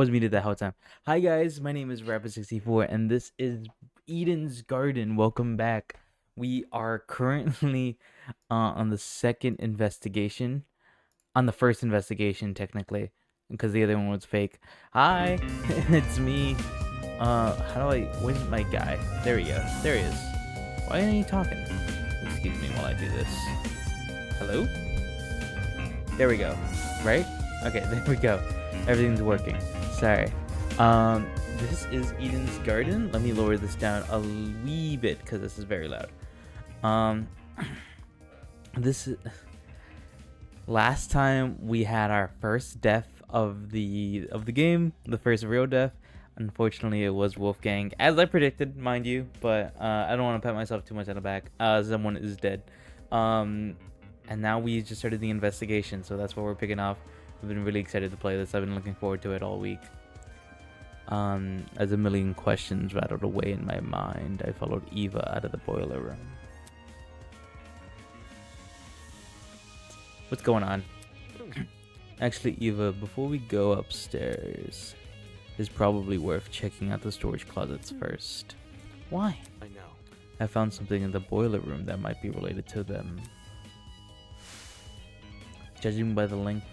Was muted that whole time. Hi guys, my name is Rapper64 and this is Eden's Garden. Welcome back. We are currently on the second investigation. On the first investigation, technically, because the other one was fake. Hi, it's me. Where's my guy? There we go. There he is. Why ain't he talking? Excuse me while I do this. Hello? There we go. Right? Okay, there we go. Everything's working. Sorry. This is Eden's Garden. Let me lower this down a wee bit because this is very loud. This is last time we had our first death of the game, the first real death. Unfortunately, it was Wolfgang, as I predicted, mind you. But I don't want to pat myself too much on the back. Someone is dead. And now we just started the investigation, so that's what we're picking off. I've been really excited to play this. I've been looking forward to it all week. As a million questions rattled away in my mind, I followed Eva out of the boiler room. What's going on? Actually, Eva, before we go upstairs, it's probably worth checking out the storage closets first. Why? I know. I found something in the boiler room that might be related to them. Judging by the length,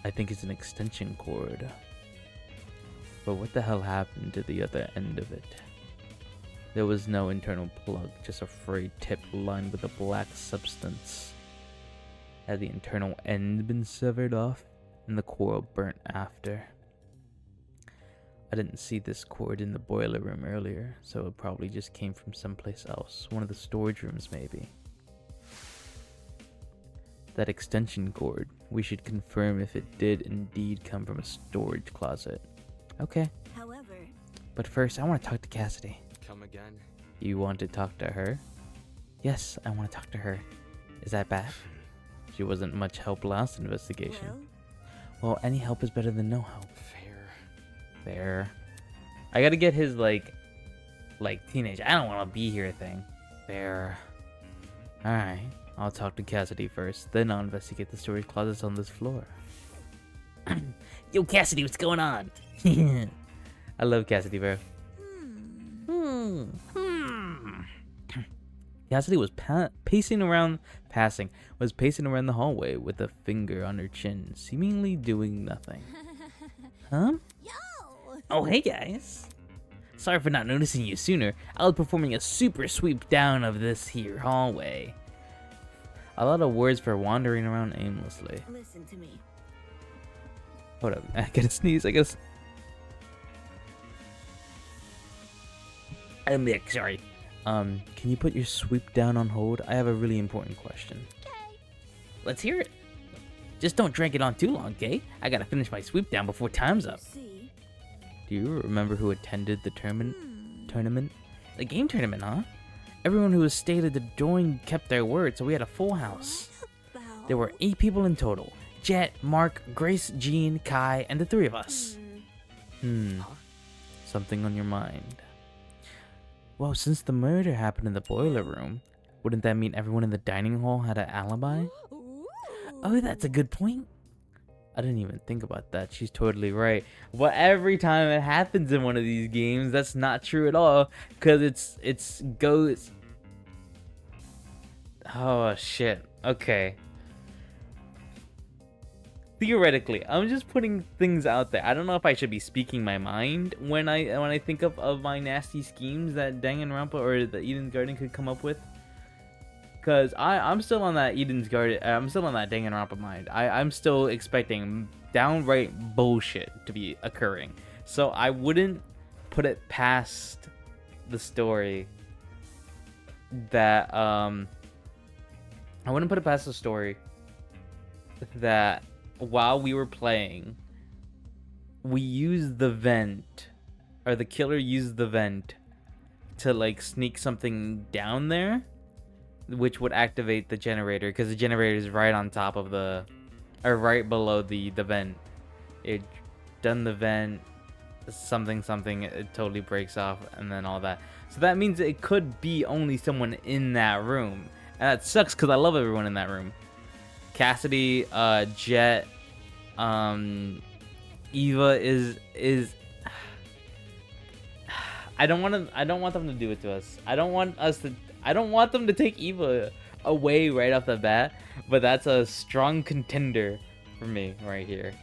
I think it's an extension cord. But what the hell happened to the other end of it? There was no internal plug, just a frayed tip lined with a black substance. Had the internal end been severed off and the coil burnt after? I didn't see this cord in the boiler room earlier, so it probably just came from someplace else. One of the storage rooms, maybe. That extension cord, we should confirm if it did indeed come from a storage closet. Okay. However, but first, I want to talk to Cassidy. Come again? You want to talk to her? Yes, I want to talk to her. Is that bad? She wasn't much help last investigation. Well, any help is better than no help. Fair. I gotta get his, like teenage, I don't want to be here thing. Fair. Alright, I'll talk to Cassidy first, then I'll investigate the storage closets on this floor. Yo, Cassidy, what's going on? I love Cassidy, bro. Cassidy was pacing around the hallway with a finger on her chin, seemingly doing nothing. Huh? Yo! Oh, hey guys. Sorry for not noticing you sooner. I was performing a super sweep down of this here hallway. A lot of words for wandering around aimlessly. Listen to me. Hold up, I gotta sneeze, I guess. Sorry. Can you put your sweep down on hold? I have a really important question. Okay. Let's hear it. Just don't drag it on too long, okay? I gotta finish my sweep down before time's up. See? Do you remember who attended the tournament? The game tournament, huh? Everyone who was stated to join kept their word, so we had a full house. What about... There were 8 people in total. Jet, Mark, Grace, Jean, Kai, and the 3 of us. Something on your mind? Well, since the murder happened in the boiler room, wouldn't that mean everyone in the dining hall had an alibi? Ooh. Oh, that's a good point. I didn't even think about that. She's totally right. But every time it happens in one of these games, that's not true at all. Because it's goes... Oh, shit. Okay. Theoretically, I'm just putting things out there. I don't know if I should be speaking my mind when I think of my nasty schemes that Danganronpa or the Eden's Garden could come up with. Because I'm still on that Eden's Garden. I'm still on that Danganronpa mind. I'm still expecting downright bullshit to be occurring. So I wouldn't put it past the story that while we were playing, we used the vent, or the killer used the vent to like sneak something down there, which would activate the generator, because the generator is right on top of right below the vent. It done the vent, something, it totally breaks off, and then all that. So that means it could be only someone in that room, and that sucks because I love everyone in that room. Cassidy, Jet, Eva is I don't want them to do it to us. I don't want them to take Eva away right off the bat, but that's a strong contender for me right here.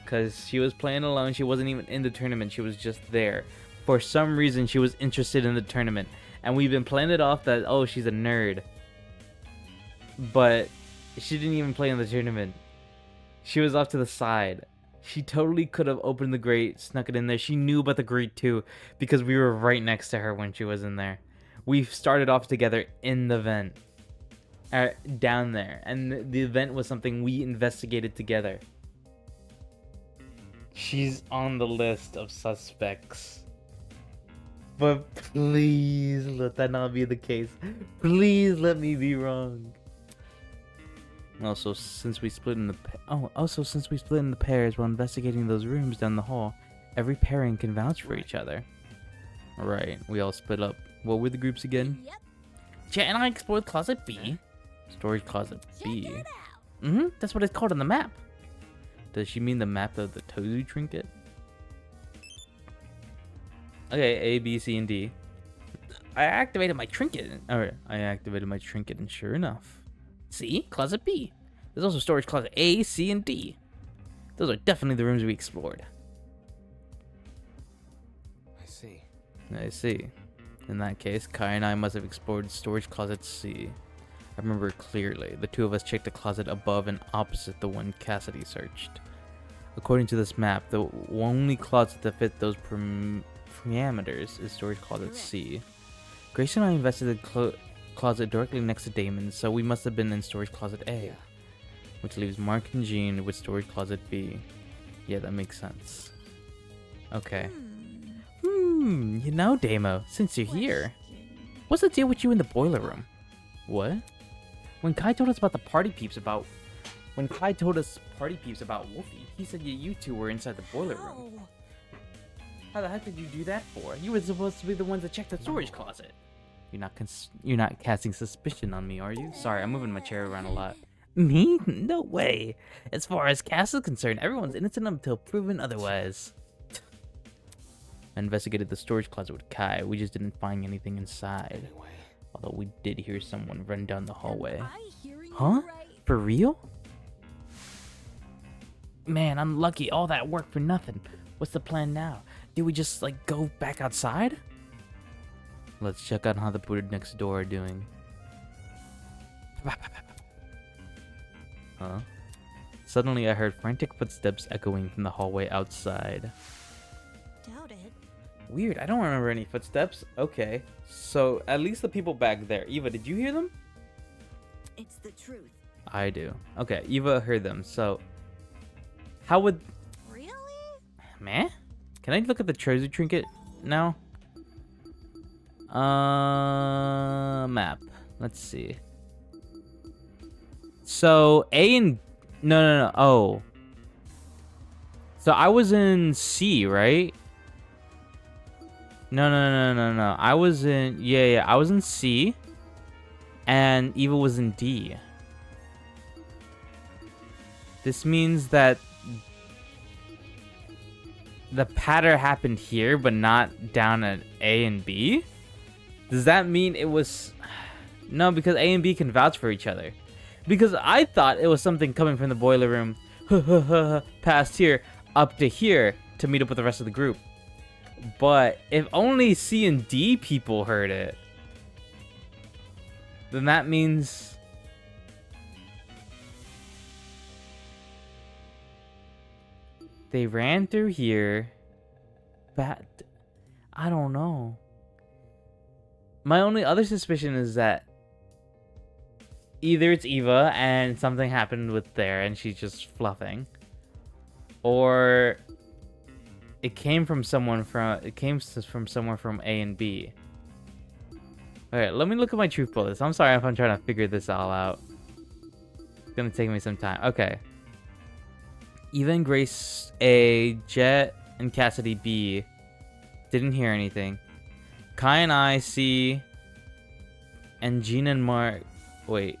Cuz she was playing alone. She wasn't even in the tournament. She was just there. For some reason she was interested in the tournament, and we've been playing it off that, oh, she's a nerd. But she didn't even play in the tournament. She was off to the side. She totally could have opened the grate, snuck it in there. She knew about the grate too, because we were right next to her when she was in there. We started off together in the vent. Down there. And the event was something we investigated together. She's on the list of suspects. But please let that not be the case. Please let me be wrong. Also, since we split in the pairs while investigating those rooms down the hall, every pairing can vouch for each other. Right, we all split up. What were the groups again? Yep. Jet and I explored Closet B. Storage Closet B. Check it out. That's what it's called on the map. Does she mean the map of the Tozu trinket? Okay, A, B, C, and D. I activated my trinket. Alright, I activated my trinket, and sure enough. See? Closet B. There's also storage closet A, C, and D. Those are definitely the rooms we explored. I see. In that case, Kai and I must have explored storage closet C. I remember clearly. The two of us checked the closet above and opposite the one Cassidy searched. According to this map, the only closet that fit those parameters is storage closet C. Grace and I invested the closet directly next to Damon's, so we must have been in storage closet A, which leaves Mark and Jean with storage closet B. Yeah, that makes sense. Okay. You know, Damo, since you're here, what's the deal with you in the boiler room? What? When Kai told us party peeps about Wolfie, he said you two were inside the boiler room. How the heck did you do that for? You were supposed to be the ones that checked the storage closet. You're not casting suspicion on me, are you? Sorry, I'm moving my chair around a lot. Me? No way. As far as Cass is concerned, everyone's innocent until proven otherwise. I investigated the storage closet with Kai. We just didn't find anything inside. Although we did hear someone run down the hallway. Huh? For real? Man, unlucky. All that work for nothing. What's the plan now? Do we just, go back outside? Let's check out how the booted next door are doing. Huh? Suddenly I heard frantic footsteps echoing from the hallway outside. Doubt it. Weird, I don't remember any footsteps. Okay, so at least the people back there. Eva, did you hear them? It's the truth. I do. Okay, Eva heard them, so... How would... Really? Meh? Can I look at the treasure trinket now? Map. Let's see. So, A and... No. Oh. So, I was in C, right? No. I was in... Yeah. I was in C. And Eva was in D. This means that... the pattern happened here, but not down at A and B? Does that mean it was... No, because A and B can vouch for each other. Because I thought it was something coming from the boiler room, past here, up to here, to meet up with the rest of the group. But if only C and D people heard it, then that means... they ran through here. I don't know. My only other suspicion is that either it's Eva and something happened with there and she's just fluffing, or it came from somewhere from A and B. Okay, let me look at my truth bullets. I'm sorry if I'm trying to figure this all out. It's gonna take me some time. Okay. Eva and Grace A, Jet and Cassidy B. Didn't hear anything. Kai and I C. And Gina and Mark. Wait.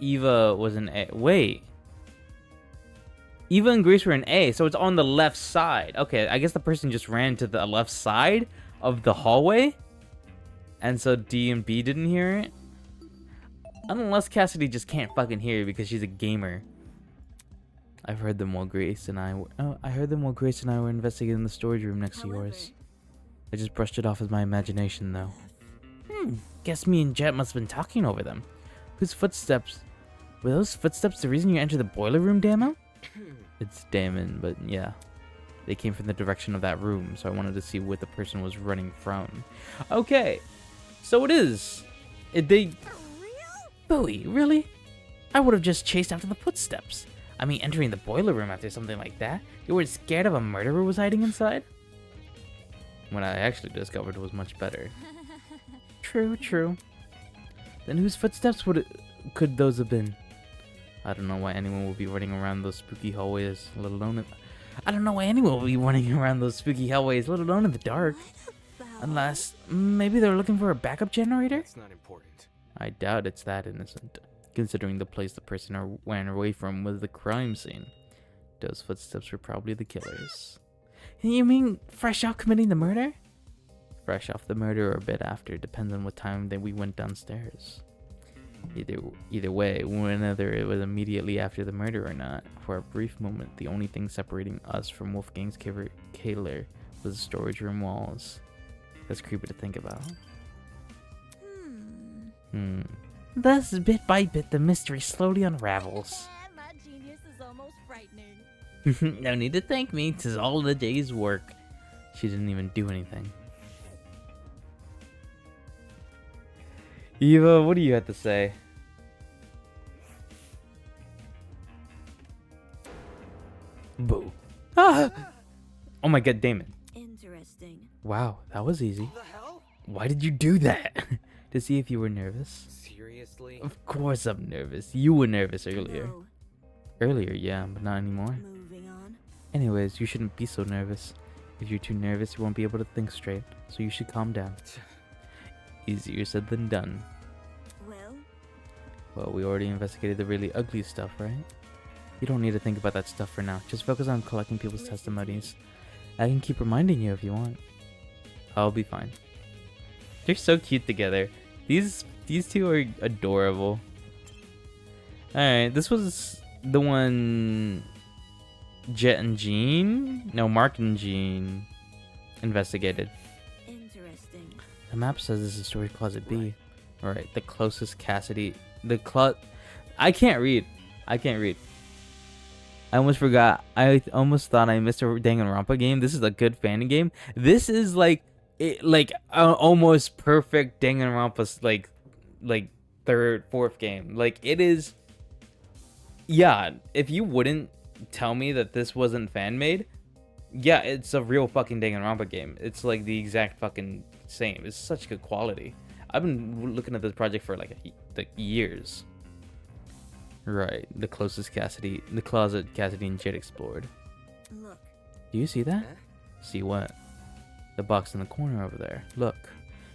Eva was an A. Wait. Eva and Grace were in A, so it's on the left side. Okay, I guess the person just ran to the left side of the hallway, and so D and B didn't hear it. Unless Cassidy just can't fucking hear it because she's a gamer. I've heard them while Grace and I were... Oh, I heard them while Grace and I were investigating the storage room next to yours. I just brushed it off as my imagination, though. Guess me and Jet must have been talking over them. Whose footsteps? Were those footsteps the reason you entered the boiler room, Damon? It's Damon, but yeah. They came from the direction of that room, so I wanted to see what the person was running from. Okay, so it is. They... Bowie, really? I would have just chased after the footsteps. I mean, entering the boiler room after something like that? You were scared of a murderer was hiding inside? What I actually discovered was much better. True, true. Then whose footsteps could those have been? I don't know why anyone would be running around those spooky hallways, let alone... I don't know why anyone would be running around those spooky hallways, let alone in the dark. Unless, maybe they're looking for a backup generator? It's not important. I doubt it's that innocent, considering the place the person ran away from was the crime scene. Those footsteps were probably the killers. You mean fresh out committing the murder? Fresh off the murder or a bit after, depends on what time that we went downstairs. Either way, whether it was immediately after the murder or not, for a brief moment, the only thing separating us from Wolfgang's killer was the storage room walls. That's creepy to think about. Thus, bit by bit, the mystery slowly unravels. My genius is almost frightening. No need to thank me, 'tis all the day's work. She didn't even do anything. Eva, what do you have to say? Boo. Ah! Oh my god, Damon. Interesting. Wow, that was easy. The hell? Why did you do that? To see if you were nervous? Seriously? Of course I'm nervous. You were nervous earlier. No. Earlier, yeah, but not anymore. Moving on. Anyways, you shouldn't be so nervous. If you're too nervous, you won't be able to think straight, so you should calm down. Easier said than done. Well, we already investigated the really ugly stuff, right? You don't need to think about that stuff for now. Just focus on collecting people's testimonies. I can keep reminding you if you want. I'll be fine. They're so cute together. These two are adorable. Alright, this was the one Jet and Jean? No, Mark and Jean investigated. Interesting. The map says this is storage closet B. Alright, the closest Cassidy... I can't read. I almost forgot. I almost thought I missed a Danganronpa game. This is a good fan game. This is like almost perfect Danganronpa's like third, fourth game. Like it is. Yeah, if you wouldn't tell me that this wasn't fan made, yeah, it's a real fucking Danganronpa game. It's like the exact fucking same. It's such good quality. I've been looking at this project for like years. Right, the closest Cassidy, the closet Cassidy and Jet explored. Look. Do you see that? Huh? See what? The box in the corner over there. Look.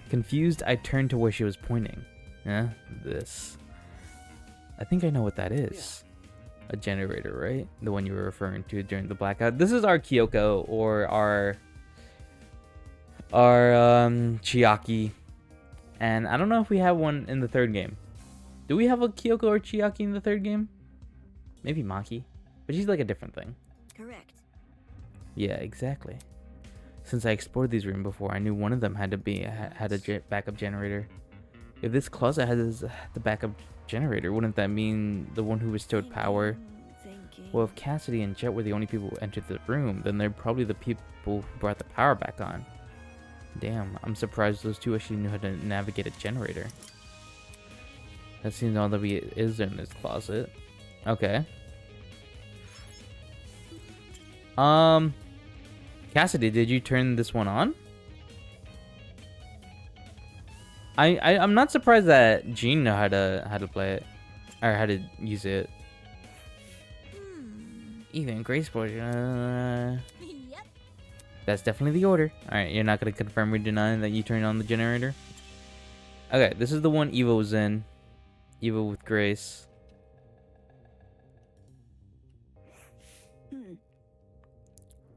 Confused, I turned to where she was pointing. This. I think I know what that is. A generator, right? The one you were referring to during the blackout. This is our Kyoko or our Chiaki. And I don't know if we have one in the third game. Do we have a Kyoko or Chiaki in the third game? Maybe Maki. But she's like a different thing. Correct. Yeah, exactly. Since I explored these rooms before, I knew one of them had a backup generator. If this closet has the backup generator, wouldn't that mean the one who restored power? Thinking. Well, if Cassidy and Jet were the only people who entered the room, then they're probably the people who brought the power back on. Damn, I'm surprised those two actually knew how to navigate a generator. That seems all that is in this closet. Okay. Cassidy, did you turn this one on? I'm not surprised that Jean know how to play it or how to use it. Even Grace boy. Yep. That's definitely the order. All right, you're not gonna confirm or deny that you turned on the generator. Okay, this is the one Eva was in. Eva with Grace.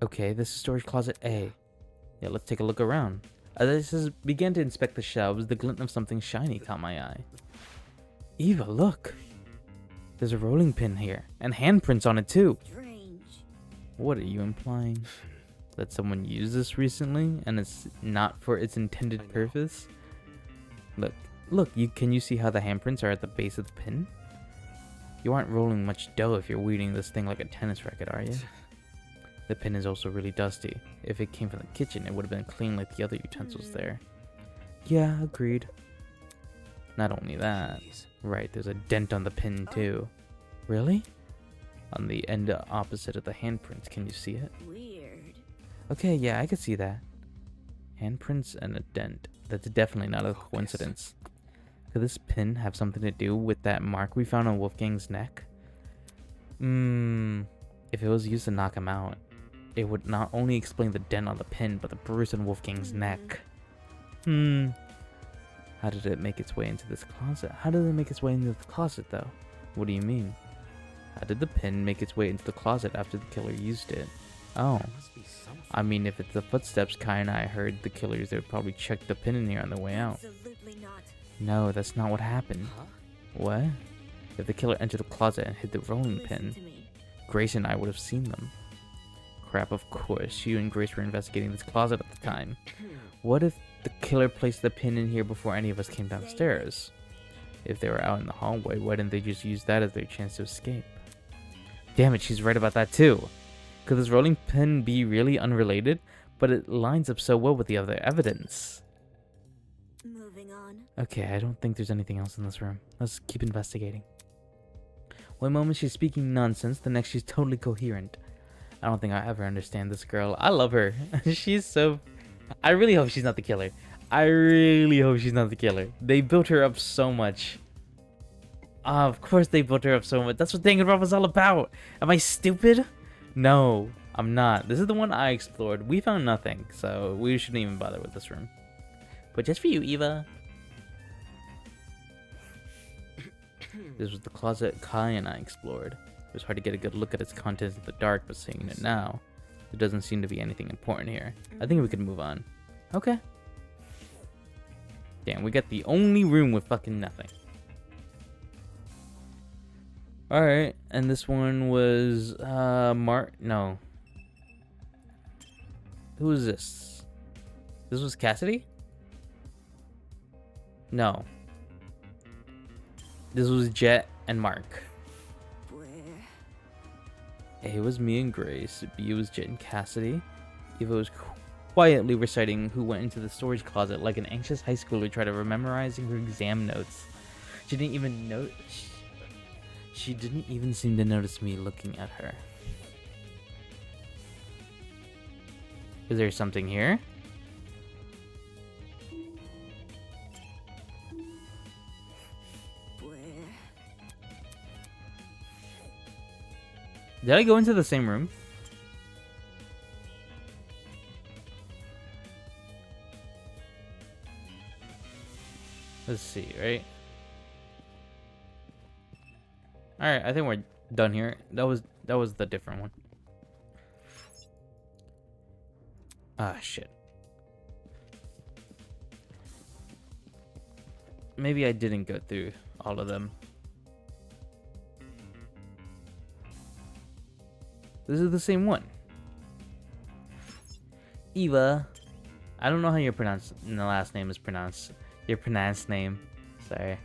Okay, this is storage closet A. Yeah, let's take a look around. As I began to inspect the shelves, the glint of something shiny caught my eye. Eva, look! There's a rolling pin here, and handprints on it too. Strange. What are you implying? That someone used this recently, and it's not for its intended purpose? Look, can you see how the handprints are at the base of the pin? You aren't rolling much dough if you're weeding this thing like a tennis racket, are you? The pin is also really dusty. If it came from the kitchen, it would have been clean like the other utensils there. Yeah, agreed. Not only that, right, there's a dent on the pin too. Really? On the end opposite of the handprints, can you see it? Weird. Okay, yeah, I can see that. Handprints and a dent. That's definitely not a coincidence. Could this pin have something to do with that mark we found on Wolfgang's neck? If it was used to knock him out, it would not only explain the dent on the pin, but the bruise on Wolfgang's neck. How did it make its way into this closet? How did it make its way into the closet, though? What do you mean? How did the pin make its way into the closet after the killer used it? Oh. I mean, if it's the footsteps Kai and I heard the killers, they would probably check the pin in here on the way out. Absolutely not. No, that's not what happened. Huh? What? If the killer entered the closet and hid the rolling Listen pin, to me. Grace and I would have seen them. Crap, of course. You and Grace were investigating this closet at the time. What if the killer placed the pin in here before any of us came downstairs? If they were out in the hallway, why didn't they just use that as their chance to escape? Damn it, she's right about that too. Could this rolling pin be really unrelated? But it lines up so well with the other evidence. Moving on. Okay, I don't think there's anything else in this room. Let's keep investigating. One moment she's speaking nonsense, the next she's totally coherent. I don't think I'll ever understand this girl. I love her. She's so... I really hope she's not the killer. I really hope she's not the killer. They built her up so much. Of course they built her up so much. That's what Danganronpa was all about. Am I stupid? No, I'm not. This is the one I explored. We found nothing, so we shouldn't even bother with this room. But just for you, Eva. This was the closet Kai and I explored. It was hard to get a good look at its contents in the dark, but seeing it now, there doesn't seem to be anything important here. I think we could move on. Okay. Damn, we got the only room with fucking nothing. Alright, and this one was, no. Who is this? This was Cassidy? No. This was Jet and Mark. Where? A was me and Grace. B was Jet and Cassidy. Eva was quietly reciting who went into the storage closet like an anxious high schooler trying to memorizing her exam notes. She didn't even know. She didn't even seem to notice me looking at her. Is there something here? Where? Did I go into the same room? Let's see, right? Alright, I think we're done here. That was the different one. Ah, shit. Maybe I didn't go through all of them. This is the same one. Eva. I don't know how your last name is pronounced. Your pronounced name. Sorry.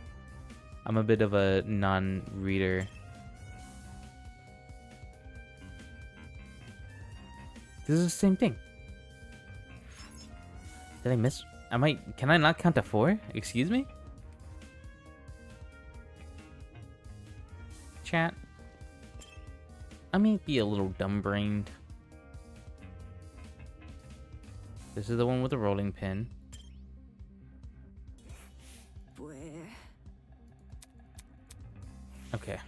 I'm a bit of a non-reader. This is the same thing. Did I miss? Can I not count to 4? Excuse me? Chat. I may be a little dumb-brained. This is the one with the rolling pin. Where? Okay.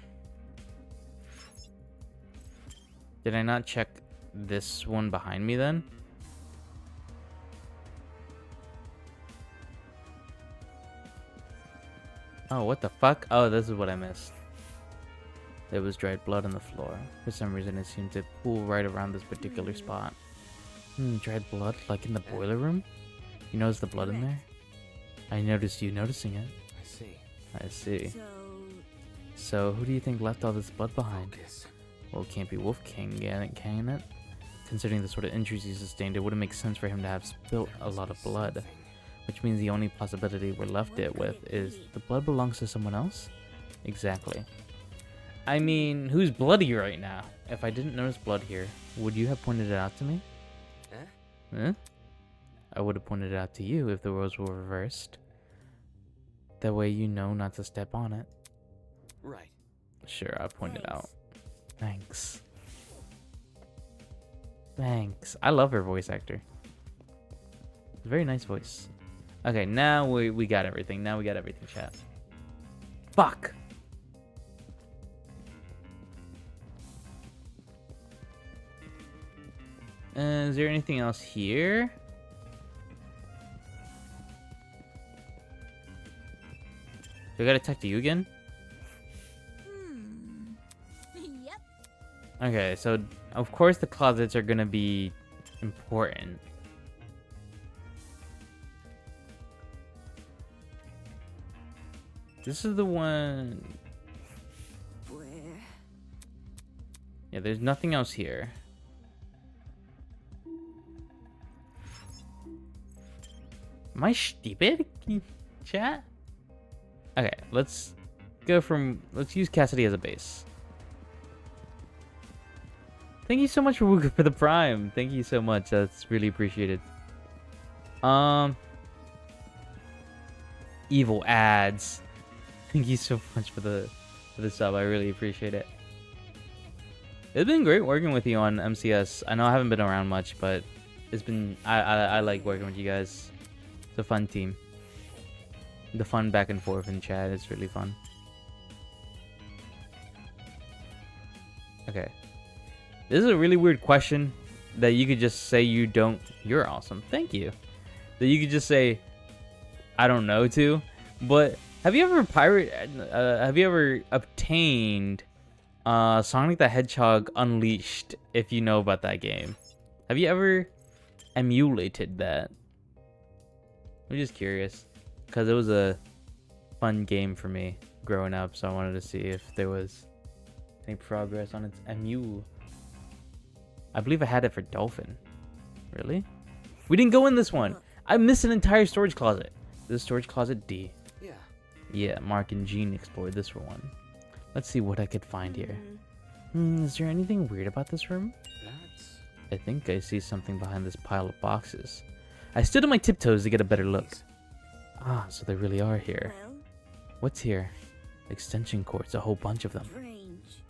Did I not check this one behind me then? Oh, what the fuck? Oh, this is what I missed. There was dried blood on the floor. For some reason, it seemed to pool right around this particular spot. Dried blood? Like in the boiler room? You notice the blood in there? I noticed you noticing it. I see. I see. So, So, who do you think left all this blood behind? Focus. Well, it can't be Wolf King, can it? Considering the sort of injuries he sustained, it wouldn't make sense for him to have spilt a lot of blood. Something. Which means the only possibility we're left What it could with it is be? the blood belongs to someone else? Exactly. I mean, who's bloody right now? If I didn't notice blood here, would you have pointed it out to me? Eh? I would have pointed it out to you if the roles were reversed. That way you know not to step on it. Right. Sure, I'll point it out. thanks. Thanks. I love her voice actor. Very nice voice. Okay, now we got everything. Now we got everything, chat. Fuck! Is there anything else here? Do I gotta talk to you again? Yep. Okay, so of course the closets are gonna be important. This is the one. Where? Yeah, there's nothing else here. Am I stupid? Chat? Okay, let's use Cassidy as a base. Thank you so much for the Prime. Thank you so much. That's really appreciated. Evil ads. Thank you so much for the sub. I really appreciate it. It's been great working with you on MCS. I know I haven't been around much, but it's been I like working with you guys. It's a fun team. The fun back and forth in chat is really fun. Okay. This is a really weird question that you could just say you don't. You're awesome. Thank you. That you could just say I don't know to. But have you ever obtained Sonic the Hedgehog Unleashed, if you know about that game? Have you ever emulated that? I'm just curious, because it was a fun game for me growing up, so I wanted to see if there was any progress on its emu. I believe I had it for Dolphin. Really? We didn't go in this one. I missed an entire storage closet. This is storage closet D. Yeah. Yeah, Mark and Jean explored this one. Let's see what I could find here. Mm, Is there anything weird about this room? That's. I think I see something behind this pile of boxes. I stood on my tiptoes to get a better look. Ah, so they really are here. Well, What's here? Extension cords, a whole bunch of them. strange.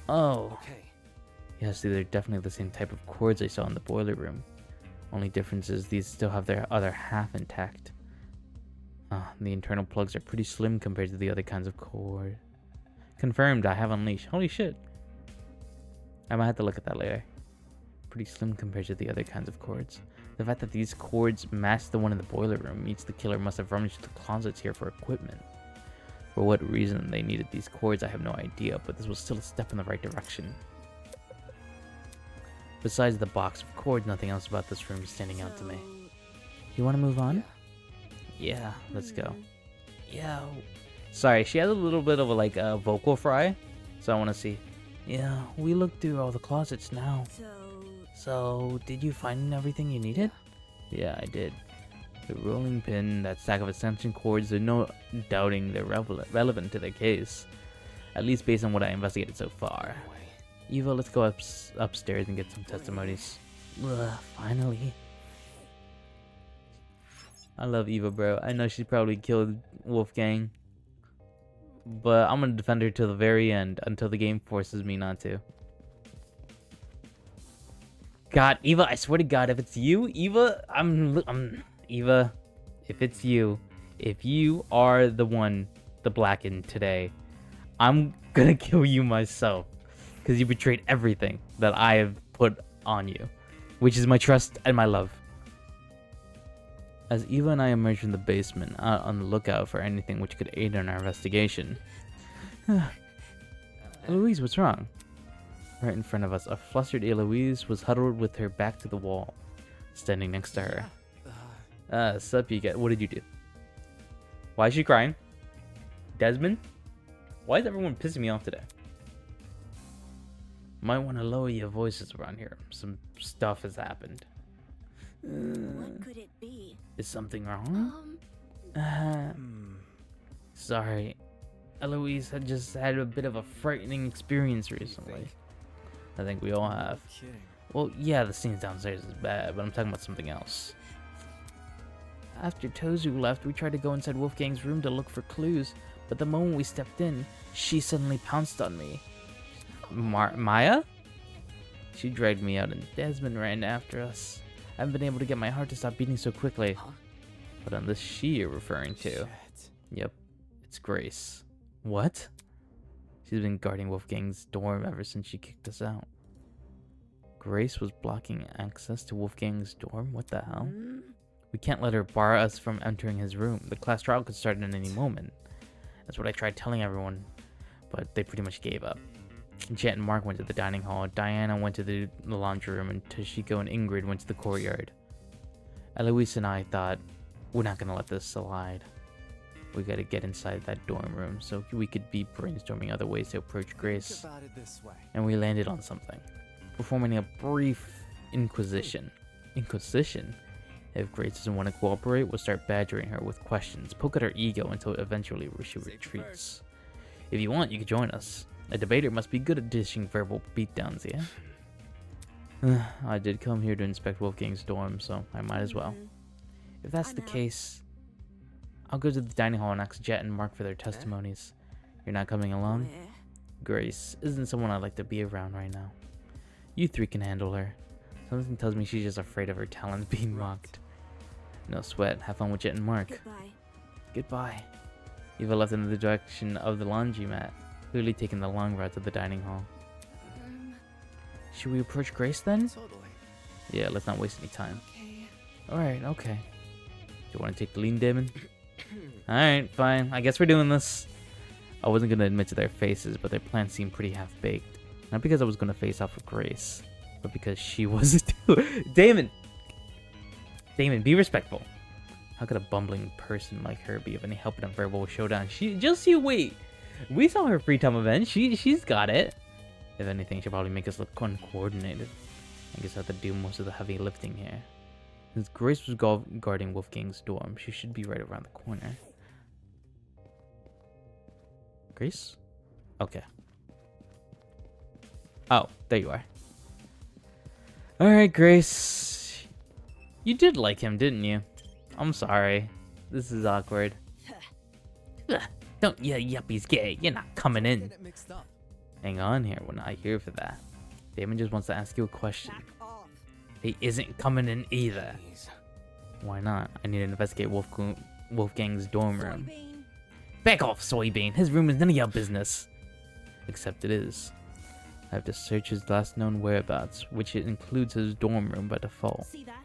Oh, Okay. yes, these are definitely the same type of cords I saw in the boiler room. Only difference is these still have their other half intact. The internal plugs are pretty slim compared to the other kinds of cord. Confirmed, I have Unleashed. Holy shit. I might have to look at that later. Pretty slim compared to the other kinds of cords. The fact that these cords match the one in the boiler room means the killer must have rummaged the closets here for equipment. For what reason they needed these cords, I have no idea, but this was still a step in the right direction. Besides the box of cords, nothing else about this room is standing out to me. You want to move on? Yeah, let's go. Yeah. Sorry, she has a little bit of a vocal fry, so I want to see. Yeah, we looked through all the closets now. So, did you find everything you needed? Yeah, I did. The rolling pin, that stack of extension cords, there's no doubting they're relevant to their case. At least based on what I investigated so far. Anyway. Eva, let's go upstairs and get some testimonies. Ugh, finally. I love Eva, bro. I know she probably killed Wolfgang. But I'm gonna defend her till the very end, until the game forces me not to. God, Eva, I swear to God, if it's you, Eva, Eva, if it's you, if you are the one, the Blackened today, I'm gonna kill you myself. Because you betrayed everything that I have put on you, which is my trust and my love. As Eva and I emerged from the basement, on the lookout for anything which could aid in our investigation, Eloise, what's wrong? Right in front of us, a flustered Eloise was huddled with her back to the wall, standing next to her. Sup, you get? What did you do? Why is she crying? Desmond? Why is everyone pissing me off today? Might want to lower your voices around here. Some stuff has happened. What could it be? Is something wrong? Sorry. Eloise had just had a bit of a frightening experience recently. I think we all have. Kidding. Well, yeah, the scenes downstairs is bad, but I'm talking about something else. After Tozu left, we tried to go inside Wolfgang's room to look for clues, but the moment we stepped in, she suddenly pounced on me. Maya? She dragged me out and Desmond ran after us. I haven't been able to get my heart to stop beating so quickly. Huh? But on this she you're referring to. Shit. Yep, it's Grace. What? She's been guarding Wolfgang's dorm ever since she kicked us out. Grace was blocking access to Wolfgang's dorm? What the hell? We can't let her bar us from entering his room. The class trial could start at any moment. That's what I tried telling everyone, but they pretty much gave up. Jet and Mark went to the dining hall, Diana went to the laundry room, and Toshiko and Ingrid went to the courtyard. Eloise and I thought, we're not gonna let this slide. We gotta get inside that dorm room so we could be brainstorming other ways to approach Grace. Think about it this way. And we landed on something. Performing a brief inquisition. Inquisition? If Grace doesn't want to cooperate, we'll start badgering her with questions, poke at her ego until eventually she retreats. If you want, you can join us. A debater must be good at dishing verbal beatdowns, yeah? I did come here to inspect Wolfgang's dorm, so I might as well. If that's the case, I'll go to the dining hall and ask Jet and Mark for their testimonies. You're not coming along? Where? Grace isn't someone I'd like to be around right now. You three can handle her. Something tells me she's just afraid of her talents being mocked. No sweat. Have fun with Jet and Mark. Goodbye. Goodbye. Eva left in the direction of the laundromat, clearly taking the long route to the dining hall. Should we approach Grace then? Totally. Yeah, let's not waste any time. Okay. Alright, okay. Do you want to take the lead, Damon? Alright, fine. I guess we're doing this. I wasn't going to admit to their faces, but their plan seemed pretty half-baked. Not because I was going to face off with Grace, but because she was too. Damon! Damon, be respectful. How could a bumbling person like her be of any help in a verbal showdown? Just you wait. We saw her free time event. She's got it. If anything, she'll probably make us look uncoordinated. I guess I have to do most of the heavy lifting here. Since Grace was guarding Wolfgang's dorm, she should be right around the corner. Grace? Okay. Oh, there you are. Alright, Grace. You did like him, didn't you? I'm sorry. This is awkward. Ugh, don't you yuppies gay. You're not coming in. Get it mixed up. Hang on here. We're not here for that. Damon just wants to ask you a question. Back off. He isn't coming in either. Jeez. Why not? I need to investigate Wolfgang's dorm room. Soybean. Back off, Soybean. His room is none of your business. Except it is. I have to search his last known whereabouts, which includes his dorm room by default. See that?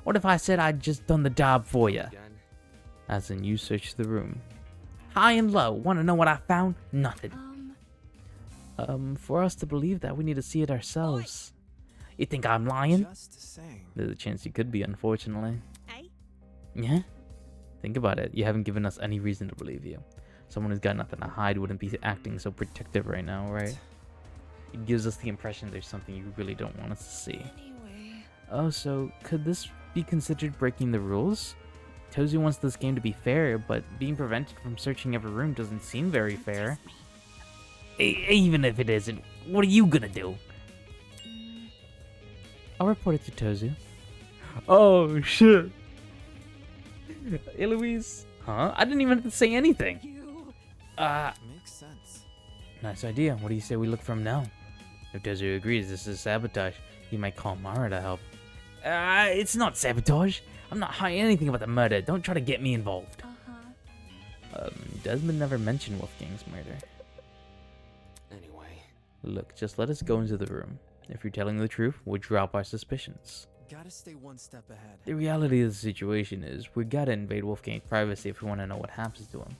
What if I said I'd just done the job for you? Gun. As in, you searched the room. High and low. Want to know what I found? Nothing. For us to believe that, we need to see it ourselves. You think I'm lying? Just saying. There's a chance you could be, unfortunately. Hey. Yeah? Think about it. You haven't given us any reason to believe you. Someone who's got nothing to hide wouldn't be acting so protective right now, right? It gives us the impression there's something you really don't want us to see. Anyway. Oh, so could this be considered breaking the rules? Tozu wants this game to be fair, but being prevented from searching every room doesn't seem very fair. Even if it isn't, what are you gonna do? I'll report it to Tozu. Oh, shit. Eloise. Huh? I didn't even have to say anything. You. Makes sense. Nice idea. What do you say we look for him now? If Tozu agrees this is sabotage, he might call Mara to help. It's not sabotage. I'm not hiding anything about the murder. Don't try to get me involved. Desmond never mentioned Wolfgang's murder. Anyway. Look, just let us go into the room. If you're telling the truth, we'll drop our suspicions. Gotta stay one step ahead. The reality of the situation is, we gotta invade Wolfgang's privacy if we want to know what happens to him.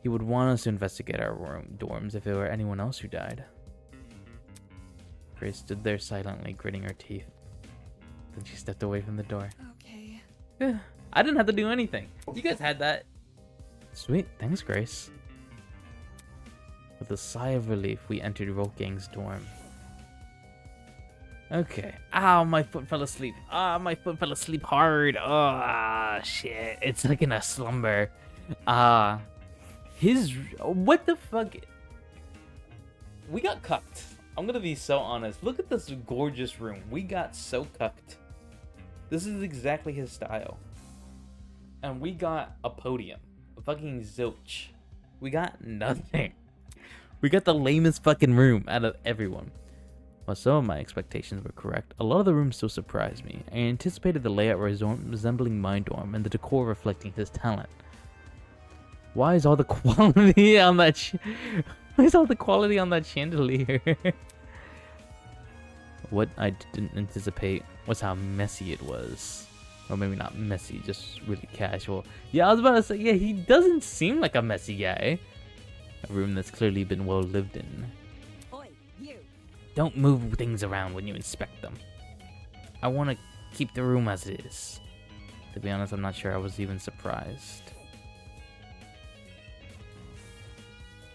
He would want us to investigate our dorms if it were anyone else who died. Grace stood there silently, gritting her teeth. Then she stepped away from the door. Okay. I didn't have to do anything. You guys had that. Sweet. Thanks, Grace. With a sigh of relief, we entered Wolfgang's dorm. Okay. Ow, my foot fell asleep. My foot fell asleep hard. Oh, shit. It's like in a slumber. What the fuck? We got cucked. I'm gonna be so honest. Look at this gorgeous room. We got so cucked. This is exactly his style. And we got a podium. A fucking zilch. We got nothing. We got the lamest fucking room out of everyone. While some of my expectations were correct, a lot of the rooms still surprised me. I anticipated the layout resembling my dorm and the decor reflecting his talent. Why is all the quality on that chandelier? What I didn't anticipate was how messy it was. Or maybe not messy, just really casual. Yeah, I was about to say, yeah, he doesn't seem like a messy guy. A room that's clearly been well lived in. Oi, you. Don't move things around when you inspect them. I want to keep the room as it is. To be honest, I'm not sure I was even surprised.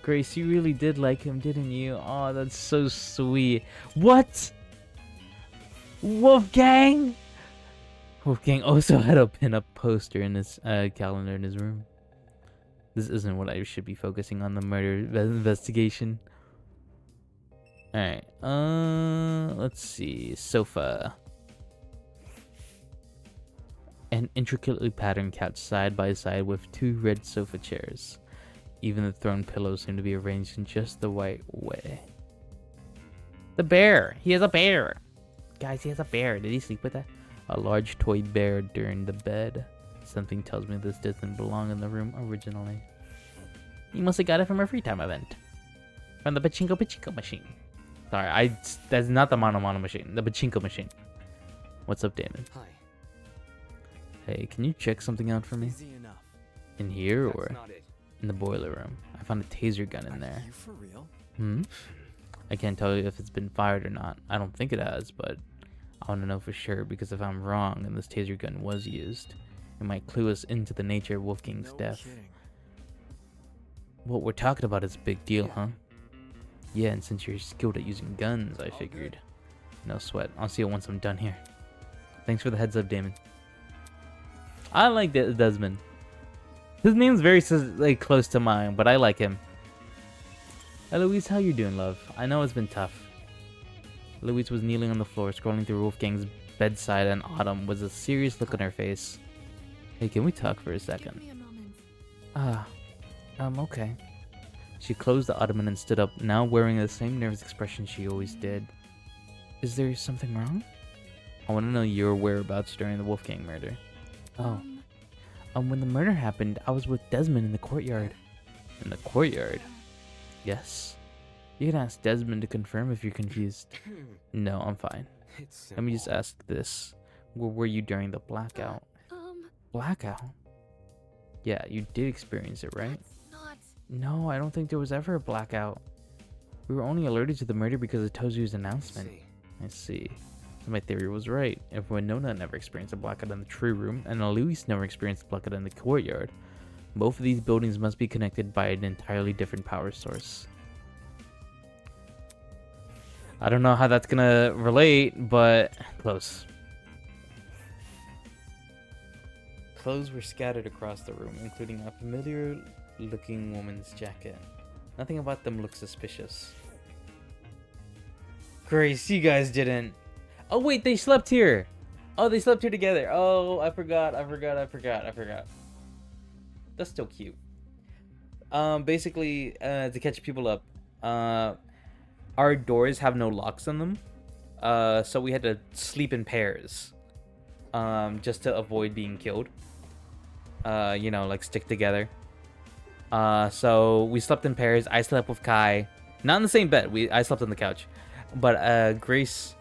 Grace, you really did like him, didn't you? Oh, that's so sweet. What? Wolfgang? Wolfgang also had a pin-up poster in his calendar in his room. This isn't what I should be focusing on, the murder investigation. Alright, let's see. Sofa. An intricately patterned couch side by side with two red sofa chairs. Even the thrown pillows seem to be arranged in just the right way. The bear! He has a bear! Guys, he has a bear. Did he sleep with that? A large toy bear during the bed. Something tells me this doesn't belong in the room originally. You must have got it from a free time event. From the Pachinko machine. Sorry, that's not the Mono machine. The Pachinko machine. What's up, Damon? Hi. Hey, can you check something out for me? Easy enough. In here That's or not it. in the boiler room? I found a taser gun in Are there. you for real? I can't tell you if it's been fired or not. I don't think it has, but I want to know for sure, because if I'm wrong and this taser gun was used, it might clue us into the nature of Wolfgang's No death. kidding. What we're talking about is a big deal, huh? Yeah, and since you're skilled at using guns, I All figured. No sweat. I'll see you once I'm done here. Thanks for the heads up, Damon. I like Desmond. His name's very like close to mine, but I like him. Eloise, how you doing, love? I know it's been tough. Eloise was kneeling on the floor, scrolling through Wolfgang's bedside, and Autumn was a serious look on her face. Hey, can we talk for a Give second? me a moment. Okay. She closed the ottoman and stood up, now wearing the same nervous expression she always did. Is there something wrong? I want to know your whereabouts during the Wolfgang murder. Oh. When the murder happened, I was with Desmond in the courtyard. In the courtyard? Yes. You can ask Desmond to confirm if you're confused. No, I'm fine. It's Let me just simple. ask this. Where were you during the blackout? Blackout? Yeah, you did experience it, right? That's not. No, I don't think there was ever a blackout. We were only alerted to the murder because of Tozu's announcement. See. I see. So my theory was right. If Winona never experienced a blackout in the tree room, and Eloise never experienced a blackout in the courtyard, both of these buildings must be connected by an entirely different power source. I don't know how that's gonna relate, but close. Clothes were scattered across the room, including a familiar-looking woman's jacket. Nothing about them looked suspicious. Grace, you guys didn't. Oh wait, they slept here. Oh, they slept here together. Oh, I forgot. That's still cute. Basically, to catch people up, our doors have no locks on them. So we had to sleep in pairs. Just to avoid being killed. You know, like stick together. So we slept in pairs. I slept with Kai. Not in the same bed. I slept on the couch. But Grace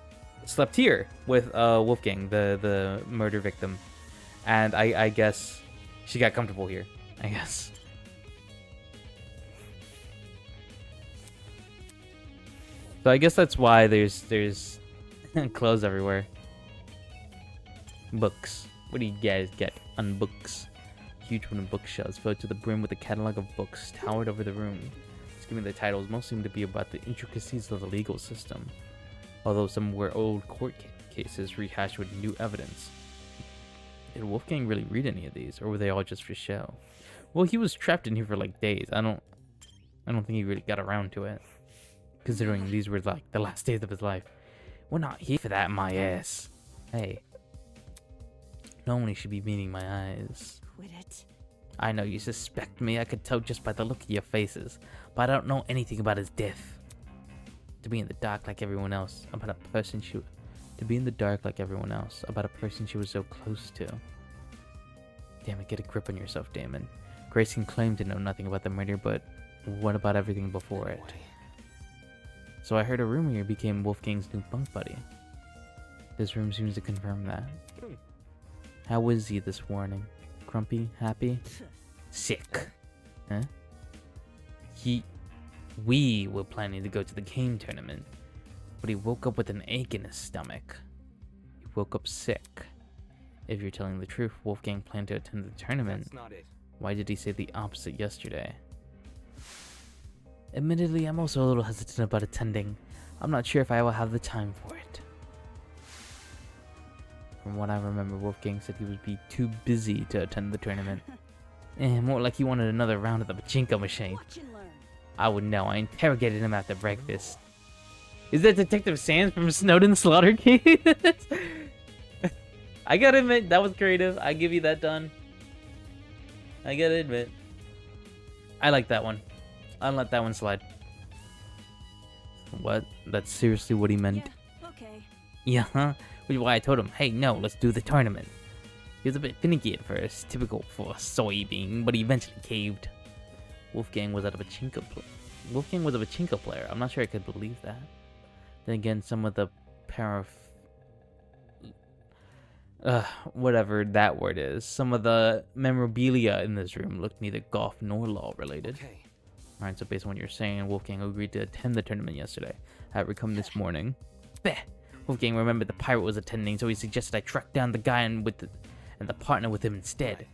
slept here with Wolfgang, the murder victim. And I guess she got comfortable here. I guess. So I guess that's why there's clothes everywhere. Books. What do you guys get on books? Huge wooden bookshelves filled to the brim with a catalog of books towered over the room. Skimming the titles, most seem to be about the intricacies of the legal system, although some were old court cases rehashed with new evidence. Did Wolfgang really read any of these, or were they all just for show? Well, he was trapped in here for like days. I don't think he really got around to it, considering these were like the last days of his life. We're not here for that, my ass. Hey, no one should be meeting my eyes. Quit it. I know you suspect me. I could tell just by the look of your faces, but I don't know anything about his death. To be in the dark like everyone else about a person she was so close to. Damn it, get a grip on yourself, Damon. Grayson claimed to know nothing about the murder, but what about everything before it? So I heard a rumor you became Wolfgang's new bunk buddy. This room seems to confirm that. How is he this morning? Grumpy? Happy? Sick. Huh? We were planning to go to the game tournament, but he woke up with an ache in his stomach. He woke up sick. If you're telling the truth, Wolfgang planned to attend the tournament. That's not it. Why did he say the opposite yesterday? Admittedly, I'm also a little hesitant about attending. I'm not sure if I will have the time for it. From what I remember, Wolfgang said he would be too busy to attend the tournament. More like he wanted another round of the pachinko machine. Watch and learn. I would know. I interrogated him after breakfast. Is that Detective Sands from Snowden Slaughter Case? I gotta admit, that was creative. I give you that, done. I gotta admit. I like that one. I'll let that one slide. What? That's seriously what he meant? Yeah, okay. Yeah, huh? Which is why I told him, hey, no, let's do the tournament. He was a bit finicky at first, typical for a soybean, but he eventually caved. Wolfgang was a pachinko player. I'm not sure I could believe that. Then again, some of the whatever that word is, some of the memorabilia in this room looked neither golf nor law related. Okay. Alright, so based on what you're saying, Wolfgang agreed to attend the tournament yesterday. Had it come this morning. Beh! Wolfgang remembered the pirate was attending, so he suggested I track down the guy and the partner with him instead.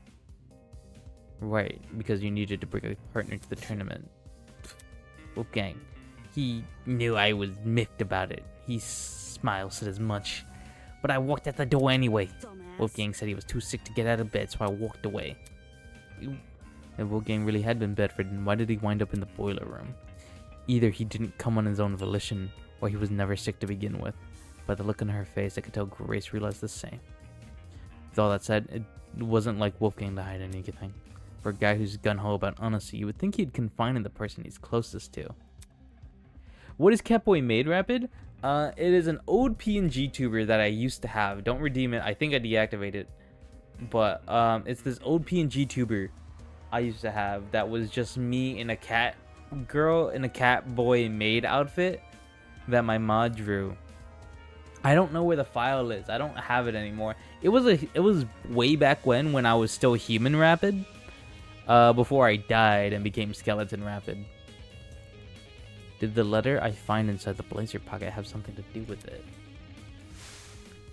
Right, because you needed to bring a partner to the tournament. Wolfgang, he knew I was miffed about it. He smiled, said as much. But I walked out the door anyway. Dumbass. Wolfgang said he was too sick to get out of bed, so I walked away. If Wolfgang really had been bedridden, why did he wind up in the boiler room? Either he didn't come on his own volition, or he was never sick to begin with. By the look on her face, I could tell Grace realized the same. With all that said, it wasn't like Wolfgang to hide anything. For a guy who's gun-ho about honesty, you would think he'd confide in the person he's closest to. What is Catboy Made Rapid? It is an old PNG tuber that I used to have. Don't redeem it. I think I deactivated it. But it's this old PNG tuber I used to have that was just me in a cat girl in a cat boy maid outfit that my mod drew. I don't know where the file is. I don't have it anymore. It was way back when I was still Human Rapid, before I died and became Skeleton Rapid. Did the letter I find inside the blazer pocket have something to do with it?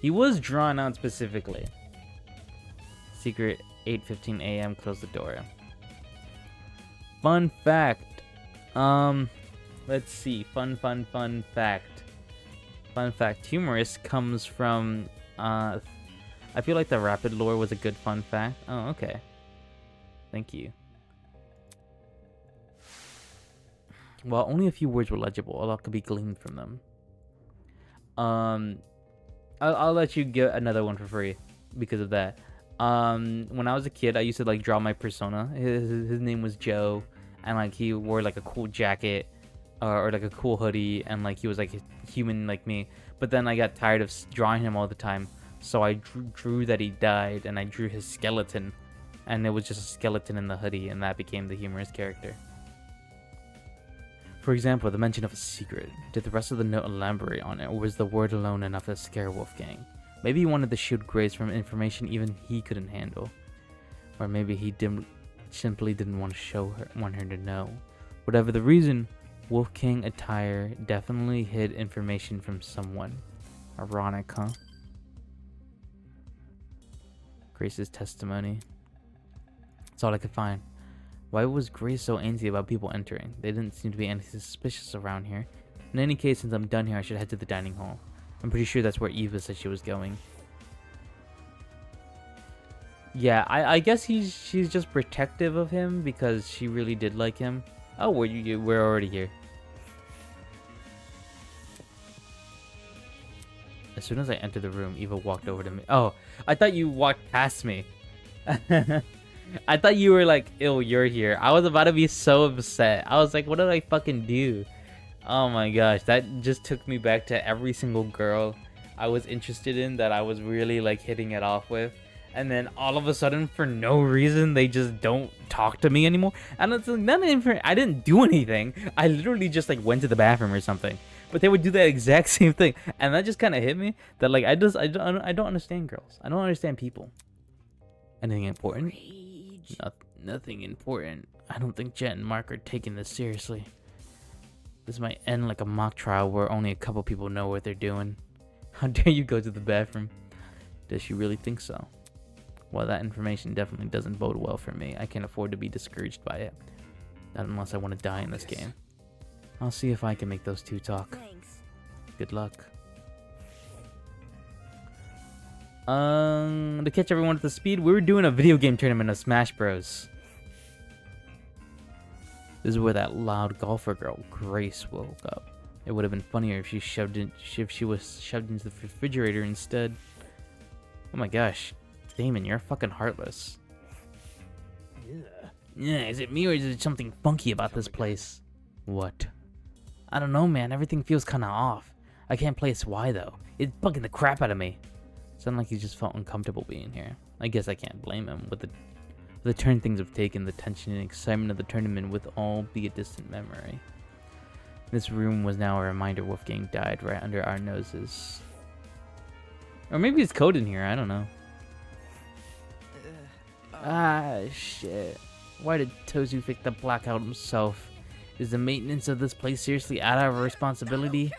He was drawn out specifically. Secret 8:15 a.m. Close the door. Fun fact. Let's see. Fun fact. Fun fact. Humorous comes from, I feel like the Rapid lore was a good fun fact. Oh, okay. Thank you. While only a few words were legible, a lot could be gleaned from them. I'll let you get another one for free because of that. When I was a kid, I used to like draw my persona. His name was Joe, and like he wore like a cool jacket or like a cool hoodie, and like he was like a human like me. But then I got tired of drawing him all the time, so I drew that he died, and I drew his skeleton, and it was just a skeleton in the hoodie, and that became the humorous character. For example, the mention of a secret. Did the rest of the note elaborate on it, or was the word alone enough to scare Wolfgang? Maybe he wanted to shield Grace from information even he couldn't handle. Or maybe he simply didn't want her to know. Whatever the reason, Wolfgang attire definitely hid information from someone. Ironic, huh? Grace's testimony. That's all I could find. Why was Grace so antsy about people entering? They didn't seem to be anything suspicious around here. In any case, since I'm done here, I should head to the dining hall. I'm pretty sure that's where Eva said she was going. Yeah, I guess she's just protective of him because she really did like him. Oh, we're already here. As soon as I entered the room, Eva walked over to me. Oh, I thought you walked past me. I thought you were like, ew, you're here. I was about to be so upset. I was like, what did I fucking do? Oh my gosh, that just took me back to every single girl I was interested in that I was really like hitting it off with. And then all of a sudden, for no reason, they just don't talk to me anymore. And it's like, I didn't do anything. I literally just like went to the bathroom or something. But they would do that exact same thing. And that just kind of hit me that like, I don't understand girls. I don't understand people. Anything important? Nothing important. I don't think Jet and Mark are taking this seriously. This might end like a mock trial where only a couple people know what they're doing. How dare you go to the bathroom? Does she really think so? Well, that information definitely doesn't bode well for me. I can't afford to be discouraged by it. Not unless I want to die in this game. I'll see if I can make those two talk. Thanks. Good luck. To catch everyone at the speed, we were doing a video game tournament of Smash Bros. This is where that loud golfer girl, Grace, woke up. It would have been funnier if she was shoved into the refrigerator instead. Oh my gosh, Damon, you're fucking heartless. Yeah, is it me or is it something funky about this place? What? I don't know, man. Everything feels kind of off. I can't place why though. It's bugging the crap out of me. Sounded like he just felt uncomfortable being here. I guess I can't blame him. With the turn things have taken, the tension and excitement of the tournament would all be a distant memory. This room was now a reminder Wolfgang died right under our noses. Or maybe it's code in here, I don't know. Ah, shit. Why did Tozu fix the blackout himself? Is the maintenance of this place seriously out of our responsibility?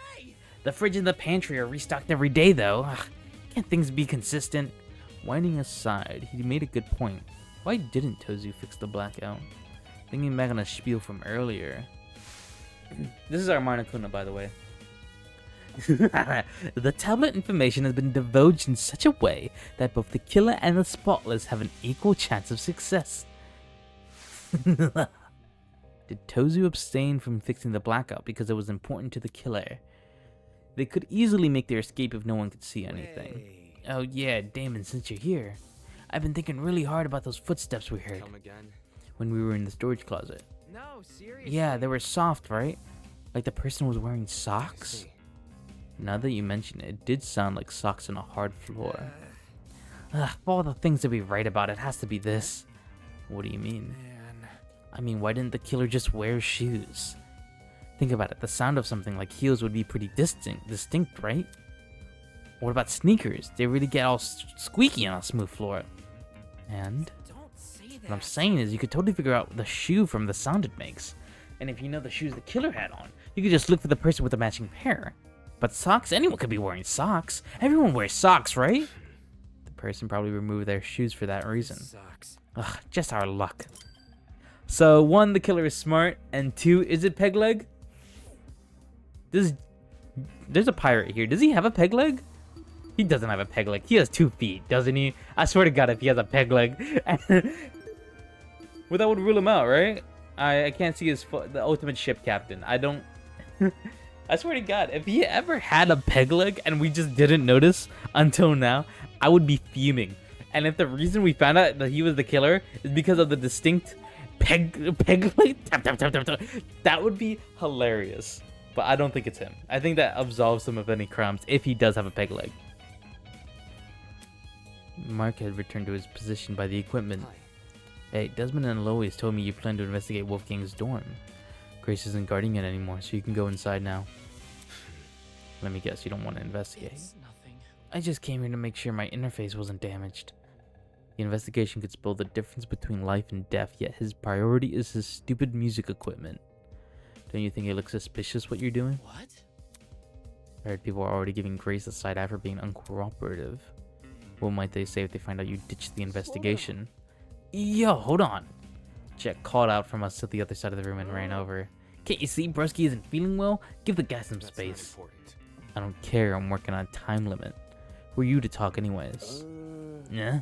The fridge and the pantry are restocked every day, though. Ugh, can't things be consistent? Whining aside, he made a good point. Why didn't Tozu fix the blackout? Thinking back on a spiel from earlier. This is our Monokuna, by the way. The tablet information has been divulged in such a way that both the killer and the spotless have an equal chance of success. Did Tozu abstain from fixing the blackout because it was important to the killer? They could easily make their escape if no one could see anything. Oh yeah, Damon, since you're here. I've been thinking really hard about those footsteps we heard. Come again? When we were in the storage closet. No, seriously. Yeah, they were soft, right? Like the person was wearing socks? Now that you mention it, it did sound like socks on a hard floor. Ugh, of all the things that we write about, it has to be this. What do you mean? Man. I mean, why didn't the killer just wear shoes? Think about it, the sound of something like heels would be pretty distinct, right? What about sneakers? They really get all squeaky on a smooth floor. And Don't say that. what I'm saying is you could totally figure out the shoe from the sound it makes. And if you know the shoes the killer had on, you could just look for the person with the matching pair. But socks? Anyone could be wearing socks. Everyone wears socks, right? The person probably removed their shoes for that reason. Sucks. Ugh, just our luck. So, 1, the killer is smart, and 2, is it peg leg? There's a pirate here. Does he have a peg leg? He doesn't have a peg leg. He has 2 feet, doesn't he? I swear to God, if he has a peg leg. Well, that would rule him out, right? I can't see his foot. The ultimate ship captain. I don't... I swear to God, if he ever had a peg leg and we just didn't notice until now, I would be fuming. And if the reason we found out that he was the killer is because of the distinct peg leg, tap, tap, tap, tap, tap, that would be hilarious. But I don't think it's him. I think that absolves him of any crimes if he does have a peg leg. Mark had returned to his position by the equipment. Hi. Hey, Desmond and Lois told me you plan to investigate Wolfgang's dorm. Grace isn't guarding it anymore, so you can go inside now. Let me guess, you don't want to investigate. It's nothing. I just came here to make sure my interface wasn't damaged. The investigation could spill the difference between life and death, yet his priority is his stupid music equipment. Don't you think it looks suspicious what you're doing? What? I heard people are already giving Grace a side eye for being uncooperative. What might they say if they find out you ditched the investigation? Yo, hold on. Jet called out from us at the other side of the room and ran over. Can't you see Brusky isn't feeling well? Give the guy some That's not space. important. I don't care, I'm working on a time limit. Who are you to talk anyways? Yeah?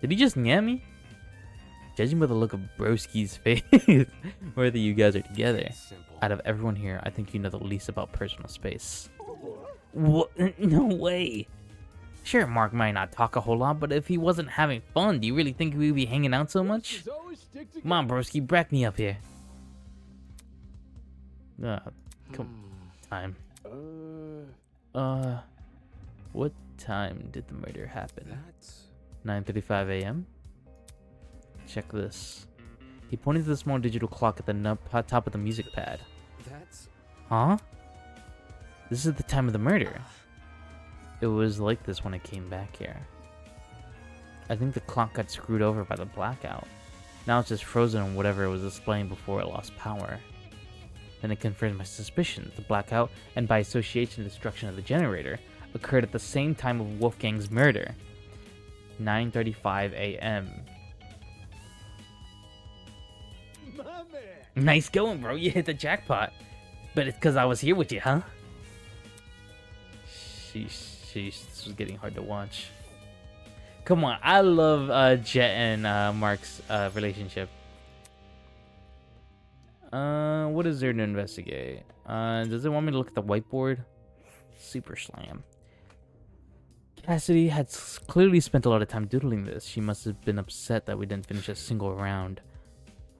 Did he just nyah me? Judging by the look of Broski's face, whether you guys are together. It's simple. Out of everyone here, I think you know the least about personal space. What? No way. Sure, Mark might not talk a whole lot, but if he wasn't having fun, do you really think we'd be hanging out so much? Come on, broski, back me up here. Come time. What time did the murder happen? That's 9:35 a.m. Check this. He pointed to the small digital clock at the top of the music pad. that's Huh? This is the time of the murder. It was like this when I came back here. I think the clock got screwed over by the blackout. Now it's just frozen on whatever it was displaying before it lost power. Then it confirmed my suspicions. The blackout, and by association destruction of the generator, occurred at the same time of Wolfgang's murder. 9:35 a.m. Nice going, bro. You hit the jackpot. But it's because I was here with you, huh? Sheesh, this was getting hard to watch. Come on, I love Jet and Mark's relationship. What is there to investigate? Does it want me to look at the whiteboard? Super slam. Cassidy had clearly spent a lot of time doodling this. She must have been upset that we didn't finish a single round.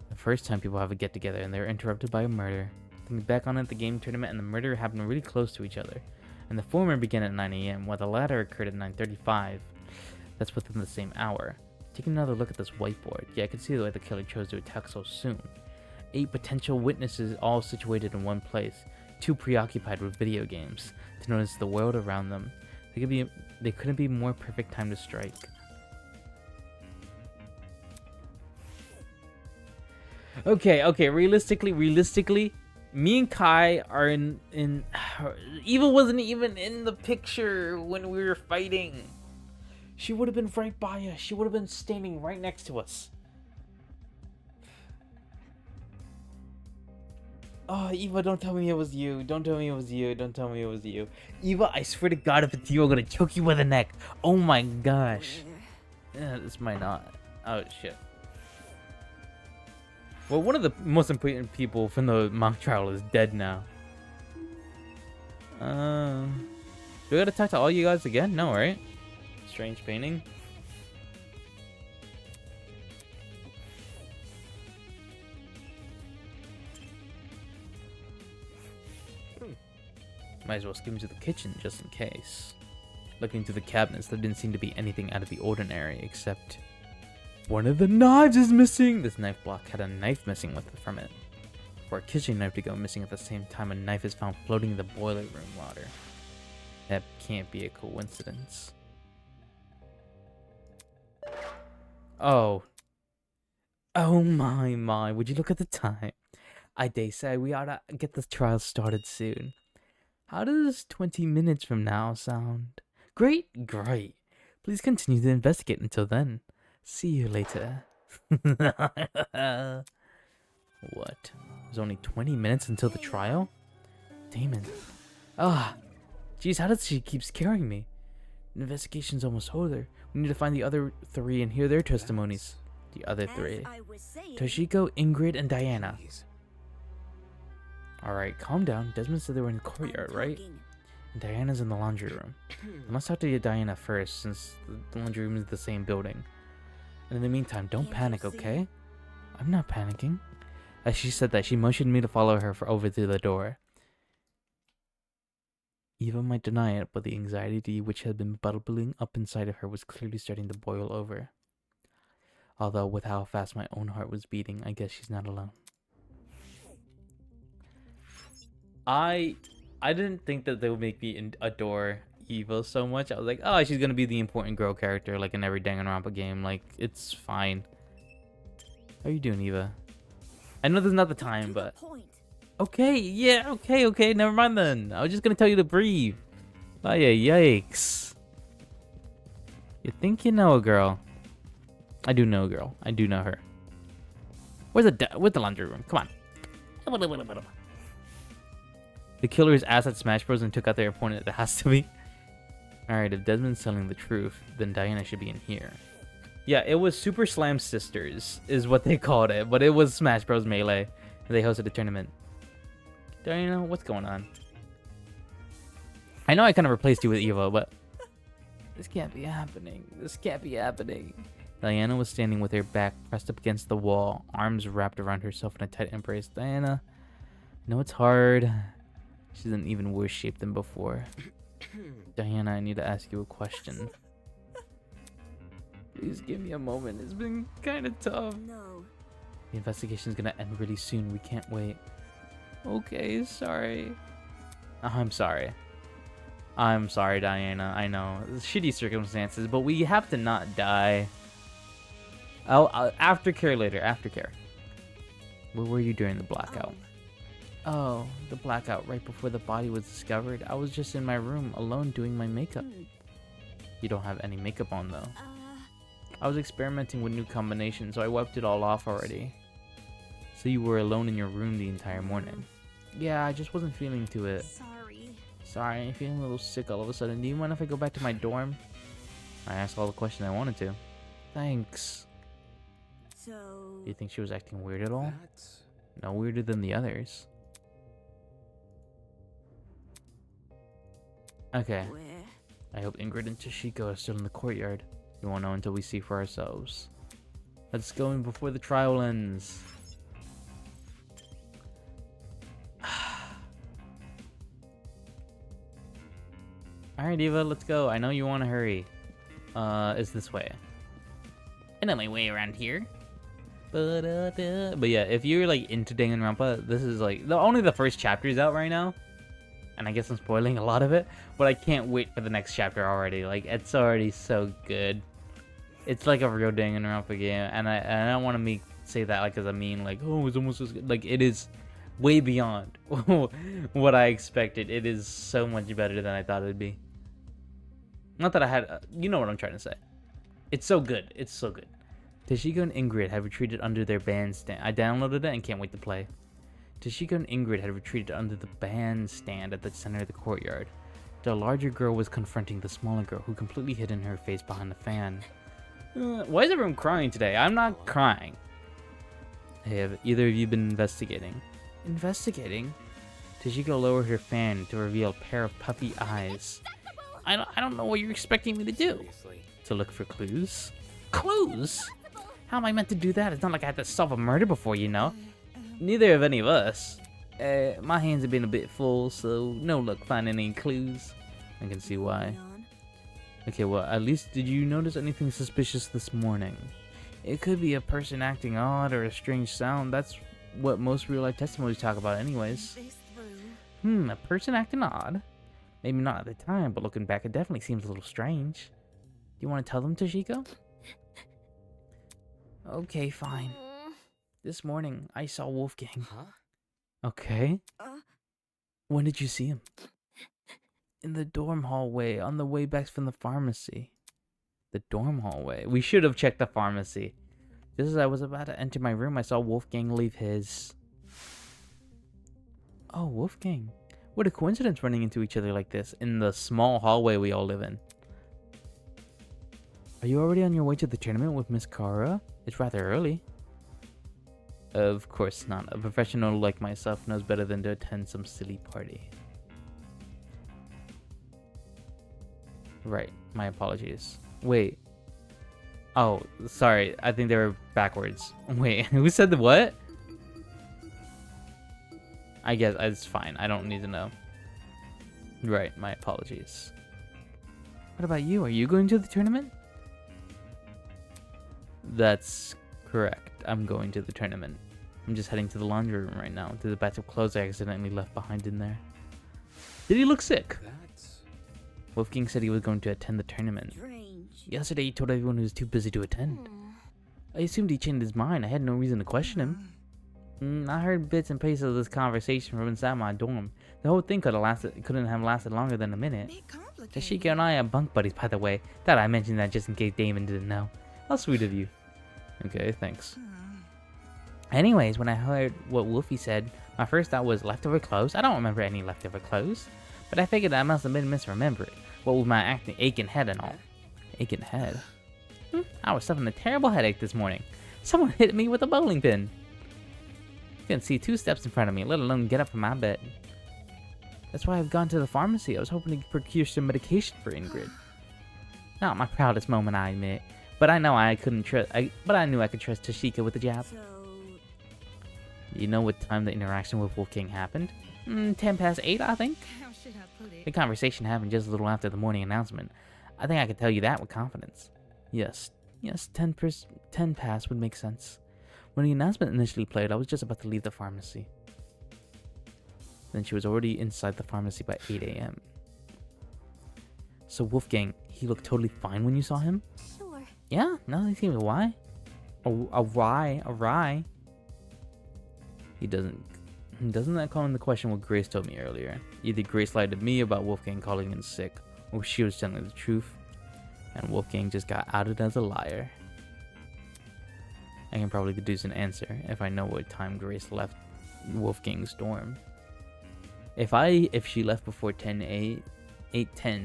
The first time people have a get-together and they're interrupted by a murder. Thinking back on it, the game tournament and the murder happened really close to each other. And the former began at 9 a.m., while the latter occurred at 9:35. That's within the same hour. Taking another look at this whiteboard, yeah, I can see the way the killer chose to attack so soon. 8 potential witnesses all situated in one place, 2 preoccupied with video games, to notice the world around them. They couldn't be more perfect time to strike. Okay, realistically, me and Kai are in Eva wasn't even in the picture when we were fighting. She would have been right by us. She would have been standing right next to us. Oh, Eva, don't tell me it was you. Don't tell me it was you. Don't tell me it was you. Eva, I swear to God, if it's you, I'm gonna choke you with a neck. Oh my gosh. This might not. Oh, shit. Well, one of the most important people from the mock trial is dead now. Do we gotta talk to all you guys again? No, right? Strange painting. Might as well skim to the kitchen just in case. Looking through the cabinets, there didn't seem to be anything out of the ordinary except one of the knives is missing. This knife block had a knife missing from it. For a kitchen knife to go missing at the same time, a knife is found floating in the boiler room water. That can't be a coincidence. Oh my, would you look at the time? I dare say we ought to get the trial started soon. How does 20 minutes from now sound? Great. Please continue to investigate until then. See you later. What? There's only 20 minutes until the trial? Damon. Jeez, how does she keep scaring me? The investigation's almost over. We need to find the other 3 and hear their testimonies. The other 3. Toshiko, Ingrid, and Diana. Alright, calm down. Desmond said they were in the courtyard, right? And Diana's in the laundry room. Let's talk to Diana first, since the laundry room is the same building. And in the meantime, don't panic, okay? I'm not panicking. As she said that, she motioned me to follow her over to the door. Eva might deny it, but the anxiety which had been bubbling up inside of her was clearly starting to boil over. Although with how fast my own heart was beating, I guess she's not alone. I didn't think that they would make me adore Eva so much. I was like, oh, she's gonna be the important girl character, like in every Danganronpa game. Like, it's fine. How are you doing, Eva? I know there's not the time, but Okay, yeah, okay, never mind then. I was just gonna tell you to breathe. Oh yeah, yikes. You think you know a girl? I do know a girl. I do know her. Where's the laundry room? Come on. The killers asked at Smash Bros and took out their opponent. It has to be. Alright, if Desmond's telling the truth, then Diana should be in here. Yeah, it was Super Slam Sisters, is what they called it, but it was Smash Bros Melee. They hosted a tournament. Diana, what's going on? I know I kind of replaced you with Evo, but this can't be happening. This can't be happening. Diana was standing with her back pressed up against the wall, arms wrapped around herself in a tight embrace. Diana, I know it's hard. She's in even worse shape than before. Diana, I need to ask you a question. Please give me a moment. It's been kind of tough. No. The investigation's gonna end really soon. We can't wait. Okay, sorry. I'm sorry. I'm sorry, Diana. I know. It's shitty circumstances, but we have to not die. I'll aftercare later. Aftercare. Where were you during the blackout? Oh, the blackout right before the body was discovered. I was just in my room alone doing my makeup. You don't have any makeup on though. I was experimenting with new combinations, so I wiped it all off already. So you were alone in your room the entire morning? Yeah, I just wasn't feeling to it. Sorry, I'm feeling a little sick all of a sudden. Do you mind if I go back to my dorm? I asked all the questions I wanted to. Thanks. So. Do you think she was acting weird at all? No weirder than the others. Okay. Where? I hope Ingrid and Toshiko are still in the courtyard. We won't know until we see for ourselves. Let's go in before the trial ends. Alright, Eva, let's go. I know you want to hurry. It's this way. I know my way around here. But yeah, if you're like into Danganronpa, this is like only the first chapter is out right now. And I guess I'm spoiling a lot of it, but I can't wait for the next chapter already. Like, it's already so good. It's like a real Danganronpa game, and I don't want to say that like as a mean, like, oh, it's almost as good. Like, it is way beyond what I expected. It is so much better than I thought it would be. Not that I had, you know what I'm trying to say. It's so good. It's so good. Toshiko and Ingrid have retreated under their bandstand. I downloaded it and can't wait to play. Toshiko and Ingrid had retreated under the bandstand at the center of the courtyard. The larger girl was confronting the smaller girl, who completely hidden her face behind the fan. Why is everyone crying today? I'm not crying. Hey, have either of you been investigating? Investigating? Toshiko lowered her fan to reveal a pair of puffy eyes. I don't know what you're expecting me to do. To look for clues? Clues? How am I meant to do that? It's not like I had to solve a murder before, you know. Neither of any of us. My hands have been a bit full, so no luck finding any clues. I can see why. Okay, well, at least did you notice anything suspicious this morning? It could be a person acting odd or a strange sound. That's what most real-life testimonies talk about anyways. A person acting odd? Maybe not at the time, but looking back, it definitely seems a little strange. Do you want to tell them, Toshiko? Okay, fine. This morning, I saw Wolfgang. Huh? Okay. When did you see him? In the dorm hallway, on the way back from the pharmacy. The dorm hallway? We should have checked the pharmacy. Just as I was about to enter my room, I saw Wolfgang leave his... Oh, Wolfgang. What a coincidence running into each other like this, in the small hallway we all live in. Are you already on your way to the tournament with Miss Kara? It's rather early. Of course not. A professional like myself knows better than to attend some silly party. Right. My apologies. Wait. Oh, sorry. I think they were backwards. Wait, who said the what? I guess it's fine. I don't need to know. Right. My apologies. What about you? Are you going to the tournament? That's correct. I'm going to the tournament. I'm just heading to the laundry room right now, to the batch of clothes I accidentally left behind in there. Did he look sick? Wolfgang said he was going to attend the tournament. Yesterday he told everyone he was too busy to attend. I assumed he changed his mind. I had no reason to question him. I heard bits and pieces of this conversation from inside my dorm. The whole thing couldn't have lasted longer than a minute. Bit complicated. Tashika and I are bunk buddies, by the way. Thought I mentioned that just in case Damon didn't know. How sweet of you. Okay, thanks. Hmm. Anyways, when I heard what Wolfie said, my first thought was leftover clothes. I don't remember any leftover clothes, but I figured I must have been misremembering. What with my aching head and all. Aching head? I was suffering a terrible headache this morning. Someone hit me with a bowling pin. Couldn't see 2 steps in front of me, let alone get up from my bed. That's why I've gone to the pharmacy. I was hoping to procure some medication for Ingrid. Not my proudest moment, I admit, but I know I couldn't trust. But I knew I could trust Tashika with the jab. So, You know what time the interaction with Wolfgang happened? 8:10, I think. how should I put The it? conversation happened just a little after the morning announcement. I think I could tell you that with confidence. Yes, 10 past would make sense. When the announcement initially played, I was just about to leave the pharmacy. Then she was already inside the pharmacy by 8 a.m. So Wolfgang, he looked totally fine when you saw him? Sure. Yeah, no, he seemed why? Awry. He doesn't that call into question what Grace told me earlier? Either Grace lied to me about Wolfgang calling in sick, or she was telling the truth, and Wolfgang just got outed as a liar. I can probably deduce an answer if I know what time Grace left Wolfgang's dorm. If she left before 8:10,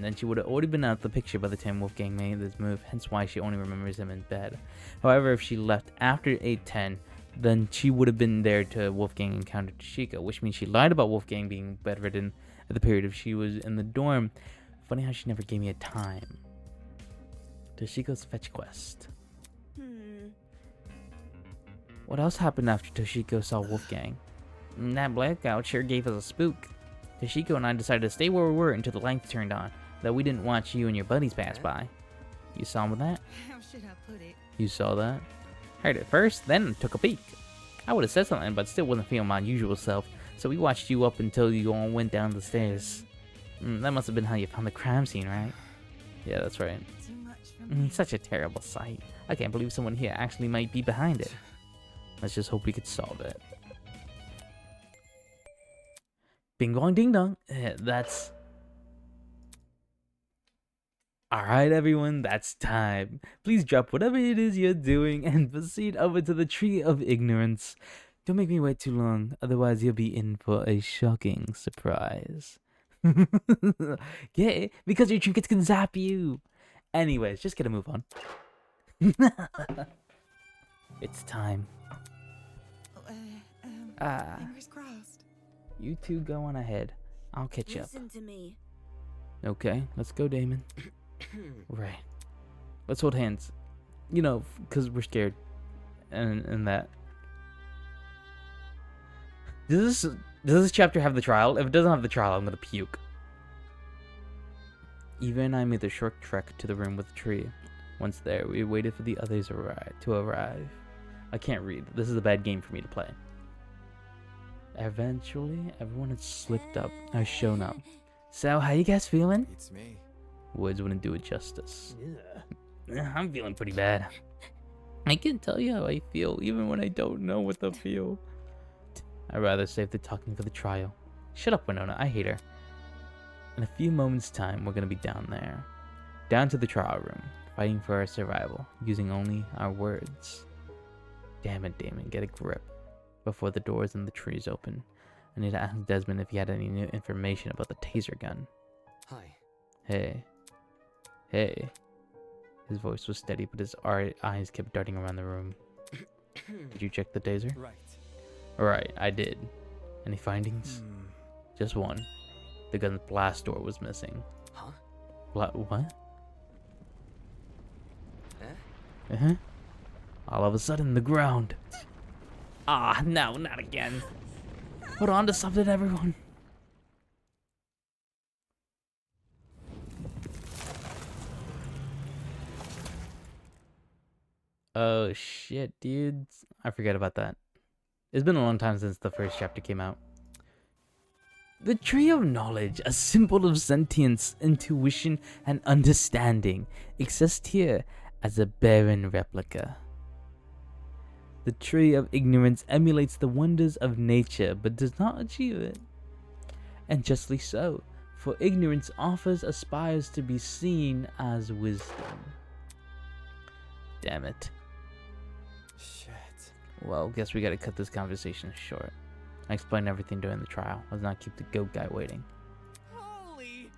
then she would have already been out of the picture by the time Wolfgang made this move, hence why she only remembers him in bed. However, if she left after 8:10, then she would have been there to Wolfgang encountered Tashika, which means she lied about Wolfgang being bedridden at the period if she was in the dorm. Funny how she never gave me a time. Toshiko's fetch quest. What else happened after Toshiko saw Wolfgang? That blackout sure gave us a spook. Toshiko and I decided to stay where we were until the lights turned on, that we didn't watch you and your buddies pass by. You saw that? How should I put it? You saw that? Heard it first, then took a peek. I would have said something, but still wasn't feeling my usual self, so we watched you up until you all went down the stairs. That must have been how you found the crime scene, right? Yeah, that's right. Too much for me. Such a terrible sight. I can't believe someone here actually might be behind it. Let's just hope we could solve it. Bing bong ding dong. That's... Alright everyone, that's time. Please drop whatever it is you're doing and proceed over to the Tree of Ignorance. Don't make me wait too long, otherwise you'll be in for a shocking surprise. Yeah, because your trinkets can zap you. Anyways, just get a move on. It's time. Fingers crossed. You two go on ahead. I'll catch up. Listen to me. Okay, let's go, Damon. Right. Let's hold hands. You know, because we're scared. And that. Does this chapter have the trial? If it doesn't have the trial, I'm gonna puke. Eva and I made the short trek to the room with the tree. Once there, we waited for the others to arrive. I can't read. This is a bad game for me to play. Eventually, everyone had slipped up, has shown up. So, how you guys feeling? It's me. Words wouldn't do it justice. I'm feeling pretty bad. I can tell you how I feel, even when I don't know what to feel. I'd rather save the talking for the trial. Shut up, Winona. I hate her. In a few moments' time, we're gonna be down there. Down to the trial room, fighting for our survival, using only our words. Damn it, Damon, get a grip. Before the doors and the trees open, I need to ask Desmond if he had any new information about the taser gun. Hi. Hey. His voice was steady, but his eyes kept darting around the room. Did you check the taser? Right. Right, I did. Any findings? Just one. The gun's blast door was missing. Huh? What? Eh? All of a sudden, the ground. Ah, no, not again. Hold on to something, everyone. Oh shit, dudes. I forget about that. It's been a long time since the first chapter came out. The Tree of Knowledge, a symbol of sentience, intuition, and understanding, exists here as a barren replica. The tree of ignorance emulates the wonders of nature, but does not achieve it. And justly so, for ignorance offers aspires to be seen as wisdom. Damn it. Shit. Well, guess we gotta cut this conversation short. I explained everything during the trial. Let's not keep the goat guy waiting. Holy!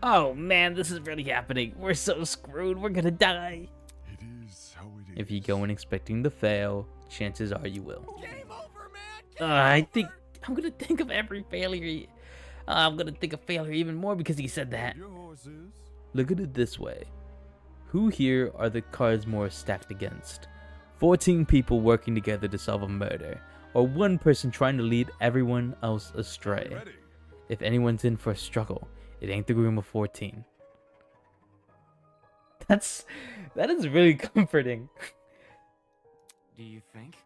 Oh man, this is really happening. We're so screwed. We're gonna die. It is how it is. If you go in expecting to fail, chances are you will. Game over, man! I think I'm gonna think of every failure. I'm gonna think of failure even more because he said that. Your horses. Look at it this way. Who here are the cards more stacked against? 14 people working together to solve a murder, or one person trying to lead everyone else astray. Ready. If anyone's in for a struggle, it ain't the room of 14. That is really comforting. Do you think?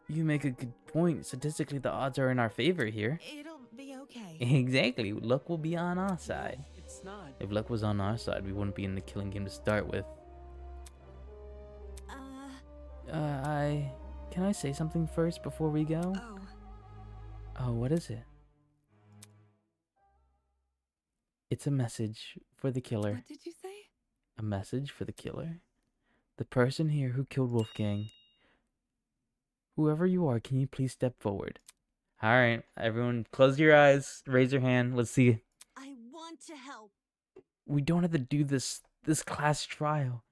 You make a good point. Statistically, the odds are in our favor here. It'll be okay. Exactly. Luck will be on our side. It's not. If luck was on our side, we wouldn't be in the killing game to start with. Can I say something first before we go? Oh. Oh, what is it? It's a message for the killer. What did you say? A message for the killer. The person here who killed Wolfgang. Whoever you are, can you please step forward? Alright, everyone close your eyes, raise your hand, let's see. I want to help. We don't have to do this class trial.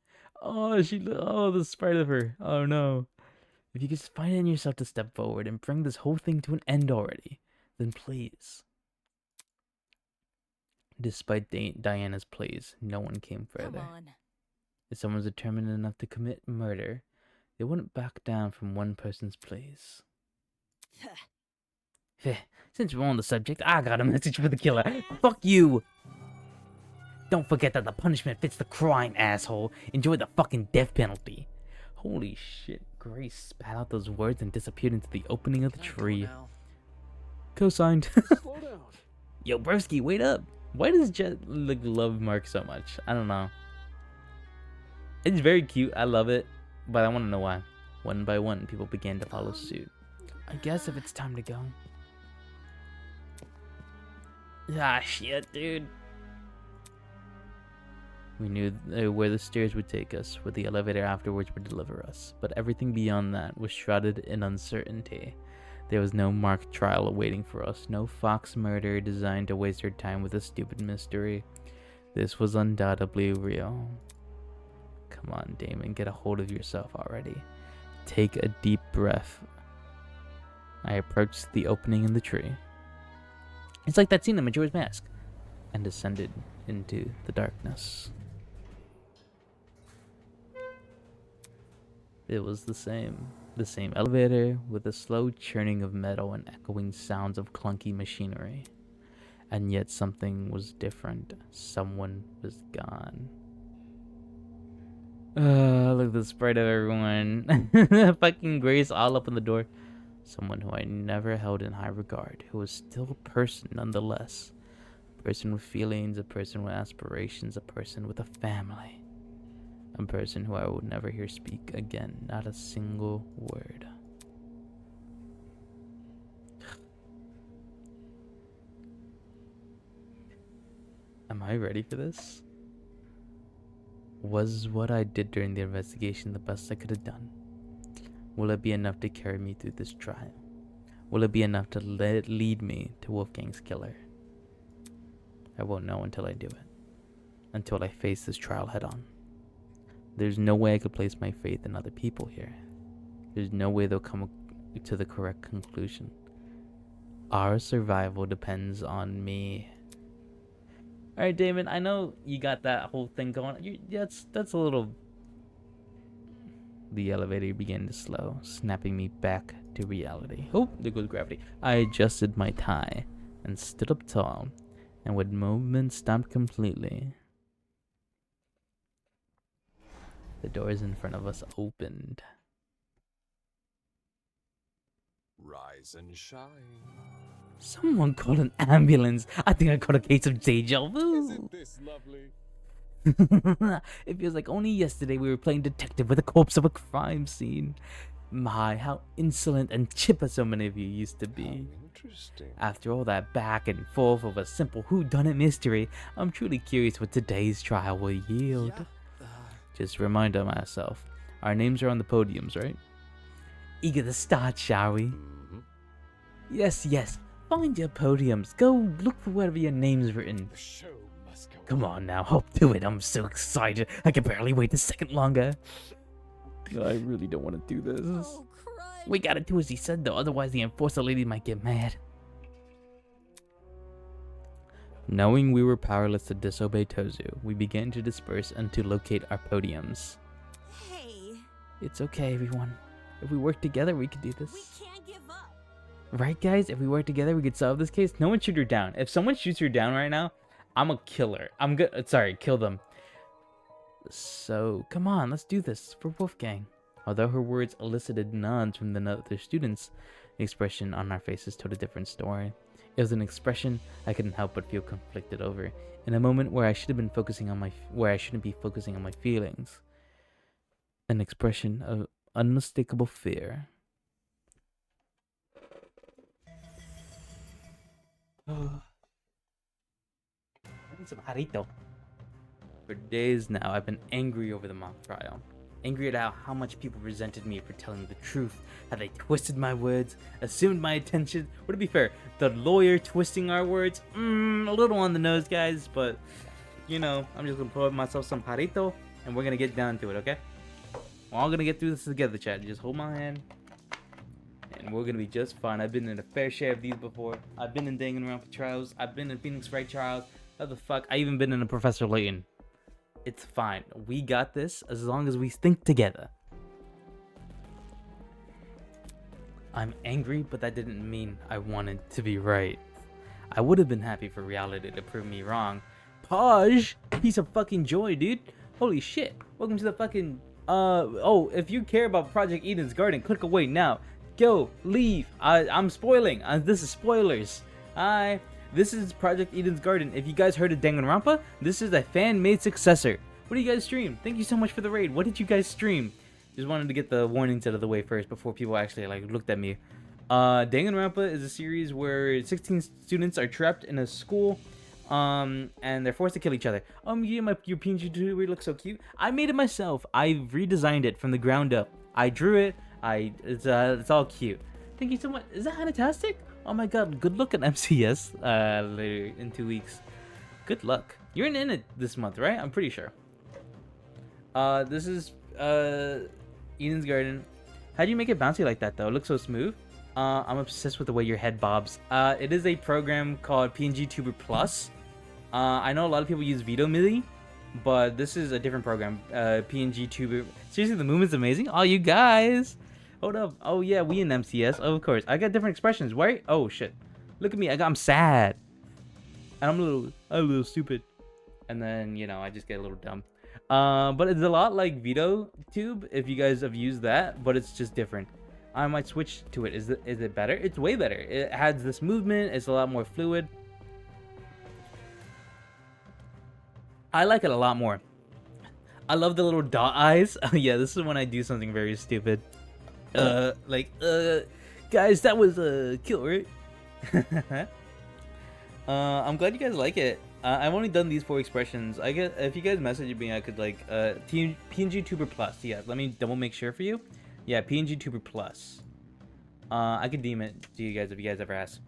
Oh, the sprite of her. Oh no. If you could just find it in yourself to step forward and bring this whole thing to an end already, then please. Despite Diana's pleas, no one came further. Come on. If someone's determined enough to commit murder, they wouldn't back down from one person's pleas. Since we're on the subject, I got a message for the killer. Fuck you! Don't forget that the punishment fits the crime, asshole. Enjoy the fucking death penalty. Holy shit. Grace spat out those words and disappeared into the opening of the tree. Co-signed. Slow down. Yo, Broski, wait up. Why does Jet love Mark so much? I don't know. It's very cute. I love it. But I want to know why. One by one, people began to follow suit. I guess if it's time to go. Ah, shit, dude. We knew where the stairs would take us, where the elevator afterwards would deliver us, but everything beyond that was shrouded in uncertainty. There was no Mark trial awaiting for us, no Fox murder designed to waste our time with a stupid mystery. This was undoubtedly real. Come on, Damon, get a hold of yourself already. Take a deep breath. I approached the opening in the tree. It's like that scene in Majora's Mask, and descended into the darkness. It was the same elevator with a slow churning of metal and echoing sounds of clunky machinery. And yet something was different. Someone was gone. Look at the sprite of everyone. Fucking Grace all up in the door. Someone who I never held in high regard, who was still a person nonetheless. A person with feelings, a person with aspirations, a person with a family. A person who I would never hear speak again, not a single word. Am I ready for this? Was what I did during the investigation the best I could have done? Will it be enough to carry me through this trial? Will it be enough to lead me to Wolfgang's killer? I won't know until I do it. Until I face this trial head on. There's no way I could place my faith in other people here. There's no way they'll come to the correct conclusion. Our survival depends on me. Alright, Damon, I know you got that whole thing going. That's a little... The elevator began to slow, snapping me back to reality. Oh, there goes gravity. I adjusted my tie and stood up tall, and with movement stopped completely. The doors in front of us opened. Rise and shine. Someone called an ambulance. I think I caught a case of deja vu. Isn't this lovely? It feels like only yesterday we were playing detective with the corpse of a crime scene. My, how insolent and chipper so many of you used to How be. interesting. After all that back and forth of a simple whodunit mystery, I'm truly curious what today's trial will yield. Yeah. Just a reminder myself, our names are on the podiums, right? Eager to start, shall we? Mhm. Yes, yes. Find your podiums. Go look for wherever your name's written. The show must go Come on now, hop to it. I'm so excited. I can barely wait a second longer. I really don't want to do this. Oh, crud. We gotta do as he said though, otherwise the enforcer lady might get mad. Knowing we were powerless to disobey Tozu, we began to disperse and to locate our podiums. Hey, It's okay, everyone. If we work together, we can do we this. can't give up. Right, guys? If we work together, we could solve this case. No one shoot her down. If someone shoots her down right now, I'm a killer. I'm good. Sorry, kill them. So, come on, let's do this for Wolfgang. Although her words elicited nods from the other students, the expression on our faces told a different story. It was an expression I couldn't help but feel conflicted over, in a moment where I should have been focusing on where I shouldn't be focusing on my feelings. An expression of unmistakable fear. I need some jarrito. For days now, I've been angry over the mock trial. Angry at how much people resented me for telling the truth, how they twisted my words, assumed my attention. Well, to be fair, the lawyer twisting our words, a little on the nose, guys, but, you know, I'm just gonna pour myself some jarrito, and we're gonna get down to it, okay? We're all gonna get through this together, chat. Just hold my hand, and we're gonna be just fine. I've been in a fair share of these before. I've been in Danganronpa trials. I've been in Phoenix Wright trials. How the fuck? I even been in a Professor Layton. It's fine. We got this as long as we think together. I'm angry, but that didn't mean I wanted to be right. I would have been happy for reality to prove me wrong. Paj! Piece of fucking joy, dude. Holy shit. Welcome to the fucking... Oh, if you care about Project Eden's Garden, click away now. Go, leave. I'm spoiling. This is spoilers. This is Project Eden's Garden. If you guys heard of Danganronpa, this is a fan-made successor. What do you guys stream? Thank you so much for the raid. What did you guys stream? Just wanted to get the warnings out of the way first before people actually looked at me. Danganronpa is a series where 16 students are trapped in a school, and they're forced to kill each other. Yeah, your PNG tuber looks so cute. I made it myself. I redesigned it from the ground up. I drew it. It's all cute. Thank you so much. Is that fantastic? Oh my god, good luck at MCS later in 2 weeks. Good luck. You're in it this month, right? I'm pretty sure. This is Eden's Garden. How do you make it bouncy like that though? It looks so smooth. I'm obsessed with the way your head bobs. It is a program called PNG Tuber Plus. I know a lot of people use Vito MIDI, but this is a different program. PNG Tuber. Seriously, the movement's amazing. Oh, you guys. Hold up. Oh yeah, we in MCS. Of course. I got different expressions. Why? Oh shit. Look at me. I'm sad. And I'm a little stupid. And then, you know, I just get a little dumb. But it's a lot like Vito Tube if you guys have used that, but it's just different. I might switch to it. Is it better? It's way better. It has this movement. It's a lot more fluid. I like it a lot more. I love the little dot eyes. Oh yeah, this is when I do something very stupid. Guys, that was a kill, right? I'm glad you guys like it. I've only done these 4 expressions. I get if you guys message me, I could PNG Tuber Plus. Yeah, let me double make sure for you. Yeah, PNG Tuber Plus. I could DM it to you guys if you guys ever ask.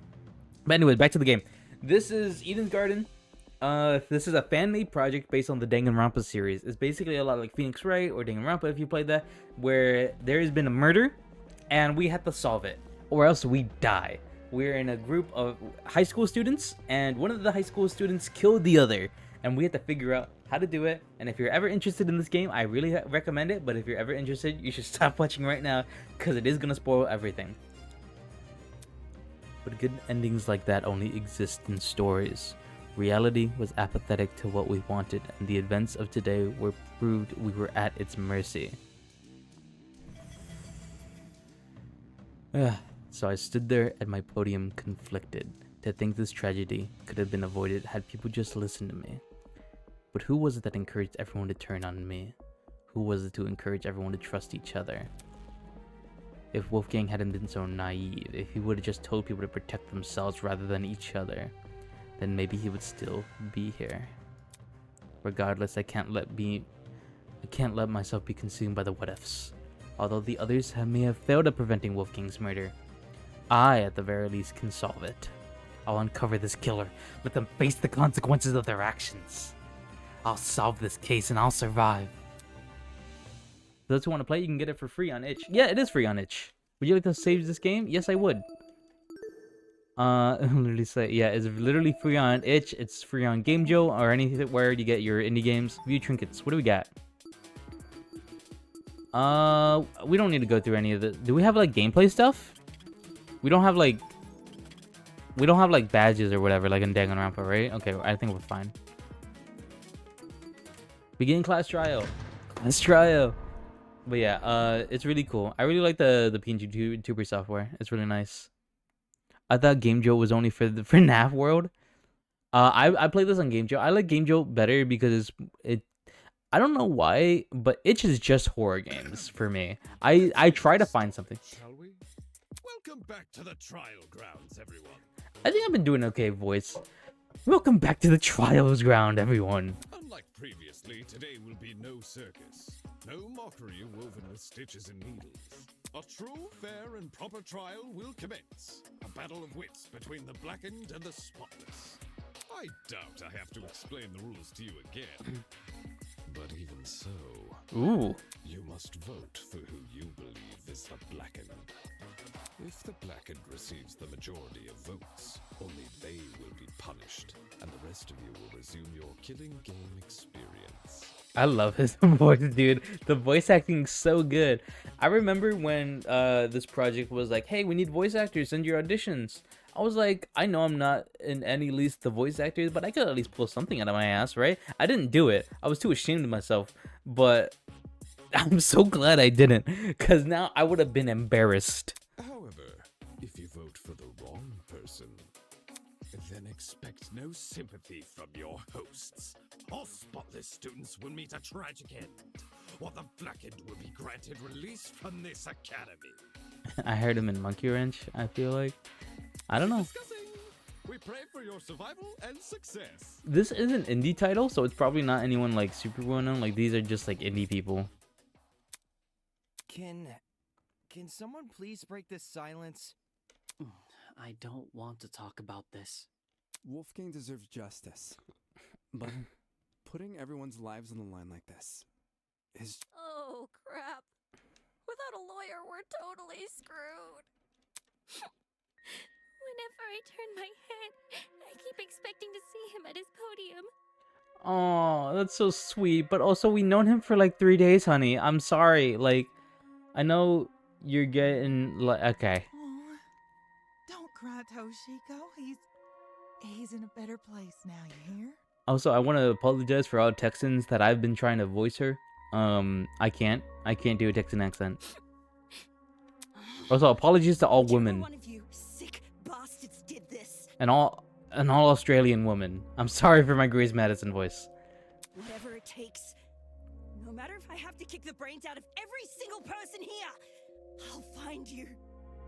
But anyway, back to the game. This is Eden's Garden. This is a fan-made project based on the Danganronpa series. It's basically a lot like Phoenix Wright or Danganronpa if you played that, where there has been a murder, and we have to solve it, or else we die. We're in a group of high school students, and one of the high school students killed the other, and we have to figure out how to do it. And if you're ever interested in this game, I really recommend it, but if you're ever interested, you should stop watching right now, because it is going to spoil everything. But good endings like that only exist in stories. Reality was apathetic to what we wanted, and the events of today were proved we were at its mercy. So I stood there at my podium conflicted, to think this tragedy could have been avoided had people just listened to me. But who was it that encouraged everyone to turn on me? Who was it to encourage everyone to trust each other? if Wolfgang hadn't been so naive, if he would have just told people to protect themselves rather than each other, then maybe he would still be here. Regardless, I can't let myself be consumed by the what ifs. Although the others may have failed at preventing Wolfgang's murder, I, at the very least, can solve it. I'll uncover this killer, let them face the consequences of their actions. I'll solve this case and I'll survive. For those who want to play, you can get it for free on Itch. Yeah, it is free on Itch. Would you like to save this game? Yes, I would. Literally say, yeah, it's literally free on Itch. It's free on GameJolt or anywhere you get your indie games. View trinkets. What do we got? We don't need to go through any of the. Do we have like gameplay stuff? We don't have like badges or whatever like in Danganronpa, right? Okay, I think we're fine. Begin class trial. Class trial. But yeah, it's really cool. I really like the PNG Tuber software. It's really nice. I thought GameJolt was only for the FNAF world. I played this on GameJolt. I like GameJolt better because I don't know why, but Itch is just horror games for me. I try to find something. Shall we? Welcome back to the trial grounds, everyone. I think I've been doing okay voice. Welcome back to the trials ground, everyone. Unlike previously, today will be no circus. No mockery woven with stitches and needles. A true, fair, and proper trial will commence. A battle of wits between the blackened and the spotless. I doubt I have to explain the rules to you again. But even so, Ooh. you must vote for who you believe is the blackened. If the blackened receives the majority of votes, only they will be punished, and the rest of you will resume your killing game experience. I love his voice, dude. The voice acting is so good. I remember when this project was like, hey, we need voice actors, send your auditions. I was like, I know I'm not in any least the voice actors, but I could at least pull something out of my ass, right? I didn't do it. I was too ashamed of myself, but I'm so glad I didn't, because now I would have been embarrassed. However, if you vote for the wrong person, then expect no sympathy from your hosts. All spotless students will meet a tragic end, or the blackened will be granted release from this academy. I heard him in Monkey Wrench, I feel like. I don't know. Discussing. We pray for your survival and success. This is an indie title, so it's probably not anyone like super well known. Like these are just like indie people. Can someone please break this silence? I don't want to talk about this. Wolfgang deserves justice. But putting everyone's lives on the line like this is... Oh, crap. Without a lawyer, we're totally screwed. Whenever I turn my head, I keep expecting to see him at his podium. Oh, that's so sweet. But also, we known him for like 3 days, honey. I'm sorry. Like, I know you're getting like okay. Oh, don't cry, Toshiko. He's in a better place now, you hear? Also, I want to apologize for all Texans that I've been trying to voice her. I can't do a Texan accent. Also, apologies to all women One of you sick bastards did this. and all Australian women. I'm sorry for my Grace Madison voice. Whatever it takes. No matter if I have to kick the brains out of every single person here, I'll find you.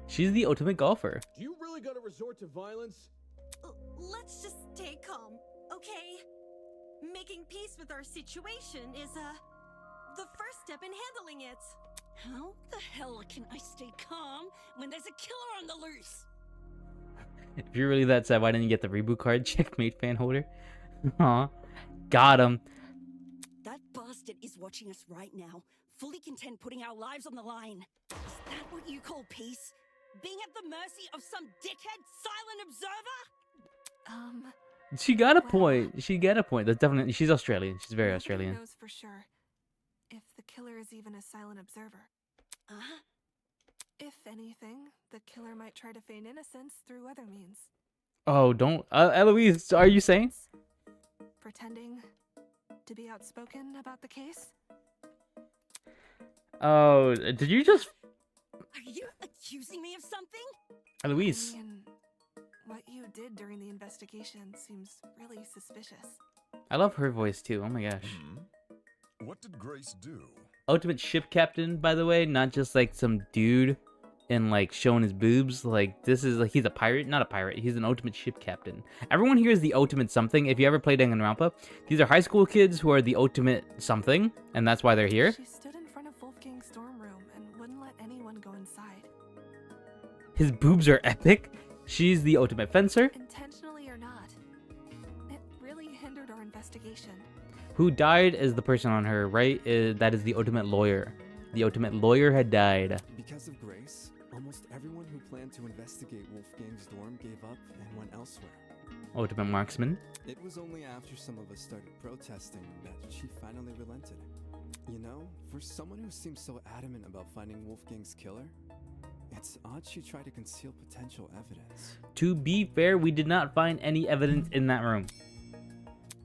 She's the ultimate golfer. Do you really gotta resort to violence? Let's just stay calm, okay? Making peace with our situation is, the first step in handling it. How the hell can I stay calm when there's a killer on the loose? If you're really that sad, why didn't you get the reboot card? Checkmate fan holder. Aw, got him. That bastard is watching us right now, fully content putting our lives on the line. Is that what you call peace? Being at the mercy of some dickhead silent observer? She got a point. She got a point. That's definitely. She's Australian. She's very Australian. Knows for sure if the killer is even a silent observer. Uh-huh. If anything, the killer might try to feign innocence through other means. Oh, don't. Eloise, are you saying? Pretending to be outspoken about the case? Oh, did you just. Are you accusing me of something? Eloise. I mean, what you did during the investigation seems really suspicious. I love her voice too. Oh my gosh. What did Grace do? Ultimate ship captain, by the way, not just like some dude and like showing his boobs. Like this is like he's a pirate, not a pirate. He's an ultimate ship captain. Everyone here is the ultimate something. If you ever played Danganronpa, these are high school kids who are the ultimate something, and that's why they're here. She stood in front of Wolfgang's dorm room and wouldn't let anyone go inside. His boobs are epic. She's the ultimate fencer. Intentionally or not, it really hindered our investigation. Who died is the person on her right. That is the ultimate lawyer. The ultimate lawyer had died. Because of Grace, almost everyone who planned to investigate Wolfgang's dorm gave up and went elsewhere. Ultimate marksman. It was only after some of us started protesting that she finally relented. You know, for someone who seems so adamant about finding Wolfgang's killer, it's odd she tried to conceal potential evidence. To be fair, we did not find any evidence in that room.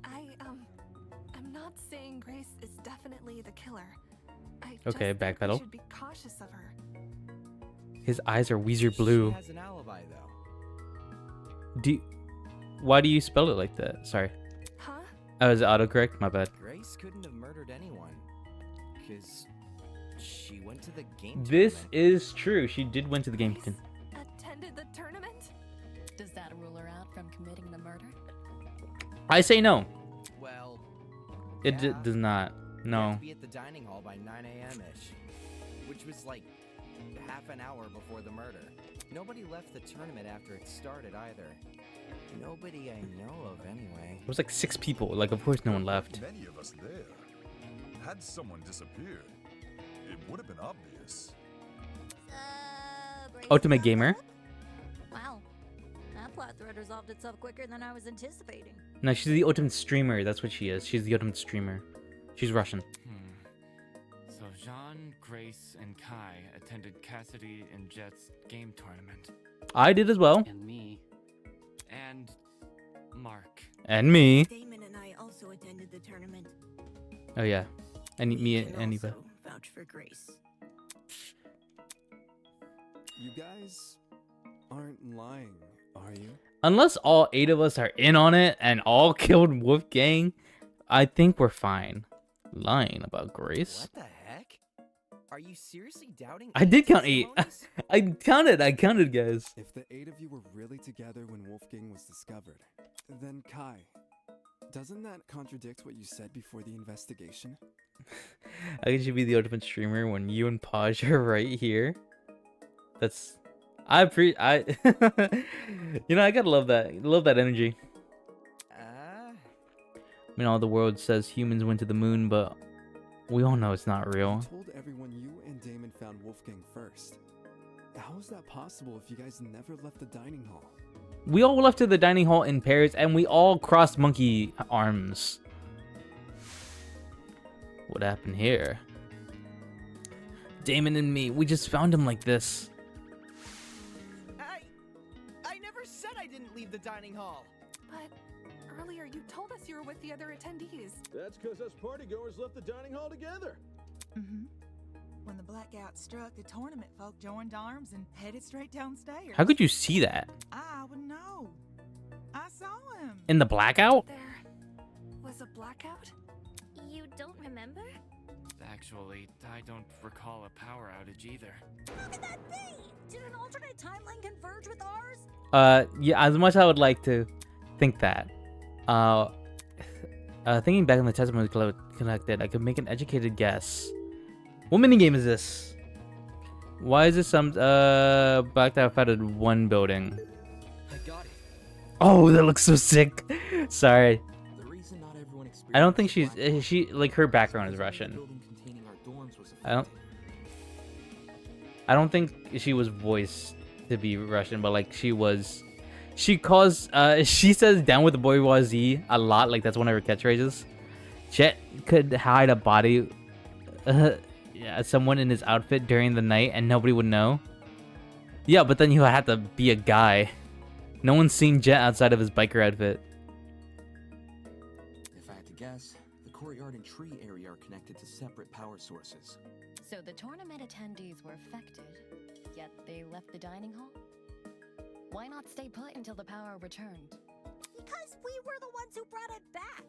I'm not saying Grace is definitely the killer. I Okay, just think we backpedal. should be cautious of her. His eyes are Weezer blue. She has an alibi, though. Why do you spell it like that? Sorry. Huh? Oh, is it autocorrect? My bad. Grace couldn't have murdered anyone. Because she went to the game This tournament. is true. She did went to the game. Grace attended the tournament? Does that rule her out from committing the murder? I say no. Well, It yeah. does not. We had No. to be at the dining hall by 9 a.m.-ish, which was like half an hour before the murder. Nobody left the tournament after it started either. Nobody I know of, anyway. It was like 6 people. Like, of course, no one left. Many of us there. Had someone disappeared, it would have been obvious. Ultimate gamer. Wow, that plot thread resolved itself quicker than I was anticipating. No, she's the ultimate streamer. That's what she is. She's the ultimate streamer. She's Russian. So Jean, Grace, and Kai attended Cassidy and Jet's game tournament. I did as well. And me. And Mark. And me. Damon and I also attended the tournament. Oh yeah. And me Can and Eva. also vouch for Grace. You guys aren't lying, are you? Unless all 8 of us are in on it and all killed Wolfgang, I think we're fine. Lying about Grace. What the heck? Are you seriously doubting? I did count 8. testimonies? I counted, guys. If the 8 of you were really together when Wolfgang was discovered, then Kai, doesn't that contradict what you said before the investigation? I should be the ultimate streamer when you and Paj are right here. That's... I you know, I gotta love that. Love that energy. I mean, all the world says humans went to the moon, but we all know it's not real. I told everyone you and Damon found Wolfgang first. How is that possible if you guys never left the dining hall? We all left to the dining hall in pairs, and we all crossed monkey arms. What happened here? Damon and me, we just found him like this. I never said I didn't leave the dining hall. But earlier you told us you were with the other attendees. That's because us partygoers left the dining hall together. Mm-hmm. When the blackout struck, the tournament folk joined arms and headed straight downstairs. How could you see that? I would know. I saw him. In the blackout? There was a blackout? You don't remember? Actually, I don't recall a power outage either. How could that be? Did an alternate timeline converge with ours? Yeah, as much as I would like to think that. Thinking back on the testimony collected, I could make an educated guess. What minigame is this? Why is this some, blacked out founded one building? I got it. Oh, that looks so sick. Sorry. The reason not everyone I don't think she, like, her background is Russian. I don't think she was voiced to be Russian, but like she says down with the bourgeoisie a lot, like that's one of her catchphrases. Jet could hide a body, someone in his outfit during the night and nobody would know. Yeah, but then you have to be a guy. No one's seen Jet outside of his biker outfit. If I had to guess, the courtyard and tree area are connected to separate power sources. So the tournament attendees were affected, yet they left the dining hall? Why not stay put until the power returned? Because we were the ones who brought it back.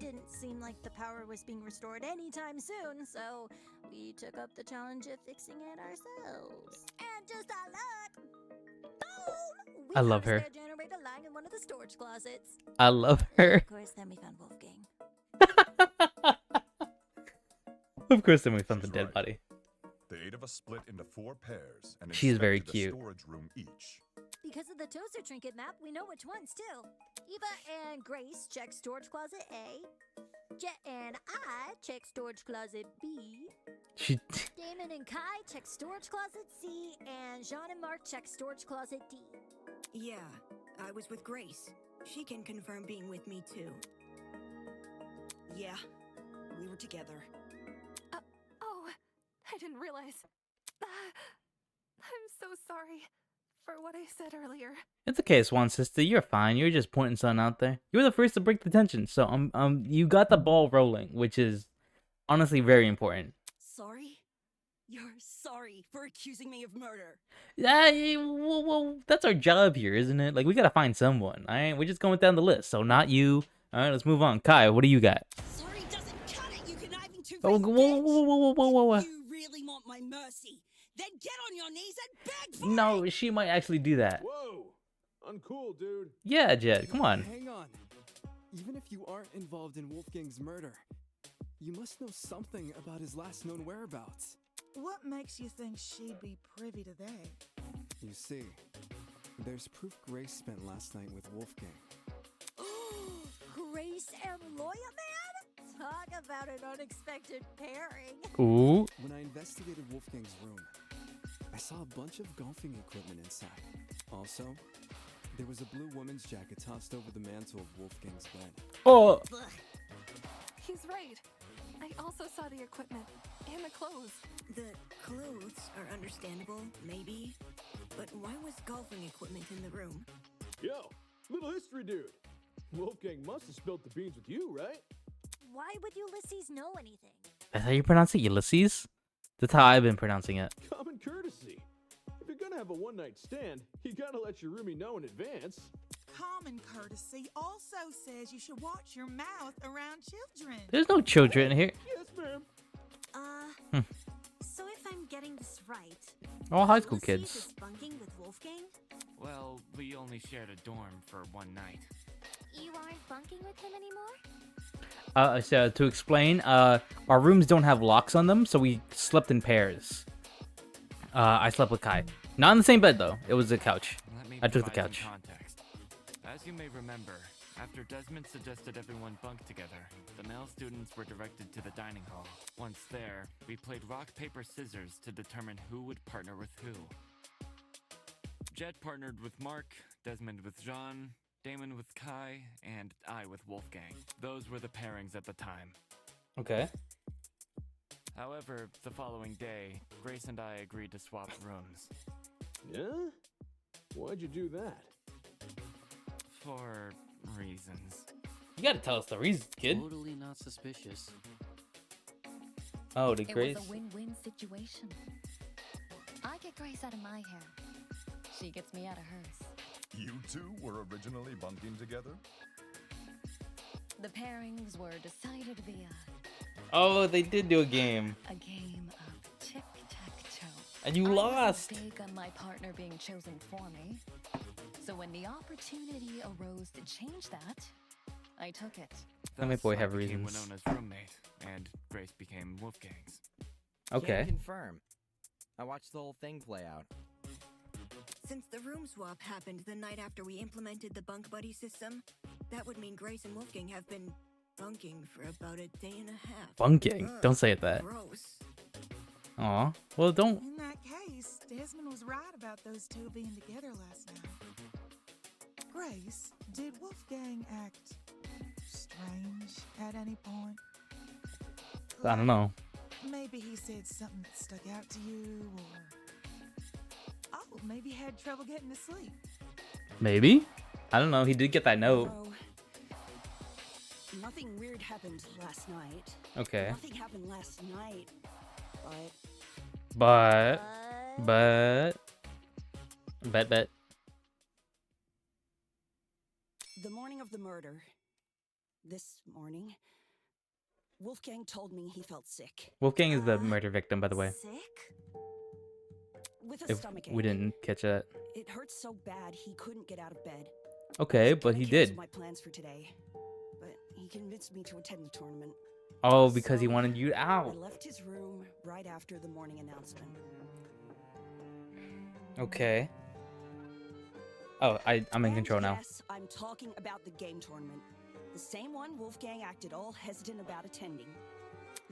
didn't seem like the power was being restored anytime soon, so we took up the challenge of fixing it ourselves. And just our luck, boom! We I love found a her. spare generator lying in one of the storage closets. I love her. Of course, then we found Wolfgang. Of course, then we found the She's dead right. body. The 8 of us split into 4 pairs and She's very inspected a cute. storage room each. Because of the toaster trinket map, we know which ones too. Eva and Grace check storage closet A. Jet and I check storage closet B. She. Damon and Kai check storage closet C. And Jean and Mark check storage closet D. Yeah, I was with Grace. She can confirm being with me too. Yeah, we were together. Oh, I didn't realize. I'm so sorry for what I said earlier. It's okay, Swan sister. You're fine. You're just pointing something out there. You were the first to break the tension, so you got the ball rolling, which is honestly very important. Sorry? You're sorry for accusing me of murder. Yeah, well, that's our job here, isn't it? Like, we gotta find someone. All right, we're just going down the list. So not you. All right, let's move on. Kai, what do you got? Sorry doesn't cut it, you conniving two-faced Oh, whoa. You really want my mercy? Then get on your knees and beg for No, she might actually do that. Whoa! Uncool, dude. Yeah, Jed, come on. Hang on. Even if you aren't involved in Wolfgang's murder, you must know something about his last known whereabouts. What makes you think she'd be privy to that? You see, there's proof Grace spent last night with Wolfgang. Grace and Lawyer Man? Talk about an unexpected pairing. Ooh. When I investigated Wolfgang's room, I saw a bunch of golfing equipment inside. Also, there was a blue woman's jacket tossed over the mantle of Wolfgang's bed. Oh. He's right. I also saw the equipment and the clothes. The clothes are understandable, maybe. But why was golfing equipment in the room? Yo, little history dude. Wolfgang must have spilled the beans with you, right? Why would Ulysses know anything? That's how you pronounce it, Ulysses? That's how I've been pronouncing it. Common courtesy. If you're gonna have a one-night stand, you gotta let your roomie know in advance. Common courtesy also says you should watch your mouth around children. There's no children here. Yes, ma'am. So if I'm getting this right, All high school Ulysses kids. is bunking with Wolfgang? Well, we only shared a dorm for one night. You aren't bunking with him anymore? So to explain, our rooms don't have locks on them, so we slept in pairs. I slept with Kai. Not on the same bed though. It was a couch. Let me I took the provide some couch. context. As you may remember, after Desmond suggested everyone bunk together, the male students were directed to the dining hall. Once there, we played rock, paper, scissors to determine who would partner with who. Jet partnered with Mark, Desmond with Jean, Damon with Kai, and I with Wolfgang. Those were the pairings at the time. Okay. However, the following day, Grace and I agreed to swap rooms. Yeah? Why'd you do that? For reasons. You gotta tell us the reasons, kid. Totally not suspicious. Oh, did Grace? It was a win-win situation. I get Grace out of my hair. She gets me out of hers. You two were originally bunking together? The pairings were decided to be Oh, they did do a game. a game of tic-tac-toe. And you I lost. wasn't big on my partner being chosen for me. So when the opportunity arose to change that, I took it. Let my boy Thus, I have became reasons. Winona's roommate, and Grace became Wolfgang's. Okay. Can confirm. I watched the whole thing play out. Since the room swap happened the night after we implemented the bunk buddy system, that would mean Grace and Wolfgang have been bunking for about a day and a half. Bunking? Ugh, Don't say it that. Gross. Aw. Well, don't. In that case, Desmond was right about those two being together last night. Grace, did Wolfgang act strange at any point? I don't know. Maybe he said something that stuck out to you, or... Oh, maybe he had trouble getting to sleep. Maybe. I don't know. He did get that note. Oh, nothing weird happened last night. Okay. Nothing happened last night, but... Bet. The morning of the murder, This morning, Wolfgang told me he felt sick. Wolfgang is the murder victim, by the way. Sick? With a If stomachache. we didn't catch that. It hurt so bad he couldn't get out of bed. Okay, but he Canceled did. my plans for today, but he convinced me to attend the tournament. Oh, because he wanted you I out. left his room right after the morning announcement. Okay. Oh, I'm in control now. Yes, I'm talking about the game tournament. The same one Wolfgang acted all hesitant about attending.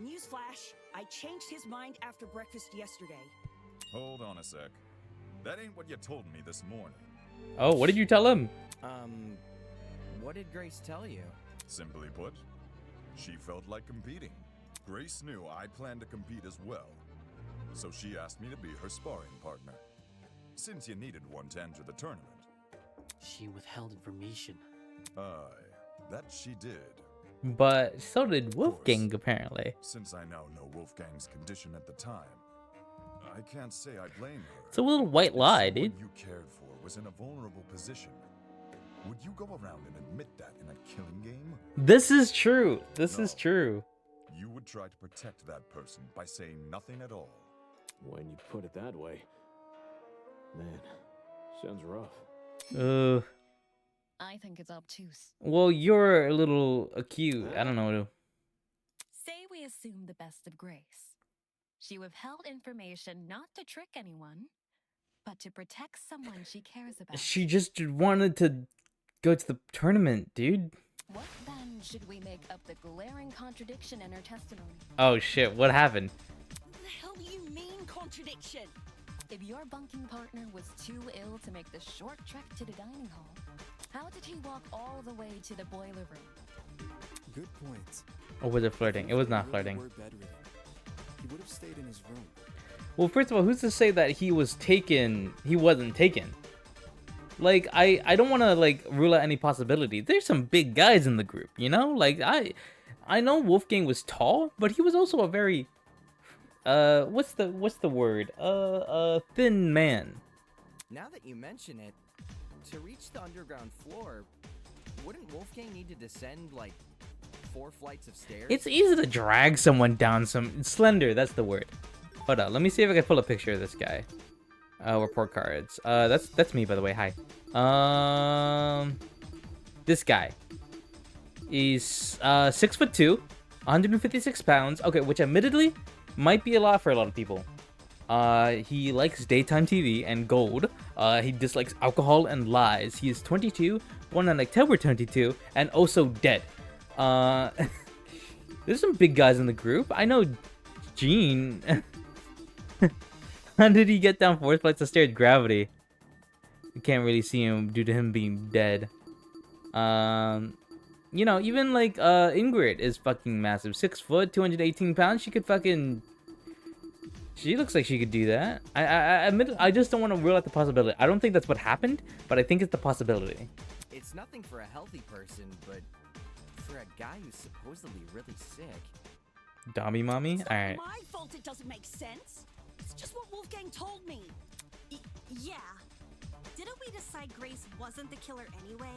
Newsflash, I changed his mind after breakfast yesterday. Hold on a sec. That ain't what you told me this morning. Oh, what did you tell him? What did Grace tell you? Simply put, she felt like competing. Grace knew I planned to compete as well, so she asked me to be her sparring partner, since you needed one to enter the tournament. She withheld information. Aye, that she did. But so did Wolfgang, apparently. Since I now know Wolfgang's condition at the time, I can't say I blame her. It's a little white lie, If someone dude. you cared for was in a vulnerable position, would you go around and admit that in a killing game? This is true. This is true. You would try to protect that person by saying nothing at all. When you put it that way, man, sounds rough. I think it's obtuse. Well, you're a little acute. I don't know. Say we assume the best of Grace. She withheld information not to trick anyone, but to protect someone she cares about. She just wanted to go to the tournament, dude. What then should we make up the glaring contradiction in her testimony? Oh shit, what happened? What the hell do you mean, contradiction? If your bunking partner was too ill to make the short trek to the dining hall, how did he walk all the way to the boiler room? Good point. Or was it flirting? It was not flirting. Were bedridden. He would have stayed in his room. Well, first of all, who's to say that he was taken? He wasn't taken. Like, I don't want to like rule out any possibility. There's some big guys in the group, you know. Like I know Wolfgang was tall, but he was also a very what's the word? Thin man. Now that you mention it, to reach the underground floor, wouldn't Wolfgang need to descend like 4 flights of stairs? It's easy to drag someone down some slender. That's the word. Hold on, let me see if I can pull a picture of this guy. Report cards. That's me, by the way. Hi. This guy. He's 6'2", 156 pounds. Okay, which admittedly might be a lot for a lot of people. He likes daytime TV and gold. He dislikes alcohol and lies. He is 22, born on October 22, and also dead. There's some big guys in the group. I know Gene. How did he get down 4 flights of stairs? Gravity. You can't really see him due to him being dead. You know, even like Ingrid is fucking massive. 6 foot, 218 pounds. She could fucking. She looks like she could do that. I admit, I just don't want to rule out the possibility. I don't think that's what happened, but I think it's the possibility. It's nothing for a healthy person, but for a guy who's supposedly really sick. Dobby mommy? It's not Alright. my fault it doesn't make sense. It's just what Wolfgang told me. Yeah. Didn't we decide Grace wasn't the killer anyway?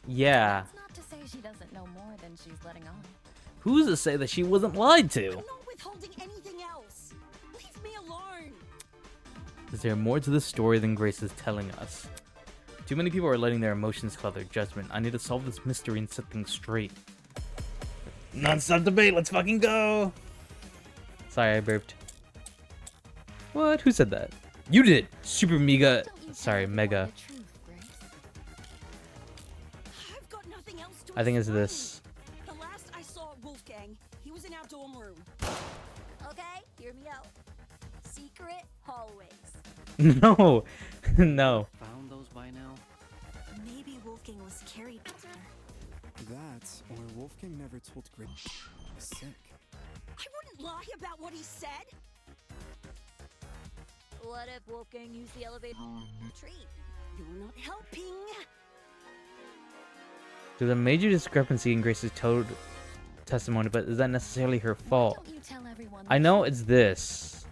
Yeah. That's not to say she doesn't know more than she's letting on. Who's to say that she wasn't lied to? I'm not withholding anything else. Leave me alone. Is there more to this story than Grace is telling us? Too many people are letting their emotions cloud their judgment. I need to solve this mystery and set things straight. Non-stop debate, let's fucking go! Sorry, I burped. What? Who said that? You did! Super mega... Sorry, mega. I've got nothing else to I think it's explain. this. The last I saw Wolfgang, he was in our dorm room. Okay, hear me out. Secret hallways. No! No. Found those by now? Maybe Wolfgang was carried. That, or Wolfgang never told Grace he was sick. I wouldn't lie about what he said. What if Wolfgang used the elevator treat? You're not helping. There's a major discrepancy in Grace's told testimony, but is that necessarily her fault? Don't you tell everyone I know it's this.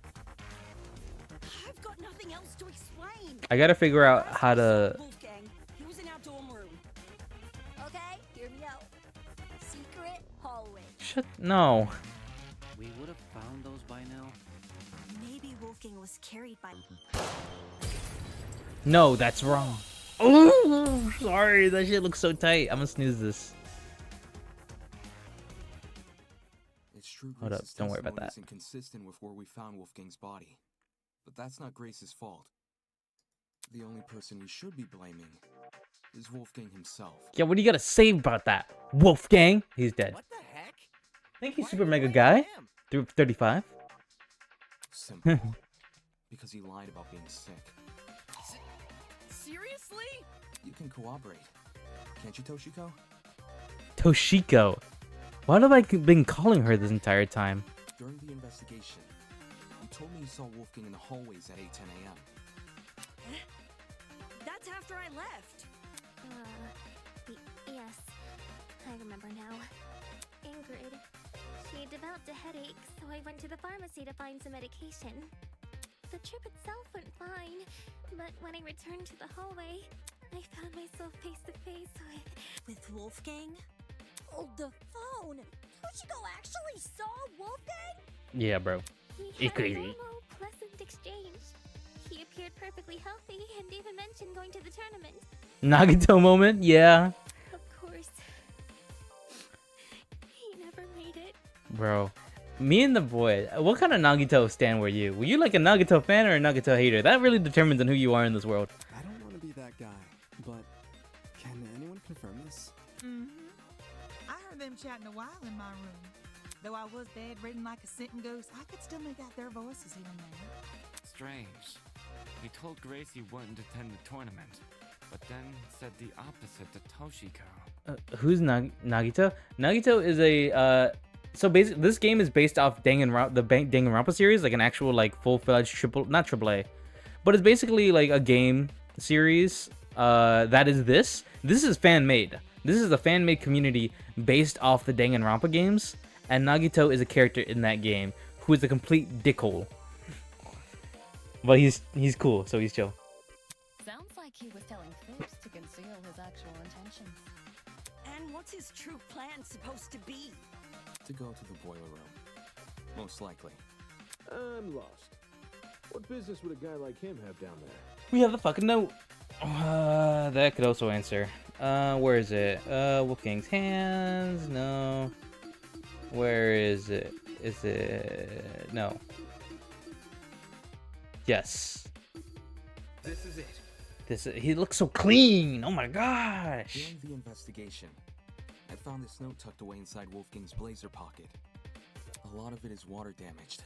I've got nothing else to explain. I gotta figure out how to... Wolfgang, he was in our dorm room. Okay, hear me out. Secret Shut. No. We would have found those by now. Maybe Wolfgang was carried by. No, that's wrong. Oh, sorry. That shit looks so tight. I'm gonna snooze this. It's true. Hold up, Grace's don't worry about testimony that. isn't consistent with where we found Wolfgang's body, but that's not Grace's fault. The only person we should be blaming is Wolfgang himself. Yeah, what do you gotta say about that? Wolfgang? He's dead. What the heck? Thank you, Super Mega Guy. 35. Simple. Because he lied about being sick. Seriously? You can cooperate. Can't you, Toshiko? Toshiko. Why have I been calling her this entire time? During the investigation, you told me you saw Wolfgang in the hallways at 8:10 a.m. That's after I left. Yes. I remember now. Ingrid. She developed a headache, so I went to the pharmacy to find some medication. The trip itself went fine, but when I returned to the hallway, I found myself face to face with Wolfgang? Oh, the phone! Toshiko actually saw Wolfgang? Yeah, bro. We He's had crazy. a normal, pleasant exchange. He appeared perfectly healthy and even mentioned going to the tournament. Nagito moment? Yeah. Of course. He never made it. Bro. Me and the boy, what kind of Nagito stan were you? Were you like a Nagito fan or a Nagito hater? That really determines on who you are in this world. I don't want to be that guy, but can anyone confirm this? I heard them chatting a while in my room. Though I was bedridden like a sitting ghost, I could still make out their voices here and there. Strange. He told Grace he wouldn't attend the tournament, but then said the opposite to Toshiko. Who's Nagito? Nagito is a so basically this game is based off the Danganronpa series, like an actual like full-fledged triple A, but it's basically like a game series that is this is fan-made. This is a fan-made community based off the Danganronpa games, and Nagito is a character in that game who is a complete dickhole. But he's cool, so he's chill. Sounds like he was telling fibs to conceal his actual intentions. And what's his true plan supposed to be? To go to the boiler room. Most likely. I'm lost. What business would a guy like him have down there? We have the fucking note. That could also answer. Where is it? Wolfgang's hands? No. Where is it? Is it? No. Yes. This is it. He looks so clean. Oh my gosh. During the investigation, I found this note tucked away inside Wolfgang's blazer pocket. A lot of it is water damaged.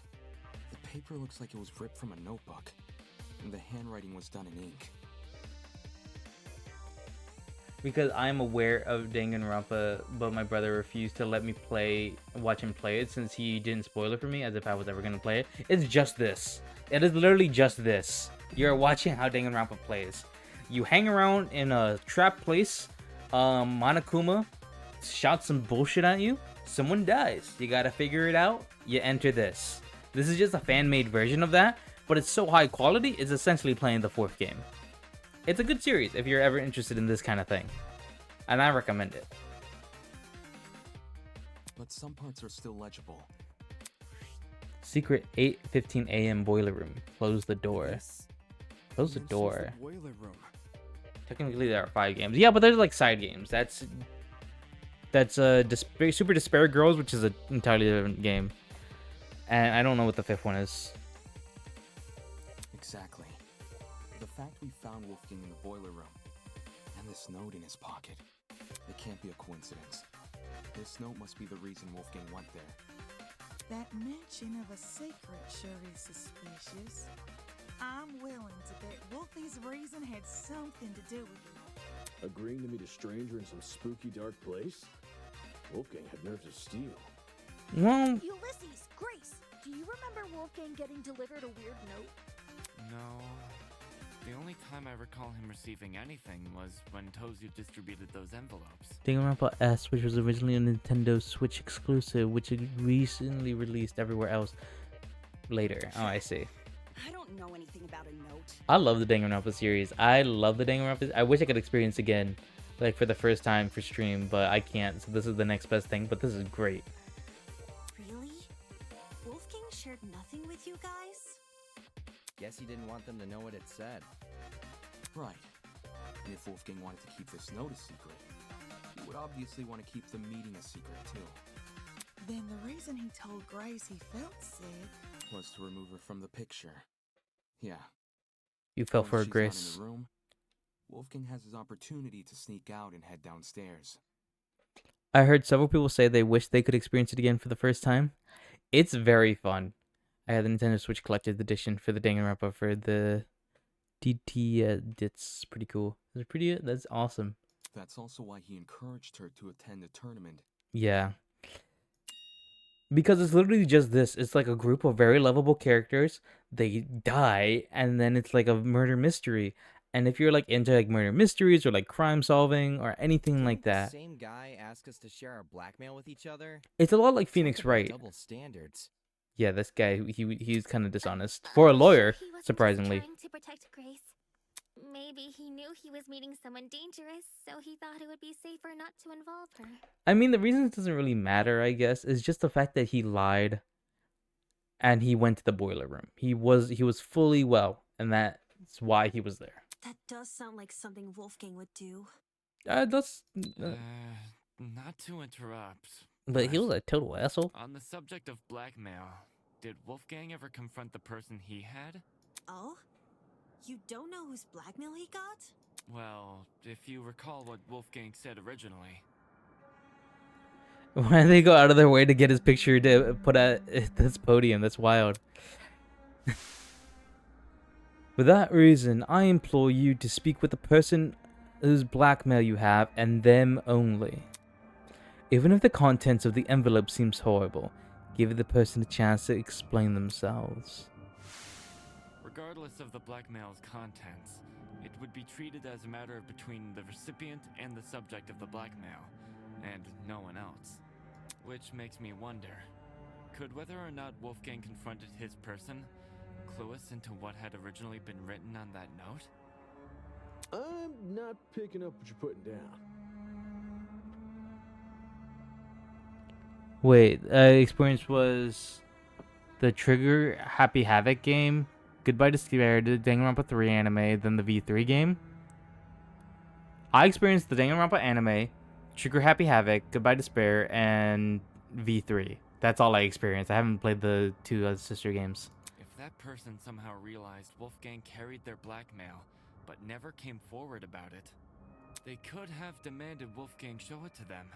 The paper looks like it was ripped from a notebook, and the handwriting was done in ink. Because I'm aware of Danganronpa, but my brother refused to let me watch him play it since he didn't spoil it for me as if I was ever gonna play it. It's just this. It is literally just this. You're watching how Danganronpa plays. You hang around in a trap place, Monokuma shouts some bullshit at you, someone dies. You gotta figure it out, you enter this. This is just a fan-made version of that, but it's so high quality, it's essentially playing the fourth game. It's a good series if you're ever interested in this kind of thing, and I recommend it. But some parts are still legible. Secret 8:15 a.m. boiler room. Close the door. Close the Mentions door. the boiler room. Technically, there are 5 games. Yeah, but there's like side games. That's Super Despair Girls, which is an entirely different game, and I don't know what the 5th one is. Exactly. The fact we found Wolfgang in the boiler room, and this note in his pocket, it can't be a coincidence. This note must be the reason Wolfgang went there. That mention of a secret sure is suspicious. I'm willing to bet Wolfie's reason had something to do with it. Agreeing to meet a stranger in some spooky dark place? Wolfgang had nerves of steel. Well, Ulysses, Grace, do you remember Wolfgang getting delivered a weird note? No. The only time I recall him receiving anything was when Tozu distributed those envelopes. Danganronpa S, which was originally a Nintendo Switch exclusive, which it recently released everywhere else later. Oh, I see. I don't know anything about a note. I love the Danganronpa series. I love the Danganronpa. I wish I could experience it again, like for the first time for stream, but I can't. So this is the next best thing. But this is great. Guess he didn't want them to know what it said. Right. And if Wolfgang wanted to keep this note a secret, he would obviously want to keep the meeting a secret too. Then the reason he told Grace he felt sick Was to remove her from the picture. Yeah. You fell Once for a she's not Grace. in the room, Wolfgang has his opportunity to sneak out and head downstairs. I heard several people say they wish they could experience it again for the first time. It's very fun. I had the Nintendo Switch Collector's Edition for the Danganronpa for the DT. It's pretty cool. It's pretty. That's awesome. That's also why he encouraged her to attend the tournament. Yeah. Because it's literally just this. It's like a group of very lovable characters. They die, and then it's like a murder mystery. And if you're like into like murder mysteries or like crime solving or anything like The that, same guy asked us to share our blackmail with each other. it's a lot like Talk Phoenix about Wright. Double standards. Yeah, this guy, he's kind of dishonest for a lawyer, he wasn't surprisingly. just trying to protect Grace. Maybe he knew he was meeting someone dangerous, so he thought it would be safer not to involve her. I mean, the reason it doesn't really matter, I guess, is just the fact that he lied and he went to the boiler room. He was fully well, and that's why he was there. That does sound like something Wolfgang would do. That's Not to interrupt. but he was a total asshole. On the subject of blackmail, did Wolfgang ever confront the person he had? Oh? You don't know whose blackmail he got? Well, if you recall what Wolfgang said originally. Why do they go out of their way to get his picture to put at this podium? That's wild. For that reason, I implore you to speak with the person whose blackmail you have, and them only. Even if the contents of the envelope seems horrible, give the person a chance to explain themselves. Regardless of the blackmail's contents, it would be treated as a matter between the recipient and the subject of the blackmail, and no one else. Which makes me wonder, could whether or not Wolfgang confronted his person clue us into what had originally been written on that note? I'm not picking up what you're putting down. Wait, experience was the Trigger Happy Havoc game, Goodbye Despair, the Danganronpa 3 anime, then the V3 game. I experienced the Danganronpa anime, Trigger Happy Havoc, Goodbye Despair, and V3. That's all I experienced. I haven't played the two other sister games. If that person somehow realized Wolfgang carried their blackmail, but never came forward about it, they could have demanded Wolfgang show it to them,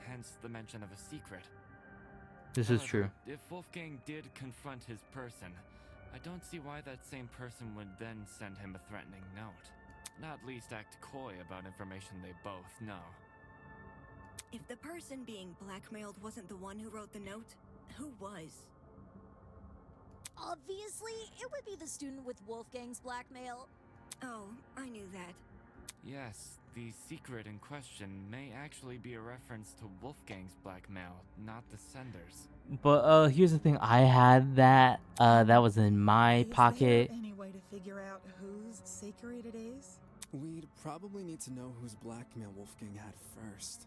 hence the mention of a secret. This is true. If Wolfgang did confront his person, I don't see why that same person would then send him a threatening note. Not least act coy about information they both know. If the person being blackmailed wasn't the one who wrote the note, who was? Obviously, it would be the student with Wolfgang's blackmail. Oh, I knew that. Yes, the secret in question may actually be a reference to Wolfgang's blackmail, not the sender's. But here's the thing. I had that. That was in my pocket. any way to figure out whose secret it is? We'd probably need to know whose blackmail Wolfgang had first.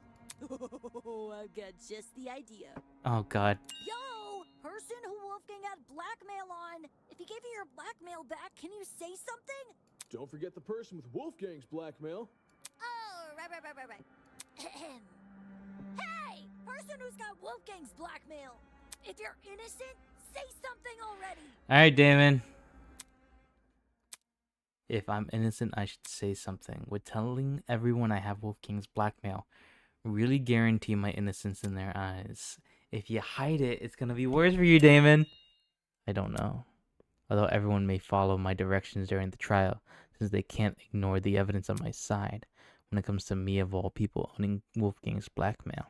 Oh, I've got just the idea. Oh God. Yo, person who Wolfgang had blackmail on. If he gave you your blackmail back, can you say something? Don't forget the person with Wolfgang's blackmail. Oh, right. Hey, person who's got Wolfgang's blackmail. If you're innocent, say something already. All right, Damon. If I'm innocent, I should say something. Would telling everyone I have Wolfgang's blackmail really guarantee my innocence in their eyes? If you hide it, it's gonna be worse for you, Damon. I don't know. Although everyone may follow my directions during the trial, since they can't ignore the evidence on my side when it comes to me of all people owning Wolfgang's blackmail.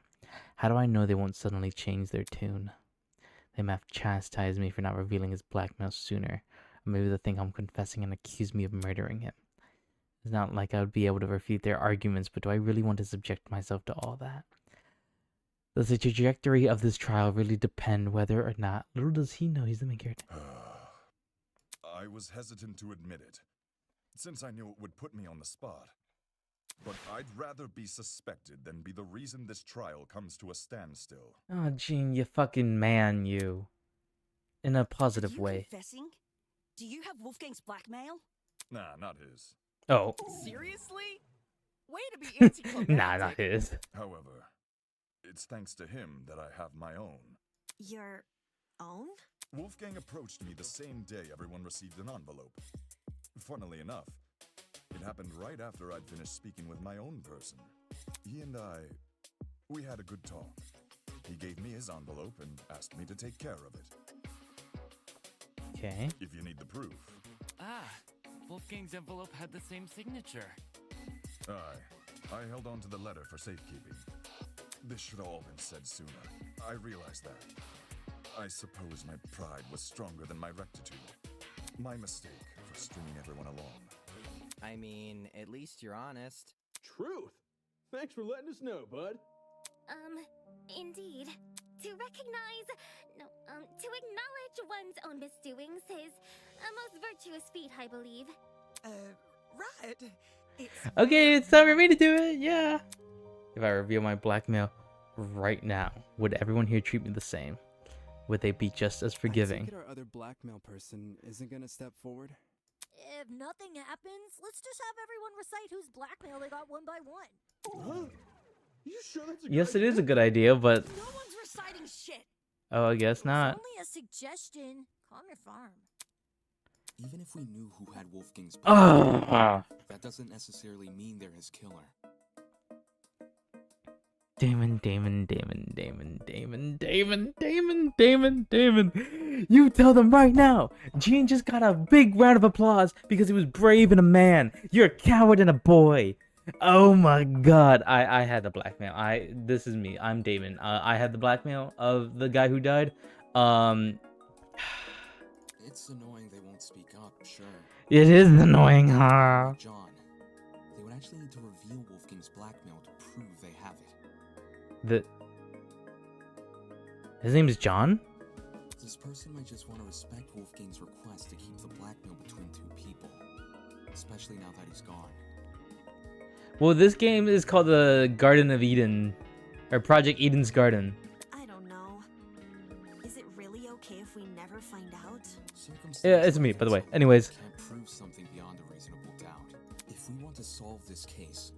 How do I know they won't suddenly change their tune? They might have chastised me for not revealing his blackmail sooner. Or maybe they'll think I'm confessing and accuse me of murdering him. It's not like I would be able to refute their arguments, but do I really want to subject myself to all that? Does the trajectory of this trial really depend whether or not... Little does he know he's the main character. I was hesitant to admit it, since I knew it would put me on the spot. But I'd rather be suspected than be the reason this trial comes to a standstill. Oh, Gene, you fucking man, you. In a positive way. Confessing? Do you have Wolfgang's blackmail? Nah, not his. Oh. Seriously? Way to be anticlimactic. Nah, not his. However, it's thanks to him that I have my own. Your own? Wolfgang approached me the same day everyone received an envelope. Funnily enough, it happened right after I'd finished speaking with my own person. He and we had a good talk. He gave me his envelope and asked me to take care of it. Okay. If you need the proof. Ah, Wolfgang's envelope had the same signature. I held on to the letter for safekeeping. This should have all been said sooner. I realized that. I suppose my pride was stronger than my rectitude. My mistake for stringing everyone along. I mean, at least you're honest. Truth! Thanks for letting us know, bud. Indeed. To recognize, to acknowledge one's own misdoings is a most virtuous feat, I believe. Right. Okay, it's time for me to do it. Yeah. If I reveal my blackmail right now, would everyone here treat me the same? Would they be just as I forgiving? take it our other blackmail person isn't gonna step forward. If nothing happens, let's just have everyone recite whose blackmail they got one by one. Huh? You sure that's a Yes, it is a good idea, but No one's reciting shit. oh, I guess not. Only a suggestion. Calm your farm. Even if we knew who had Wolfgang's Ah. that doesn't necessarily mean they're his killer. Damon. You tell them right now. Gene just got a big round of applause because he was brave and a man. You're a coward and a boy. Oh my god. I had the blackmail. This is me. I'm Damon. I had the blackmail of the guy who died. It's annoying they won't speak up, sure. It is annoying, huh? John, they would actually need to reveal Wolfgang's blackmail to prove they have it. His name is John? This person might just want to respect Wolfgang's request to keep the blackmail between two people. Especially now that he's gone. Well, this game is called the Garden of Eden. Or Project Eden's Garden. I don't know. Is it really okay if we never find out? Yeah, it's me, by the way. Anyways. Can't prove something beyond a reasonable doubt. If we want to solve this case,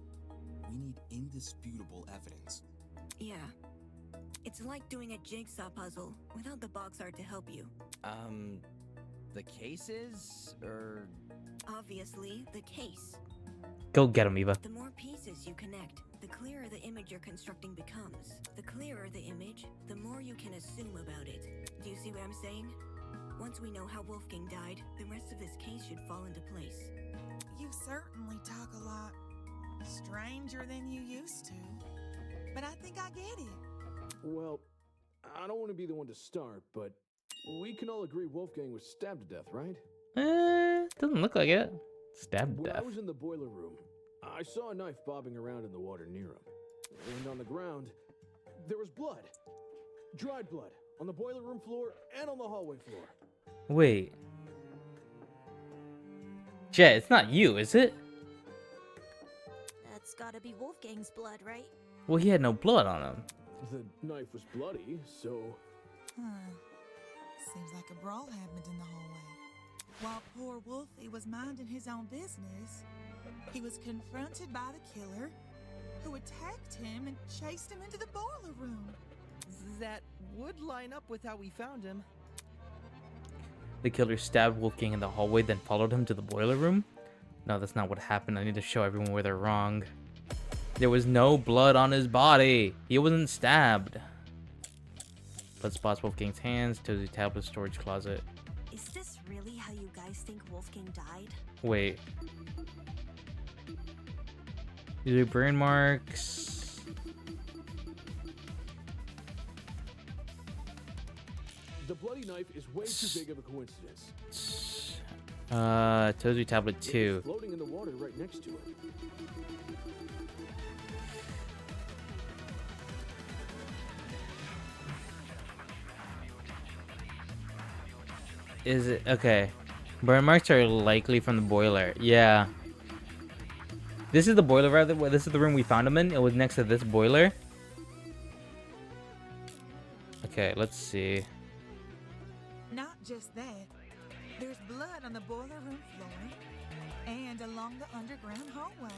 we need indisputable evidence. Yeah. It's like doing a jigsaw puzzle without the box art to help you. The cases? Or... Obviously, the case. Go get him, Eva. The more pieces you connect, the clearer the image you're constructing becomes. The clearer the image, the more you can assume about it. Do you see what I'm saying? Once we know how Wolfgang died, the rest of this case should fall into place. You certainly talk a lot stranger than you used to. But I think I get it. Well, I don't want to be the one to start, but we can all agree Wolfgang was stabbed to death, right? Doesn't look like it. Stabbed to When death. I was in the boiler room, I saw a knife bobbing around in the water near him. And on the ground, there was blood. Dried blood. On the boiler room floor and on the hallway floor. Wait. Jet, it's not you, is it? That's gotta be Wolfgang's blood, right? Well, he had no blood on him. The knife was bloody, so... Seems like a brawl happened in the hallway. While poor Wolfie was minding his own business, he was confronted by the killer, who attacked him and chased him into the boiler room. That would line up with how we found him. The killer stabbed Wolfgang in the hallway, then followed him to the boiler room? No, that's not what happened. I need to show everyone where they're wrong. There was no blood on his body. He wasn't stabbed. Blood spots Wolfgang's hands, Tozy tablet storage closet. Is this really how you guys think Wolfgang died? Wait. These are burn marks. The bloody knife is way too big of a coincidence. Tozy tablet 2. Floating in the water right next to it. Is it? Okay. Burn marks are likely from the boiler. Yeah. This is the boiler, rather. This is the room we found him in. It was next to this boiler. Okay, let's see. Not just that, There's blood on the boiler room floor and along the underground hallway.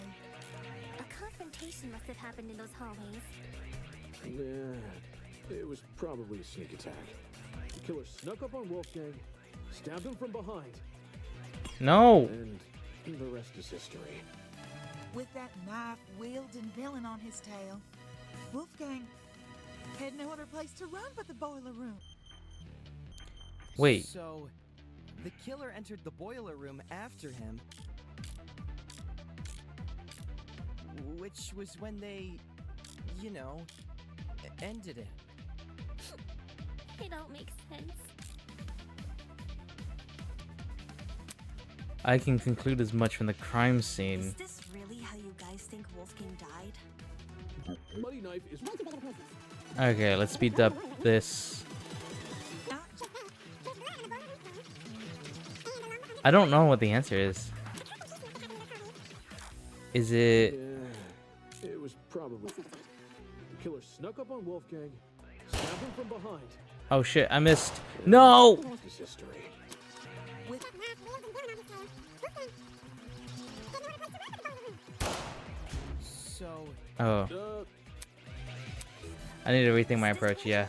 A confrontation must have happened in those hallways. Yeah, it was probably a sneak attack. The killer snuck up on Wolfgang, stabbed him from behind, No. and the rest is history. With that knife-wielding villain on his tail, Wolfgang had no other place to run but the boiler room. Wait. So, the killer entered the boiler room after him, which was when they, you know, ended it. It all makes sense. I can conclude as much from the crime Is scene. this really how you guys think Wolfgang died? Bloody knife is. Okay, let's speed up this. I don't know what the answer is. Is it? Yeah, it was probably. The killer snuck up on Wolfgang, stabbed him from behind. Oh shit! I missed. No. The rest is history. So. Oh. I need to rethink my approach. Yeah.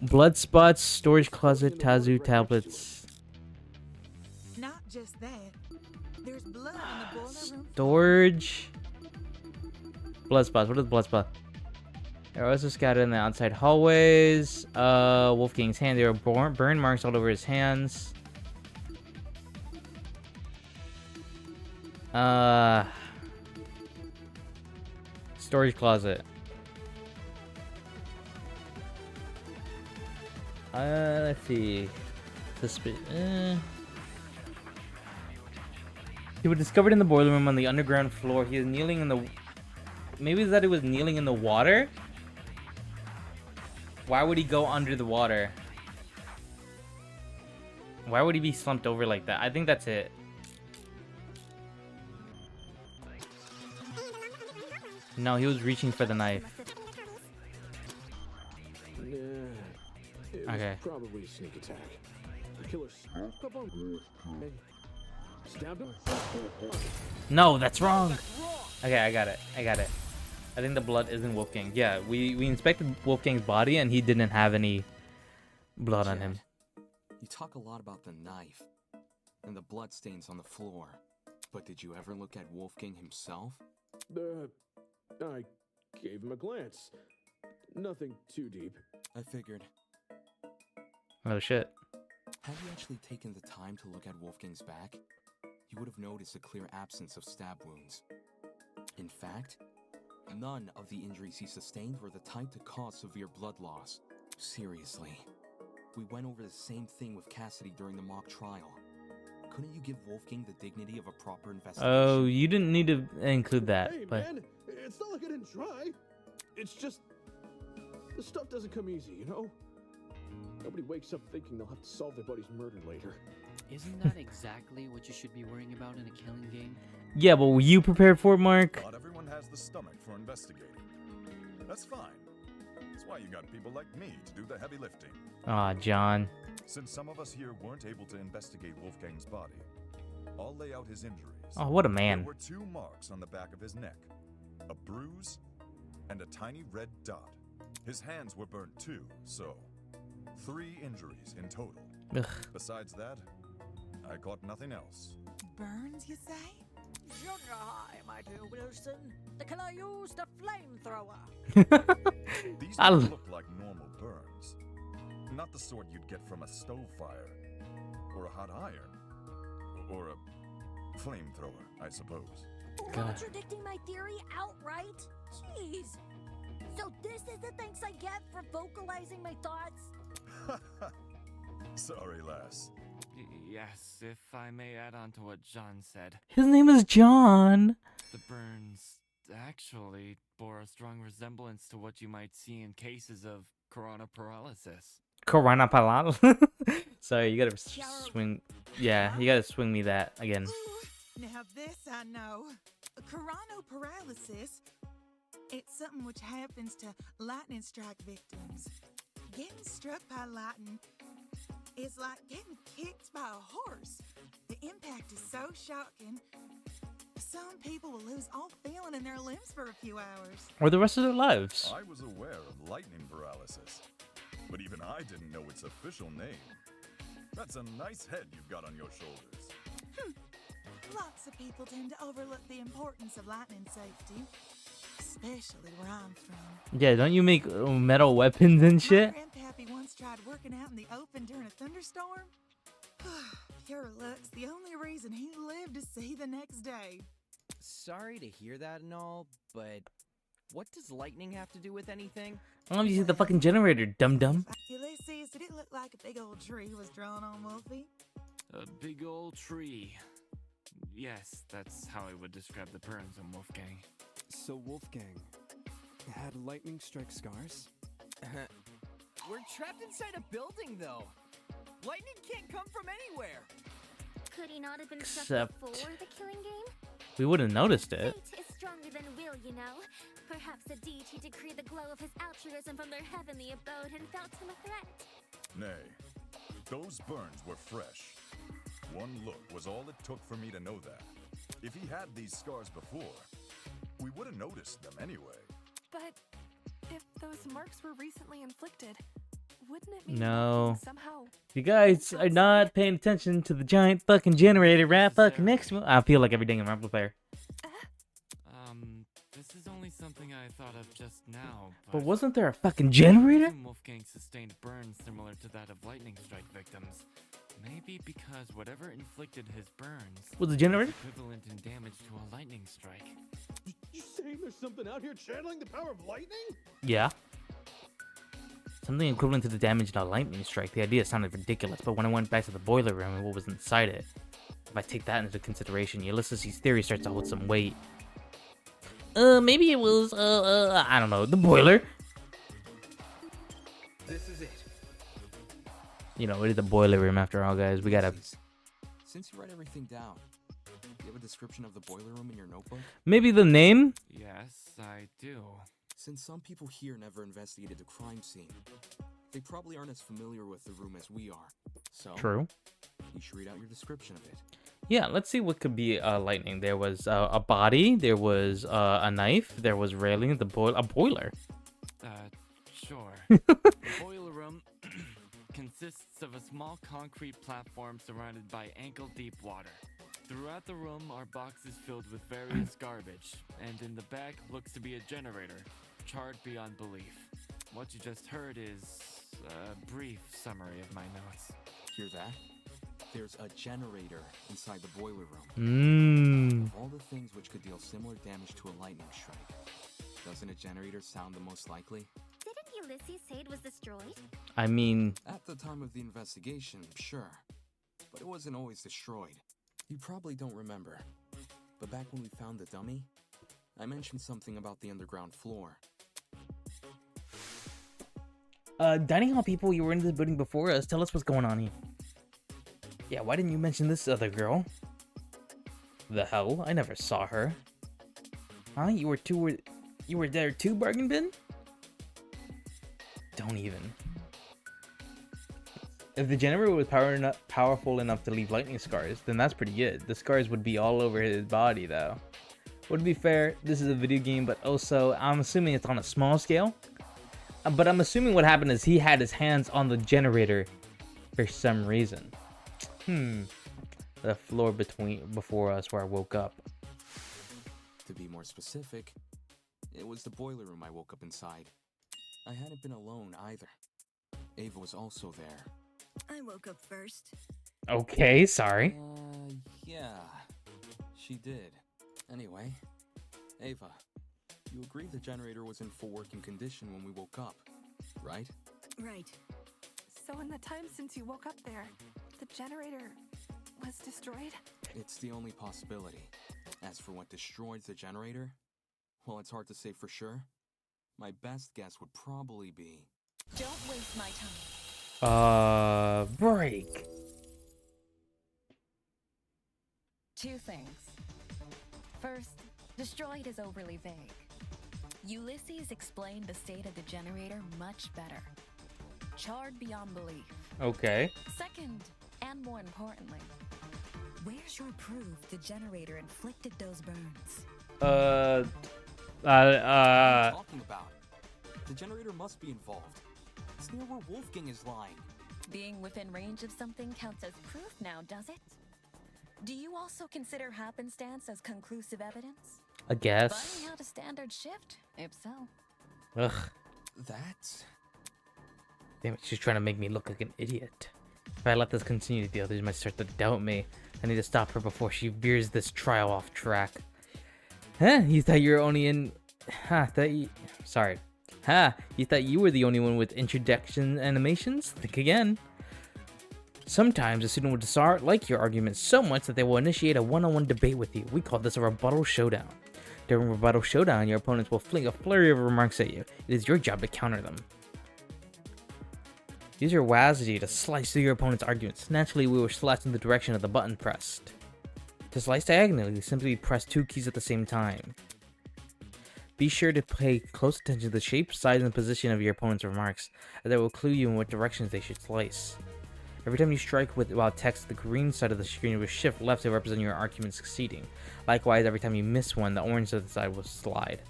Blood spots, storage closet, Tazu tablets, Not just that. There's blood on the boiler room. storage. Blood spots. What is blood spot? They're also scattered in the outside hallways. Wolfgang's hand. There are burn marks all over his hands. Storage closet. Let's see. He was discovered in the boiler room on the underground floor. He is kneeling in the. Maybe it's that he was kneeling in the water. Why would he go under the water? Why would he be slumped over like that? I think that's it. No, he was reaching for the knife. Yeah, it was Okay. probably a sneak attack. The killer snuck up on Wolfgang, stabbed him. No, that's wrong. Okay, I got it. I think the blood isn't Wolfgang. Yeah, we inspected Wolfgang's body and he didn't have any blood on him. You talk a lot about the knife and the bloodstains on the floor, but did you ever look at Wolfgang himself? I gave him a glance. Nothing too deep. I figured. Oh shit. Had you actually taken the time to look at Wolfgang's back, you would have noticed a clear absence of stab wounds. In fact, none of the injuries he sustained were the type to cause severe blood loss. Seriously. We went over the same thing with Cassidy during the mock trial. Couldn't you give Wolfgang the dignity of a proper investigation? Oh, you didn't need to include that, Hey, but man, it's not like I didn't try. It's just this stuff doesn't come easy, you know? Nobody wakes up thinking they'll have to solve their buddy's murder later. Isn't that exactly what you should be worrying about in a killing game? yeah, but were you prepared for it, Mark? Not everyone has the stomach for investigating. That's fine. That's why you got people like me to do the heavy lifting. Aw, John. Since some of us here weren't able to investigate Wolfgang's body, I'll lay out his injuries. Oh, what a man. There were 2 marks on the back of his neck, a bruise, and a tiny red dot. His hands were burnt too, so 3 injuries in total. Ugh. Besides that, I caught nothing else. Burns, you say? Junior high, my dear Wilson. The killer used a flamethrower. These I don't l- look like normal burns. Not the sort you'd get from a stove fire, or a hot iron, or a flamethrower, I suppose. Contradicting my theory outright? Jeez. So this is the thanks I get for vocalizing my thoughts? Sorry, lass. Yes, if I may add on to what John said. His name is John. The burns actually bore a strong resemblance to what you might see in cases of corona paralysis. Corona Palal. Sorry, you gotta swing. Yeah, you gotta swing me that again. Now this I know. Coronoparalysis. It's something which happens to lightning strike victims. Getting struck by lightning is like getting kicked by a horse. The impact is so shocking. Some people will lose all feeling in their limbs for a few hours. Or the rest of their lives. I was aware of lightning paralysis, but even I didn't know its official name. That's a nice head you've got on your shoulders. Lots of people tend to overlook the importance of lightning safety, especially where I'm from. Yeah, don't you make metal weapons and shit? My grandpappy once tried working out in the open during a thunderstorm. Pure luck's the only reason he lived to see the next day. Sorry to hear that and all, but what does lightning have to do with anything? Oh, you see the fucking generator, dum-dum. Ulysses, did it look like a big old tree was drawn on Wolfie? A big old tree. Yes, that's how I would describe the burns on Wolfgang. So Wolfgang had lightning strike scars? We're trapped inside a building, though. Lightning can't come from anywhere. Could he not have been struck Except- before the killing game? We would have noticed it. Fate is stronger than will, you know. Perhaps the deity decreed the glow of his altruism from their heavenly abode and felt him a threat. Nay, those burns were fresh. One look was all it took for me to know that. If he had these scars before, we would have noticed them anyway. But if those marks were recently inflicted, wouldn't it mean No. Wolfgang somehow? You guys are not paying attention to the giant fucking generator right fucking next to me. I feel like every dang Rumble player. This is only something I thought of just now, But wasn't there a fucking generator? I assume Wolfgang sustained burns similar to that of lightning strike victims. Maybe because whatever inflicted his burns Was the generator? equivalent in damage to a lightning strike. You saying there's something out here channeling the power of lightning? Yeah. Something equivalent to the damage in a lightning strike. The idea sounded ridiculous, but when I went back to the boiler room and what was inside it, if I take that into consideration, Ulysses' theory starts to hold some weight. Maybe it was, I don't know, the boiler. This is it. You know, it is the boiler room after all, guys. We gotta... Since you write everything down, do you have a description of the boiler room in your notebook? Maybe the name? Yes, I do. Since some people here never investigated the crime scene, they probably aren't as familiar with the room as we are. So, True. You should read out your description of it. Yeah, let's see what could be lightning. There was a body, there was a knife, there was railing, a boiler. Sure. The boiler room consists of a small concrete platform surrounded by ankle-deep water. Throughout the room are boxes filled with various garbage, and in the back looks to be a generator, charred beyond belief. What you just heard is a brief summary of my notes. Hear that? There's a generator inside the boiler room. Mmm. Of all the things which could deal similar damage to a lightning strike, doesn't a generator sound the most likely? Didn't Ulysses say it was destroyed? I mean... At the time of the investigation, sure. But it wasn't always destroyed. You probably don't remember. But back when we found the dummy, I mentioned something about the underground floor. Dining hall people, you were in the building before us. Tell us what's going on here. Yeah, why didn't you mention this other girl? The hell? I never saw her. Huh? You were there too, Bargain Bin? Don't even. If the generator was powerful enough to leave lightning scars, then that's pretty good. The scars would be all over his body, though. Would be fair, this is a video game, but also, I'm assuming it's on a small scale. But I'm assuming what happened is he had his hands on the generator for some reason. The floor before us where I woke up. To be more specific, it was the boiler room I woke up inside. I hadn't been alone either. Ava was also there. I woke up first. Okay, sorry. Yeah, she did. Anyway, Ava, you agreed the generator was in full working condition when we woke up, right? Right. So in the time since you woke up there, the generator was destroyed? It's the only possibility. As for what destroyed the generator, well, it's hard to say for sure. My best guess would probably be... Don't waste my time. Break. Two things. First, destroyed is overly vague. Ulysses explained the state of the generator much better. charred beyond belief. Okay. Second, and more importantly, where's your proof the generator inflicted those burns? What are you talking about? The generator must be involved. It's near where Wolfgang is lying. Being within range of something counts as proof now, does it? Do you also consider happenstance as conclusive evidence? I guess. Finding out a standard shift, if so. Ugh. That's... Damn it, she's trying to make me look like an idiot. If I let this continue, the others might start to doubt me. I need to stop her before she veers this trial off track. Huh? You thought you were only in... Sorry. Ha! You thought you were the only one with introduction animations? Think again. Sometimes a student will like your argument so much that they will initiate a one-on-one debate with you. We call this a rebuttal showdown. During rebuttal showdown, your opponents will fling a flurry of remarks at you. It is your job to counter them. Use your WASD to slice through your opponent's arguments. Naturally, we will slice in the direction of the button pressed. To slice diagonally, simply press 2 keys at the same time. Be sure to pay close attention to the shape, size, and position of your opponent's remarks, as that will clue you in what directions they should slice. Every time you strike while text, the green side of the screen will shift left to represent your argument succeeding. Likewise, every time you miss one, the orange side will slide.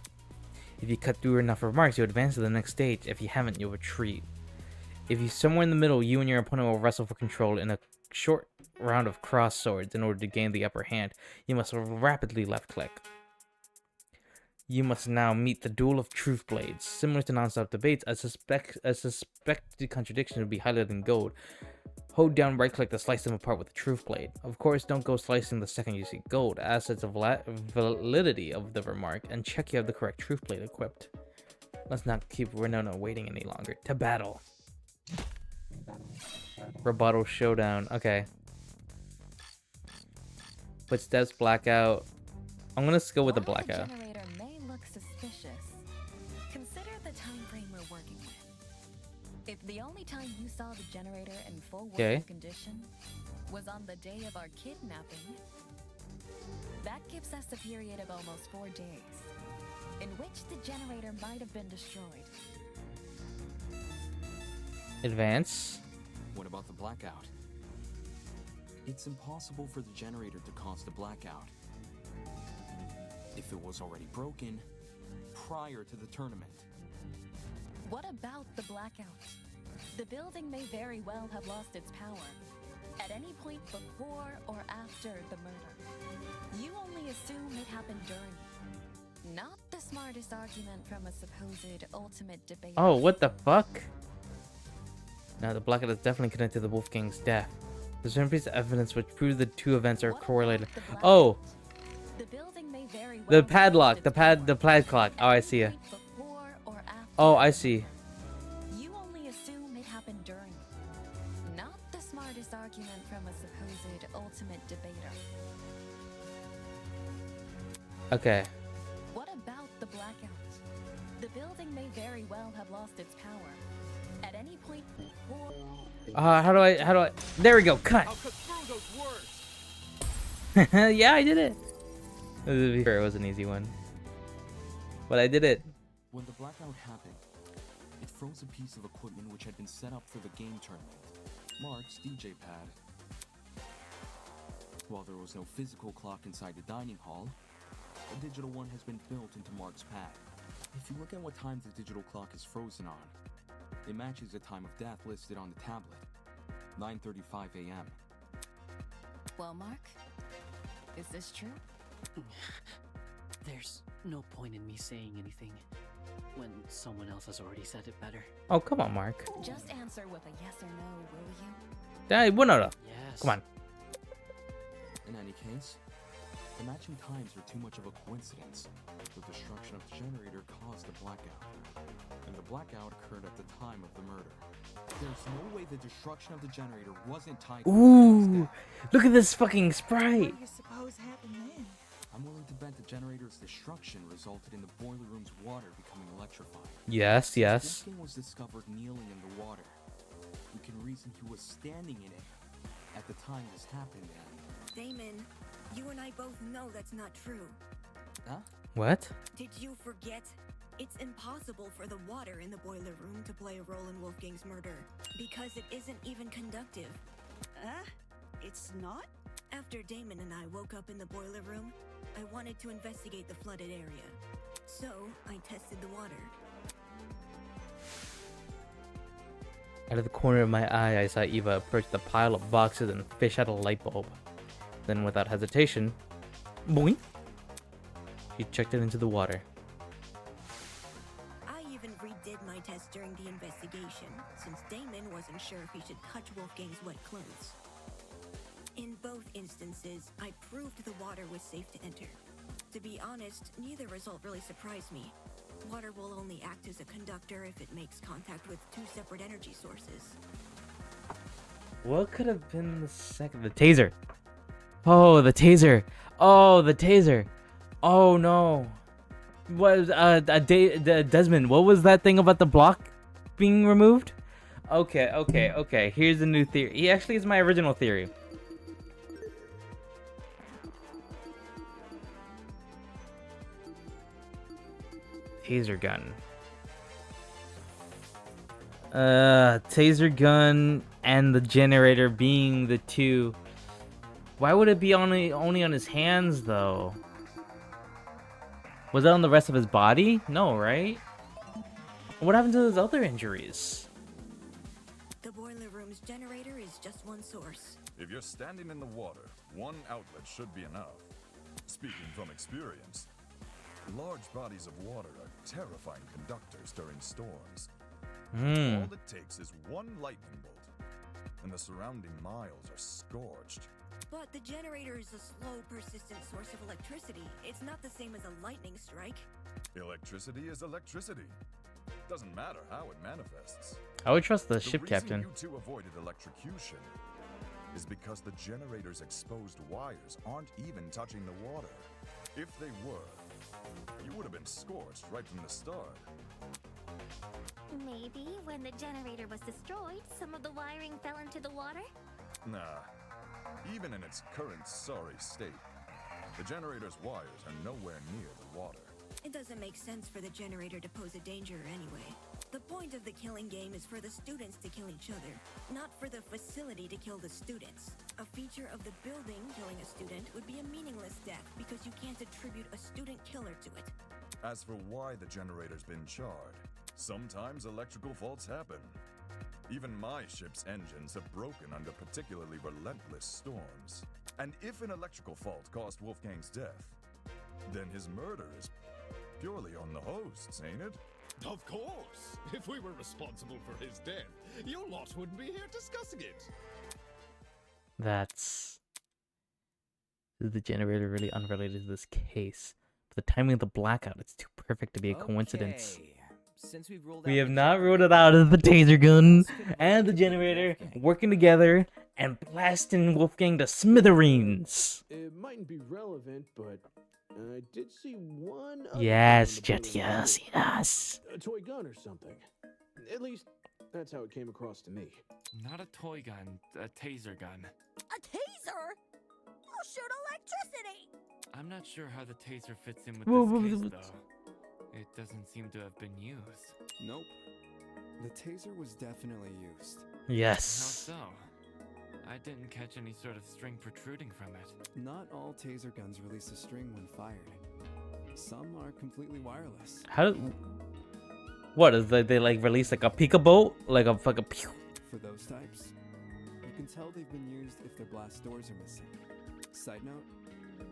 If you cut through enough remarks, you'll advance to the next stage. If you haven't, you'll retreat. If you're somewhere in the middle, you and your opponent will wrestle for control in a short round of cross swords. In order to gain the upper hand, you must rapidly left-click. You must now meet the duel of truth blades. Similar to non-stop debates, a suspected contradiction will be highlighted in gold. Hold down right-click to slice them apart with the truth blade. Of course, don't go slicing the second you see gold. Assets of validity of the remark, and check you have the correct truth blade equipped. Let's not keep Renona waiting any longer. To battle. Rebuttal showdown. Okay. Footsteps, blackout. I'm gonna go with the blackout. The generator may look suspicious. Consider the time frame we're working with. If the only time you saw the generator in full working condition was on the day of our kidnapping, that gives us a period of almost 4 days, in which the generator might have been destroyed. Advance. What about the blackout? It's impossible for the generator to cause the blackout. If it was already broken prior to the tournament. What about the blackout? The building may very well have lost its power at any point before or after the murder. You only assume it happened during. Not the smartest argument from a supposed ultimate debate. Oh, what the fuck? Now, the blackout is definitely connected to Wolfgang's death. There's some piece of evidence which proves the two events are correlated. Oh! The building may very well The padlock, the padlock. Oh, I see it. Oh, I see. You only assume it happened during. Not the smartest argument from a supposed ultimate debater. Okay. What about the blackout? The building may very well have lost its power at any point before. How do I? There we go. Cut. Yeah, I did it. It was an easy one, but I did it. When the blackout happened, it froze a piece of equipment which had been set up for the game tournament, Mark's DJ pad. While there was no physical clock inside the dining hall, a digital one has been built into Mark's pad. If you look at what time the digital clock is frozen on, it matches the time of death listed on the tablet, 9:35 a.m. Well, Mark, is this true? There's no point in me saying anything when someone else has already said it better. Oh, come on, Mark. Just answer with a yes or no, will you? Yeah, well, no. Yes. Come on. In any case, the matching times are too much of a coincidence. The destruction of the generator caused the blackout, and the blackout occurred at the time of the murder. There's no way the destruction of the generator wasn't tied to Ooh, look at this fucking sprite. What do you suppose happened then? I'm willing to bet the generator's destruction resulted in the boiler room's water becoming electrified. Yes, yes. Wolfgang was discovered kneeling in the water. You can reason he was standing in it at the time this happened. Damon, you and I both know that's not true. Huh? What? Did you forget? It's impossible for the water in the boiler room to play a role in Wolfgang's murder, because it isn't even conductive. It's not? After Damon and I woke up in the boiler room, I wanted to investigate the flooded area. So, I tested the water. Out of the corner of my eye, I saw Eva approach the pile of boxes and fish out a light bulb. Then, without hesitation, boing, she chucked it into the water. I even redid my test during the investigation, since Damon wasn't sure if he should touch Wolfgang's wet clothes. In both instances, I proved the water was safe to enter. To be honest, neither result really surprised me. Water will only act as a conductor if it makes contact with two separate energy sources. What could have been the second? The taser. Oh, the taser. Oh, the taser. Oh no. What? Desmond. What was that thing about the block being removed? Okay. Here's a new theory. He actually is my original theory. Taser gun. Taser gun and the generator being the two. Why would it be only on his hands though? Was that on the rest of his body? No, right? What happened to his other injuries? The boiler room's generator is just one source. If you're standing in the water, one outlet should be enough. Speaking from experience, large bodies of water are terrifying conductors during storms. All it takes is one lightning bolt, and the surrounding miles are scorched. But the generator is a slow, persistent source of electricity. It's not the same as a lightning strike. Electricity is electricity. Doesn't matter how it manifests. I would trust the ship captain. The reason you two avoided electrocution is because the generator's exposed wires aren't even touching the water. If they were, you would have been scorched right from the start. Maybe when the generator was destroyed, some of the wiring fell into the water? Nah. Even in its current sorry state, the generator's wires are nowhere near the water. It doesn't make sense for the generator to pose a danger anyway. The point of the killing game is for the students to kill each other, not for the facility to kill the students. A feature of the building killing a student would be a meaningless death because you can't attribute a student killer to it. As for why the generator's been charred, sometimes electrical faults happen. Even my ship's engines have broken under particularly relentless storms. And if an electrical fault caused Wolfgang's death, then his murder is purely on the hosts, ain't it? Of course! If we were responsible for his death, your lot wouldn't be here discussing it. Is the generator really unrelated to this case? The timing of the blackout, it's too perfect to be a coincidence. Since we've ruled We out have the not ruled it out as the taser gun and the generator working together and blasting Wolfgang to smithereens. It mightn't be relevant, but I did see one. Yes, Jet, yes. A toy gun or something. At least that's how it came across to me. Not a toy gun, a taser gun. A taser? You'll shoot electricity! I'm not sure how the taser fits in with this case, though. It doesn't seem to have been used. Nope. The taser was definitely used. Yes. How so? I didn't catch any sort of string protruding from it. Not all taser guns release a string when fired. Some are completely wireless. What is that? They like release like a peekaboo, like a fucking pew. For those types, you can tell they've been used if their blast doors are missing. Side note,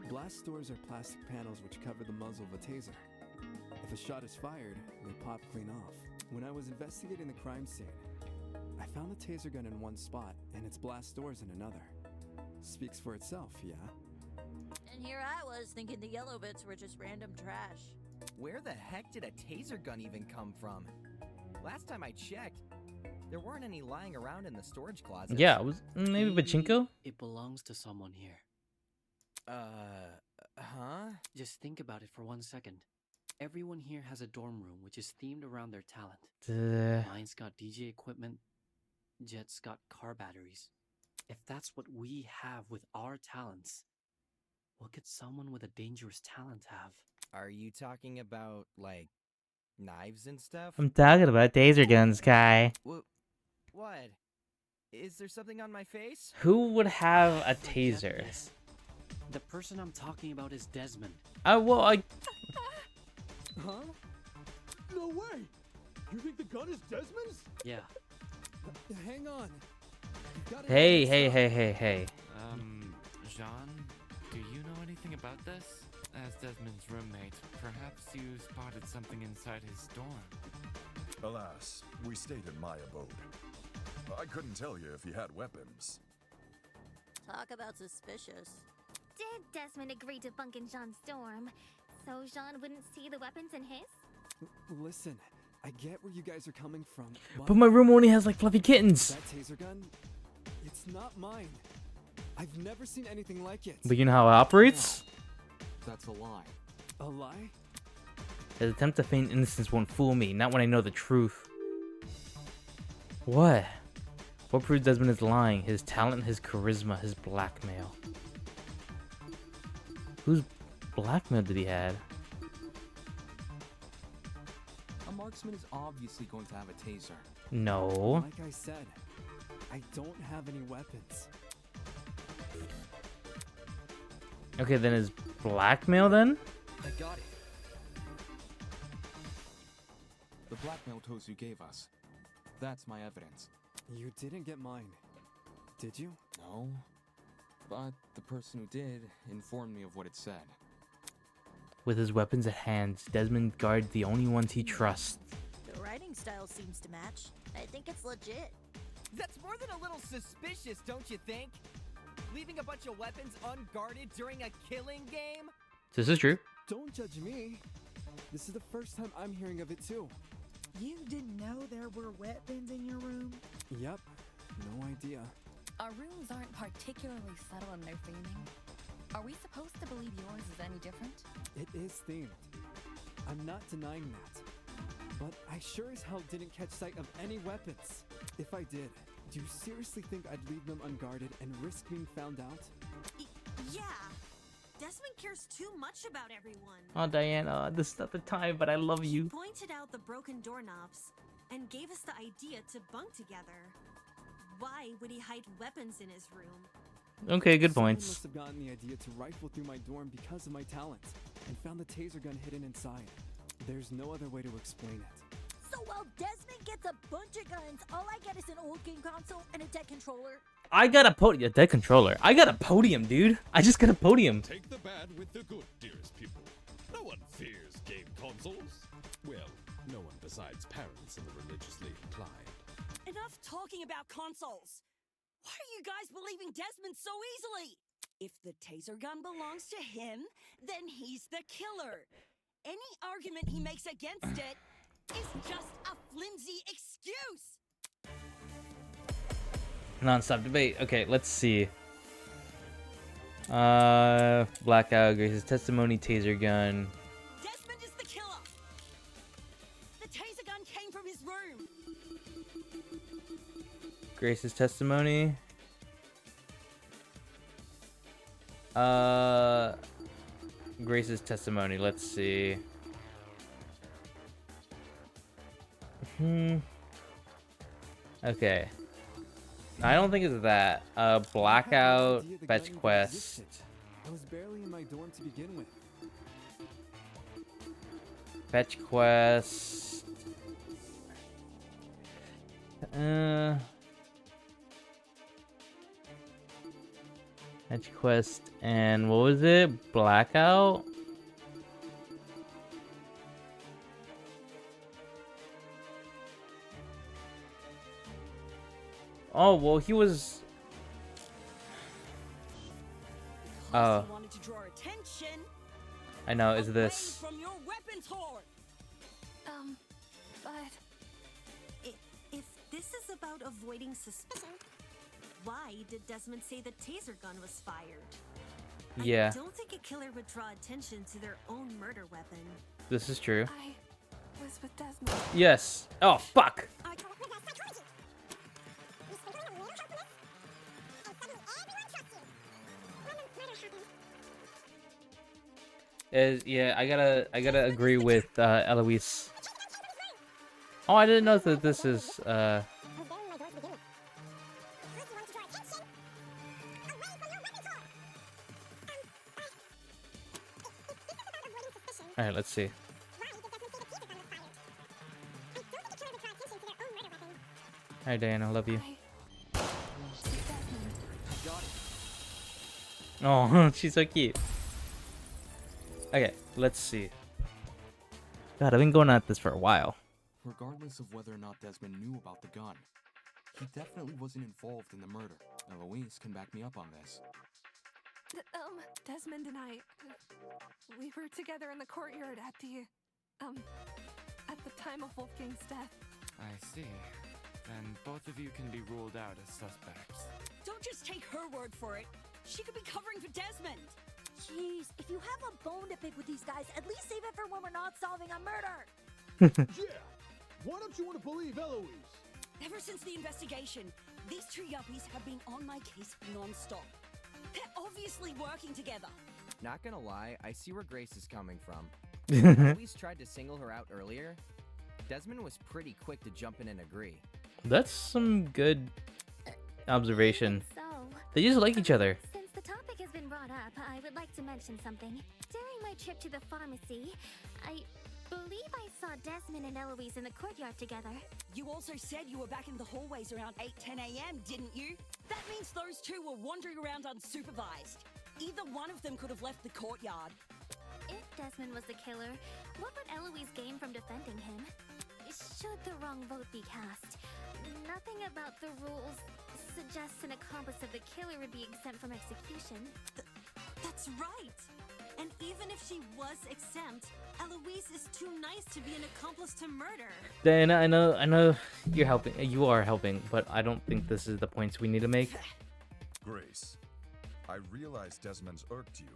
blast doors are plastic panels which cover the muzzle of a taser. If a shot is fired, they pop clean off. When I was investigating the crime scene, I found the taser gun in one spot and its blast doors in another. Speaks for itself, yeah? And here I was thinking the yellow bits were just random trash. Where the heck did a taser gun even come from? Last time I checked, there weren't any lying around in the storage closet. Yeah, it was maybe Pachinko? It belongs to someone here. Huh? Just think about it for 1 second. Everyone here has a dorm room which is themed around their talent. Mine's got DJ equipment, Jet's got car batteries. If that's what we have with our talents, what could someone with a dangerous talent have? Are you talking about, like, Knives and stuff? I'm talking about taser guns, Kai. What? Is there something on my face? Who would have a Forget taser? this. The person I'm talking about is Desmond. Well, I. Huh? No way! You think the gun is Desmond's? Yeah. Hang on. Hey. Jean, do you know anything about this? As Desmond's roommate, perhaps you spotted something inside his dorm. Alas, we stayed in my abode. I couldn't tell you if he had weapons. Talk about suspicious. Did Desmond agree to bunk in Jean's dorm so Jean wouldn't see the weapons in his? Listen, I get where you guys are coming from. But my room only has like fluffy kittens. That taser gun, it's not mine. I've never seen anything like it. But you know how it operates? That's a lie. A lie? His attempt to feign innocence won't fool me, not when I know the truth. What? What proves Desmond is lying? His talent, his charisma, his blackmail. Whose blackmail did he have? A marksman is obviously going to have a taser. No. Like I said, I don't have any weapons. Okay, then is blackmail then? I got it. The blackmail tools you gave us. That's my evidence. You didn't get mine, did you? No. But the person who did informed me of what it said. With his weapons at hand, Desmond guards the only ones he trusts. The writing style seems to match. I think it's legit. That's more than a little suspicious, don't you think? Leaving a bunch of weapons unguarded during a killing game? This is true. Don't judge me. This is the first time I'm hearing of it too. You didn't know there were weapons in your room? Yep, no idea. Our rooms aren't particularly subtle in their theming. Are we supposed to believe yours is any different? It is themed. I'm not denying that. But I sure as hell didn't catch sight of any weapons. If I did, do you seriously think I'd leave them unguarded and risk being found out? Yeah. Desmond cares too much about everyone. Oh, Diana, this is not the time, but I love He you. pointed out the broken doorknobs and gave us the idea to bunk together. Why would he hide weapons in his room? Okay, good Someone points. must have gotten the idea to rifle through my dorm because of my talent and found the taser gun hidden inside. There's no other way to explain it. So while Desmond gets a bunch of guns, all I get is an old game console and a dead controller. I got a podium. Dead controller. I got a podium, dude. I just got a podium. Take the bad with the good, dearest pupil. No one fears game consoles. Well, no one besides parents and the religiously inclined. Enough talking about consoles. Why are you guys believing Desmond so easily? If the taser gun belongs to him, then he's the killer. Any argument he makes against it is just a flimsy excuse. Non-stop debate. Okay, let's see. Blackout, Grace's testimony, taser gun. Desmond is the killer. The taser gun came from his room. Grace's testimony. Grace's testimony. Let's see. Okay. I don't think it's that. Blackout, fetch quest. I was barely in my dorm to begin with. Fetch quest. Fetch quest and what was it? Blackout? Oh, well, he was... Oh. He wanted to draw attention. I know, is this... From your weapons hoard. But if this is about avoiding suspicion, why did Desmond say the taser gun was fired? Yeah. I don't think a killer would draw attention to their own murder weapon. This is true. I was with Desmond. Yes. Oh, fuck. Yeah, I gotta agree with Eloise. Oh, I didn't know that this is Alright, let's see. Hi Diana, I love you. Oh, she's so cute. Okay, let's see. God, I've been going at this for a while. Regardless of whether or not Desmond knew about the gun, he definitely wasn't involved in the murder. Eloise can back me up on this. Desmond and I, we were together in the courtyard at the time of Wolfgang's death. I see. Then both of you can be ruled out as suspects. Don't just take her word for it. She could be covering for Desmond. Jeez, if you have a bone to pick with these guys, at least save it for when we're not solving a murder. Yeah! Why don't you want to believe Eloise? Ever since the investigation, these two yuppies have been on my case non-stop. They're obviously working together. Not gonna lie, I see where Grace is coming from. Eloise tried to single her out earlier. Desmond was pretty quick to jump in and agree. That's some good observation. So, They just like each other. since the topic has been brought up, I would like to mention something. During my trip to the pharmacy, I believe I saw Desmond and Eloise in the courtyard together. You also said you were back in the hallways around 8-10 a.m., didn't you? That means those two were wandering around unsupervised. Either one of them could have left the courtyard. If Desmond was the killer, what would Eloise gain from defending him? Should the wrong vote be cast, nothing about the rules suggests an accomplice of the killer would be exempt from execution. That's right. And even if she was exempt, Eloise is too nice to be an accomplice to murder. Diana, I know you're helping. You are helping, but I don't think this is the points we need to make. Grace, I realize Desmond's irked you,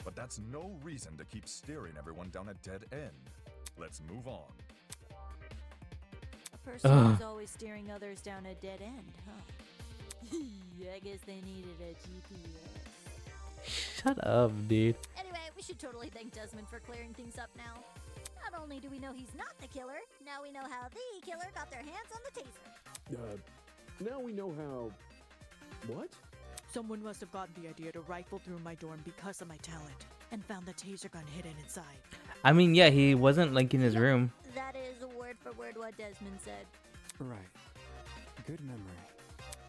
but that's no reason to keep steering everyone down a dead end. Let's move on. A person who's always steering others down a dead end, huh? I guess they needed a GPS. Shut up, dude. Anyway, we should totally thank Desmond for clearing things up now. Not only do we know he's not the killer, now we know how the killer got their hands on the taser. Now we know how... What? Someone must have gotten the idea to rifle through my dorm because of my talent, and found the taser gun hidden inside. I mean, yeah, he wasn't like in his room. That is word for word what Desmond said. Right. Good memory.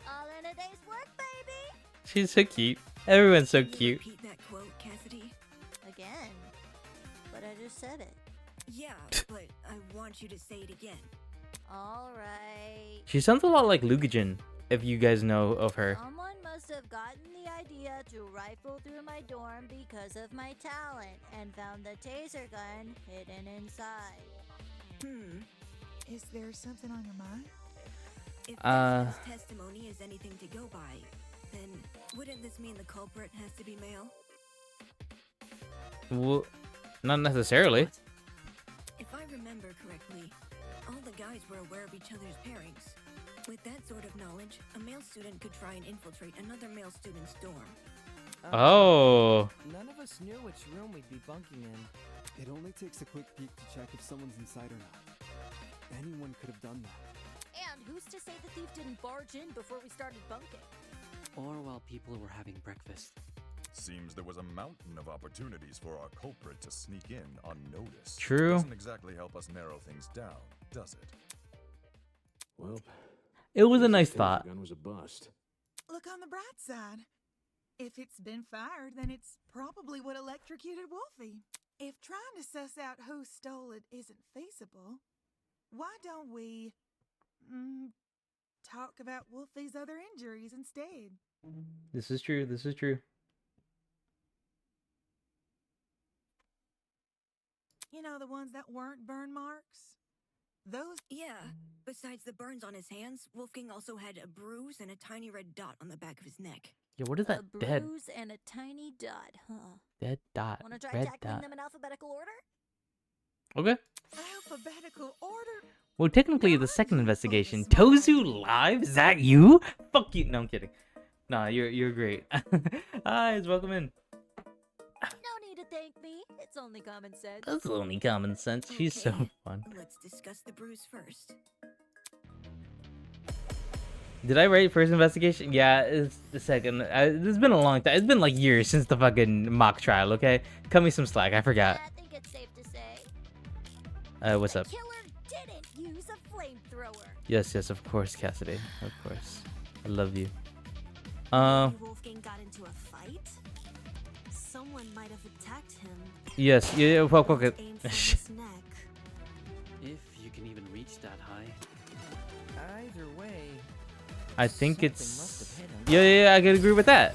All in a day's work, baby! She's so cute. Everyone's so Can you cute. repeat that quote, Cassidy? Again. But I just said it. Yeah, but I want you to say it again. Alright. She sounds a lot like Lugajin, if you guys know of her. Someone must have gotten the idea to rifle through my dorm because of my talent and found the taser gun hidden inside. Is there something on your mind? If Desmond's testimony is anything to go by, then wouldn't this mean the culprit has to be male? Well, not necessarily. If I remember correctly, all the guys were aware of each other's pairings. With that sort of knowledge, a male student could try and infiltrate another male student's dorm. Oh. None of us knew which room we'd be bunking in. It only takes a quick peek to check if someone's inside or not. Anyone could have done that. And who's to say the thief didn't barge in before we started bunking? Or while people were having breakfast. Seems there was a mountain of opportunities for our culprit to sneak in unnoticed. True. Doesn't exactly help us narrow things down, does it? Well, It was a the nice taser thought. gun was a bust. Look on the bright side. If it's been fired, then it's probably what electrocuted Wolfie. If trying to suss out who stole it isn't feasible, why don't we talk about Wolfie's other injuries instead? This is true. This is true. You know, the ones that weren't burn marks? Those... Yeah. Besides the burns on his hands, Wolfgang also had a bruise and a tiny red dot on the back of his neck. Yeah, what is that? A Dead. bruise and a tiny dot, huh? Dead dot. Wanna try Red tackling dot. them in alphabetical order? Okay. Alphabetical order? Well, technically, the second investigation. Tozu Live? Is that you? Fuck you. No, I'm kidding. Nah, you're great. Hi, welcome in. No need to thank me. It's only common sense. That's only common sense. She's so fun. Let's discuss the bruise first. Did I write first investigation? Yeah, it's the second. It's been a long time. It's been like years since the fucking mock trial, okay? Cut me some slack. I forgot. I think it's safe to say. What's up? Killer didn't use a flamethrower. Yes, of course, Cassidy. Of course. I love you. Wolfgang got into a fight? Someone might have attacked him. Yes, yeah, fuck it. If you can even reach that high. Either way, I think something it's... must have hit him. Yeah, I can agree with that.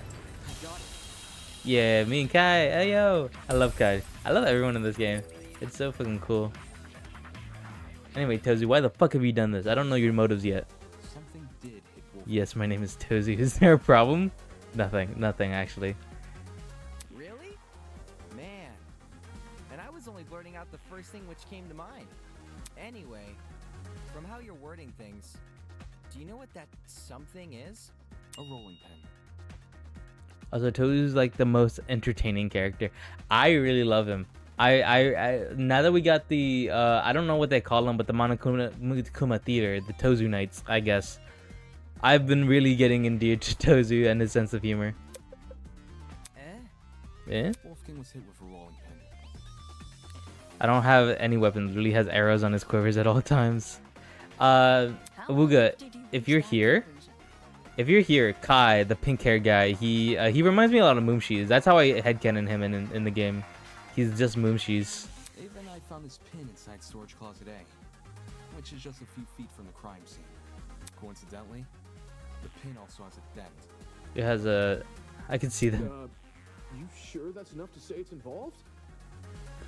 Yeah, me and Kai. Hey, yo. I love Kai. I love everyone in this game. It's so fucking cool. Anyway, Tozu, why the fuck have you done this? I don't know your motives yet. Something did hit Wolf. Yes, my name is Tozu. Is there a problem? Nothing actually. Really? Man. And I was only blurting out the first thing which came to mind. Anyway, from how you're wording things, do you know what that something is? A rolling pin. Also, Tozu's like the most entertaining character. I really love him. I now that we got the I don't know what they call them, but the Monokuma Theater, the Tozu Knights, I guess. I've been really getting endeared to Tozu and his sense of humor. Wolfgang was hit with a rolling pin. I don't have any weapons. Really has arrows on his quivers at all times. Awuga, if you're here, Kai, the pink-haired guy, he reminds me a lot of Moomshies. That's how I headcanon him in the game. He's just Moomshies. Even I found this pin inside storage closet A, which is just a few feet from the crime scene. Coincidentally, the pin also has a dent. It has a... I can see that. You sure that's enough to say it's involved?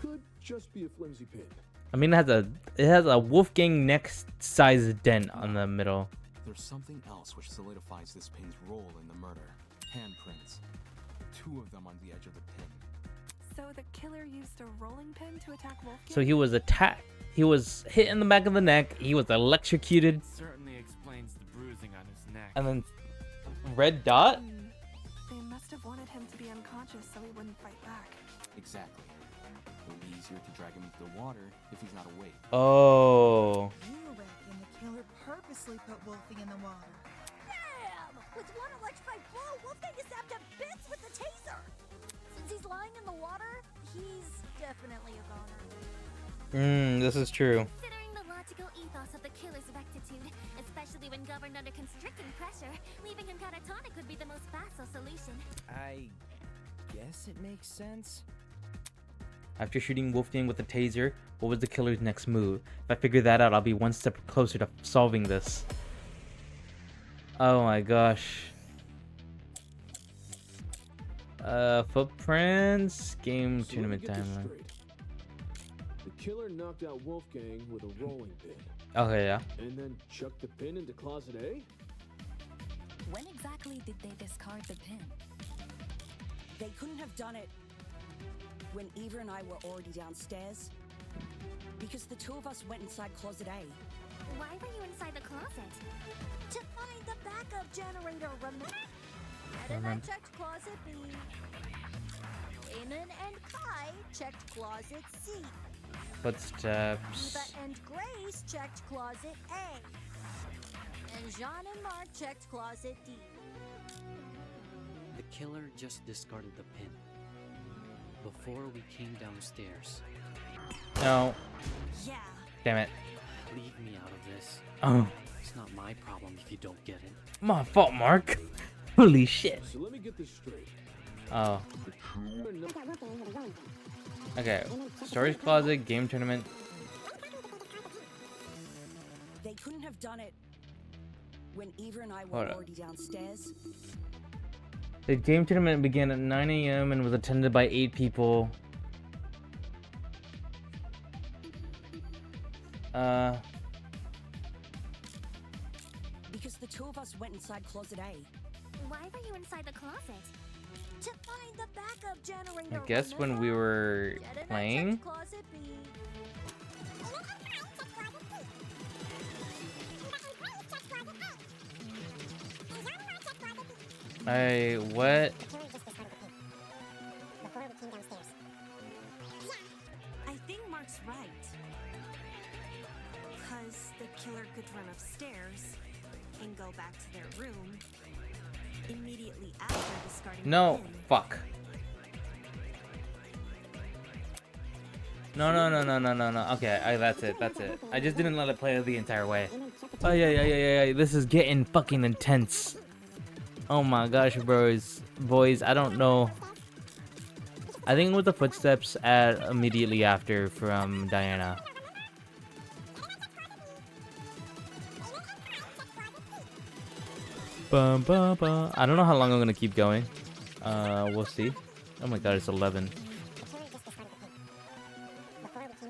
Could just be a flimsy pin. I mean, it has a Wolfgang neck-sized dent on the middle. There's something else which solidifies this pin's role in the murder. Handprints. 2 of them on the edge of the pin. So the killer used a rolling pin to attack Wolfgang? So he was attacked. He was hit in the back of the neck. He was electrocuted. Certainly explains the bruising on his neck. And then red dot? They must have wanted him to be unconscious so he wouldn't fight back. Exactly. It'll be easier to drag him into the water if he's not awake. Oh. You reckon the killer purposely put Wolfie in the water? Damn! With one electrified blow, Wolfgang is zapped to bits with the taser! Since he's lying in the water, he's definitely a goner. This is true. Considering the logical ethos of the killer's rectitude, especially when governed under constricting pressure, leaving him catatonic would be the most facile solution. I guess it makes sense. After shooting Wolfgang with a taser, what was the killer's next move? If I figure that out, I'll be one step closer to solving this. Oh my gosh. Footprints, game So tournament let me get this timeline. straight. The killer knocked out Wolfgang with a rolling pin. Okay, yeah. And then chucked the pin into closet A? When exactly did they discard the pin? They couldn't have done it when Eva and I were already downstairs. Because the 2 of us went inside closet A. Why were you inside the closet? To find the backup generator, remember? And I checked closet B. Eamon and Kai checked closet C. Footsteps. Eva and Grace checked closet A. And Jean and Mark checked closet D. The killer just discarded the pin before we came downstairs. No. Yeah. Damn it. Leave me out of this. Oh. It's not my problem if you don't get it. My fault, Mark. Holy shit. So let me get this straight. Oh. Okay. Storage closet, game tournament. They couldn't have done it when Eva and I were Hold up. already downstairs. The game tournament began at 9 a.m. and was attended by 8 people. Because the 2 of us went inside closet A. Why were you inside the closet? To find the backup generator. I guess when we were playing. Closet B. What? right. Because the killer could run upstairs and go back to their room immediately after discarding No, the pin. fuck. No. Okay, that's it. I just didn't let it play the entire way. Oh, yeah. This is getting fucking intense. Oh my gosh, boys, I don't know. I think with the footsteps at immediately after from Diana. Bum, bum, bum. I don't know how long I'm gonna keep going. We'll see. Oh my god, it's 11.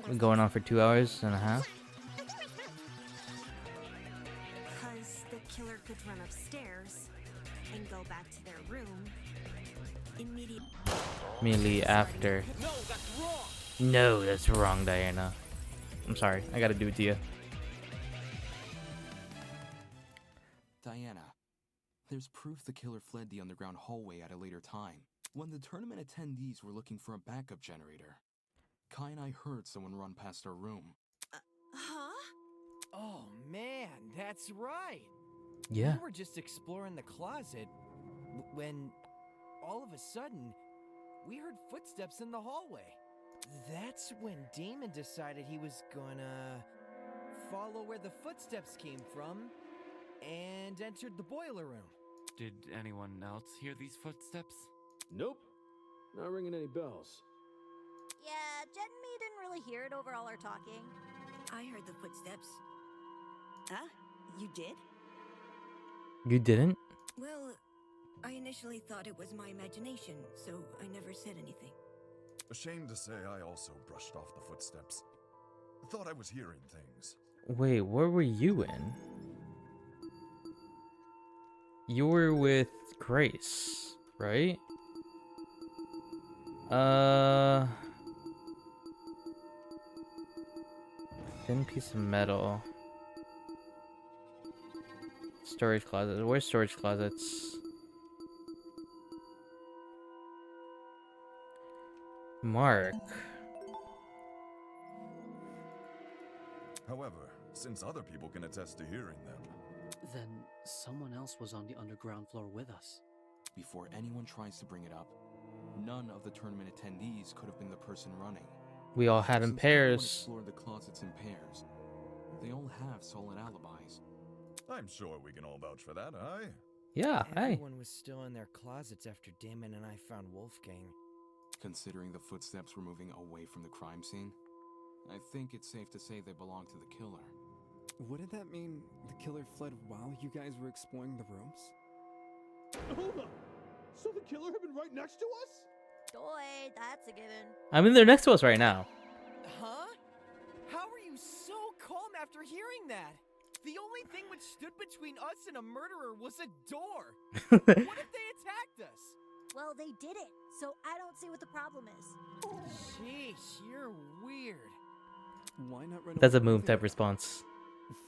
Been going on for 2 hours and a half. Because the killer could run upstairs and go back to their room Immediately after. No, that's wrong, Diana. I'm sorry. I gotta do it to you. Diana, there's proof the killer fled the underground hallway at a later time, when the tournament attendees were looking for a backup generator. Kai and I heard someone run past our room. Huh? Oh man, that's right. Yeah. We were just exploring the closet when all of a sudden we heard footsteps in the hallway. That's when Damon decided he was gonna follow where the footsteps came from and entered the boiler room. Did anyone else hear these footsteps? Nope. Not ringing any bells. Yeah, Jen and me didn't really hear it over all our talking. I heard the footsteps. Huh? You did? You didn't? Well, I initially thought it was my imagination, so I never said anything. Ashamed to say I also brushed off the footsteps. Thought I was hearing things. Wait, where were you in? You were with Grace, right? Thin piece of metal. Storage closet. Where's storage closets? Mark. However, since other people can attest to hearing them, Then someone else was on the underground floor with us. Before anyone tries to bring it up, none of the tournament attendees could have been the person running. We all had in Since everyone pairs. explored the closets in pairs, they all have solid alibis. I'm sure we can all vouch for that, aye? Yeah, Everyone was still in their closets after Damon and I found Wolfgang. Considering the footsteps were moving away from the crime scene, I think it's safe to say they belong to the killer. Wouldn't that mean the killer fled while you guys were exploring the rooms? Hold up! So the killer had been right next to us? Joy, that's a given. I mean, they're next to us right now. Huh? How are you so calm after hearing that? The only thing which stood between us and a murderer was a door. What if they attacked us? Well, they did it, so I don't see what the problem is. Sheesh, you're weird. Why not run That's a over move there? type response.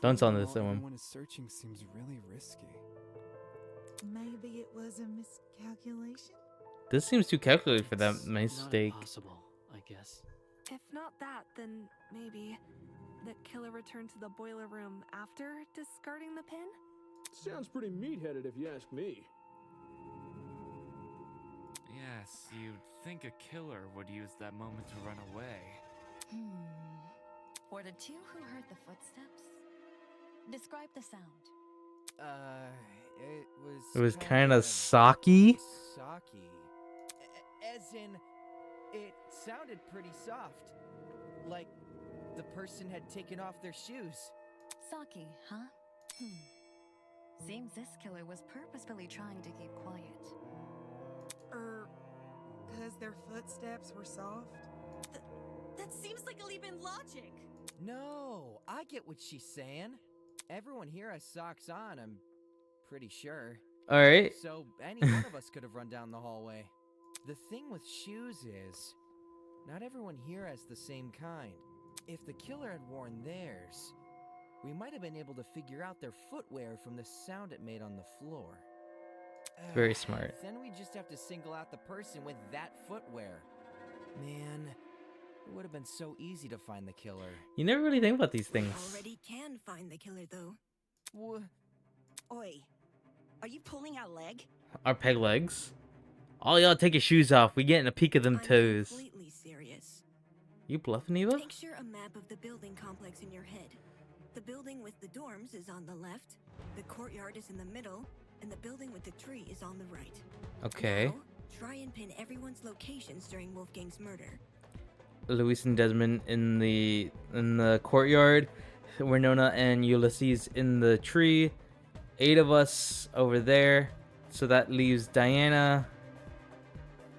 Don't tell this to him. Everyone is searching seems really risky. Maybe it was a miscalculation? This seems too calculated for that It's mistake. Not impossible, I guess. If not that, then maybe the killer returned to the boiler room after discarding the pin? Sounds pretty meat-headed if you ask me. Yes, you'd think a killer would use that moment to run away. For the two who heard the footsteps, describe the sound. It was kind of socky. Socky. As in, it sounded pretty soft. Like the person had taken off their shoes. Saki, huh? Seems this killer was purposefully trying to keep quiet. Because their footsteps were soft? That seems like a leap in logic. No, I get what she's saying. Everyone here has socks on, I'm pretty sure. All right. So any one of us could have run down the hallway. The thing with shoes is, not everyone here has the same kind. If the killer had worn theirs, we might have been able to figure out their footwear from the sound it made on the floor. Very smart. Then we just have to single out the person with that footwear. Man, It would have been so easy to find the killer. You never really think about these things. Already can find the killer, though. Oi, are you pulling our leg? Our peg legs. All y'all take your shoes off. We getting a peek of them toes. Completely serious. You bluffing, Eva? Picture a map of the building complex in your head. The building with the dorms is on the left, the courtyard is in the middle, and the building with the tree is on the right. Okay. Now, try and pin everyone's locations during Wolfgang's murder. Luis and Desmond in the courtyard. Winona and Ulysses in the tree. 8 of us over there. So that leaves Diana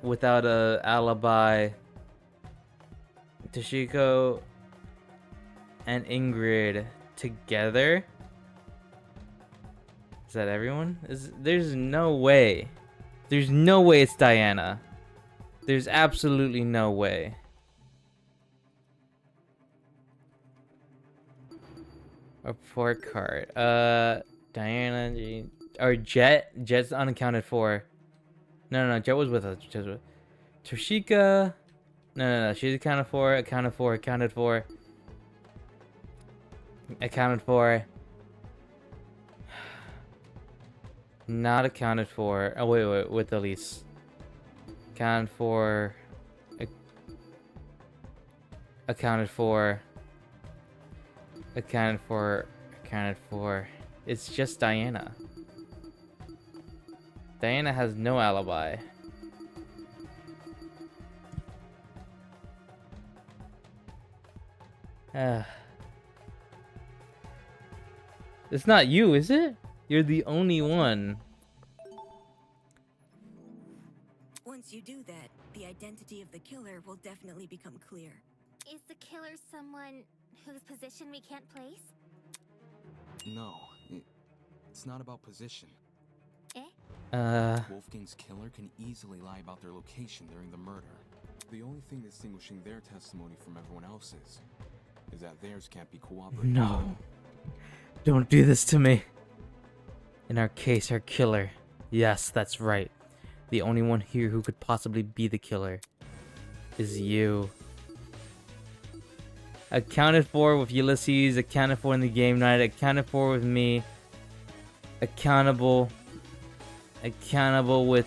without a alibi. Toshiko and Ingrid together. Is that everyone? There's no way. There's no way it's Diana. There's absolutely no way. Report card. Diana or Jet. Jet's unaccounted for. No, Jet was with us. Toshika. No. She's accounted for. Accounted for. Not accounted for. Oh wait. With Elise. Accounted for. Accounted for. It's just Diana. Diana has no alibi. It's not you, is it? You're the only one. Once you do that, the identity of the killer will definitely become clear. Is the killer someone whose position we can't place? No, it's not about position. Eh? Wolfgang's killer can easily lie about their location during the murder. The only thing distinguishing their testimony from everyone else's is that theirs can't be corroborated. No. Don't do this to me. In our case, our killer. Yes, that's right. The only one here who could possibly be the killer is you. Accounted for with Ulysses, accounted for in the game night, accounted for with me. Accountable with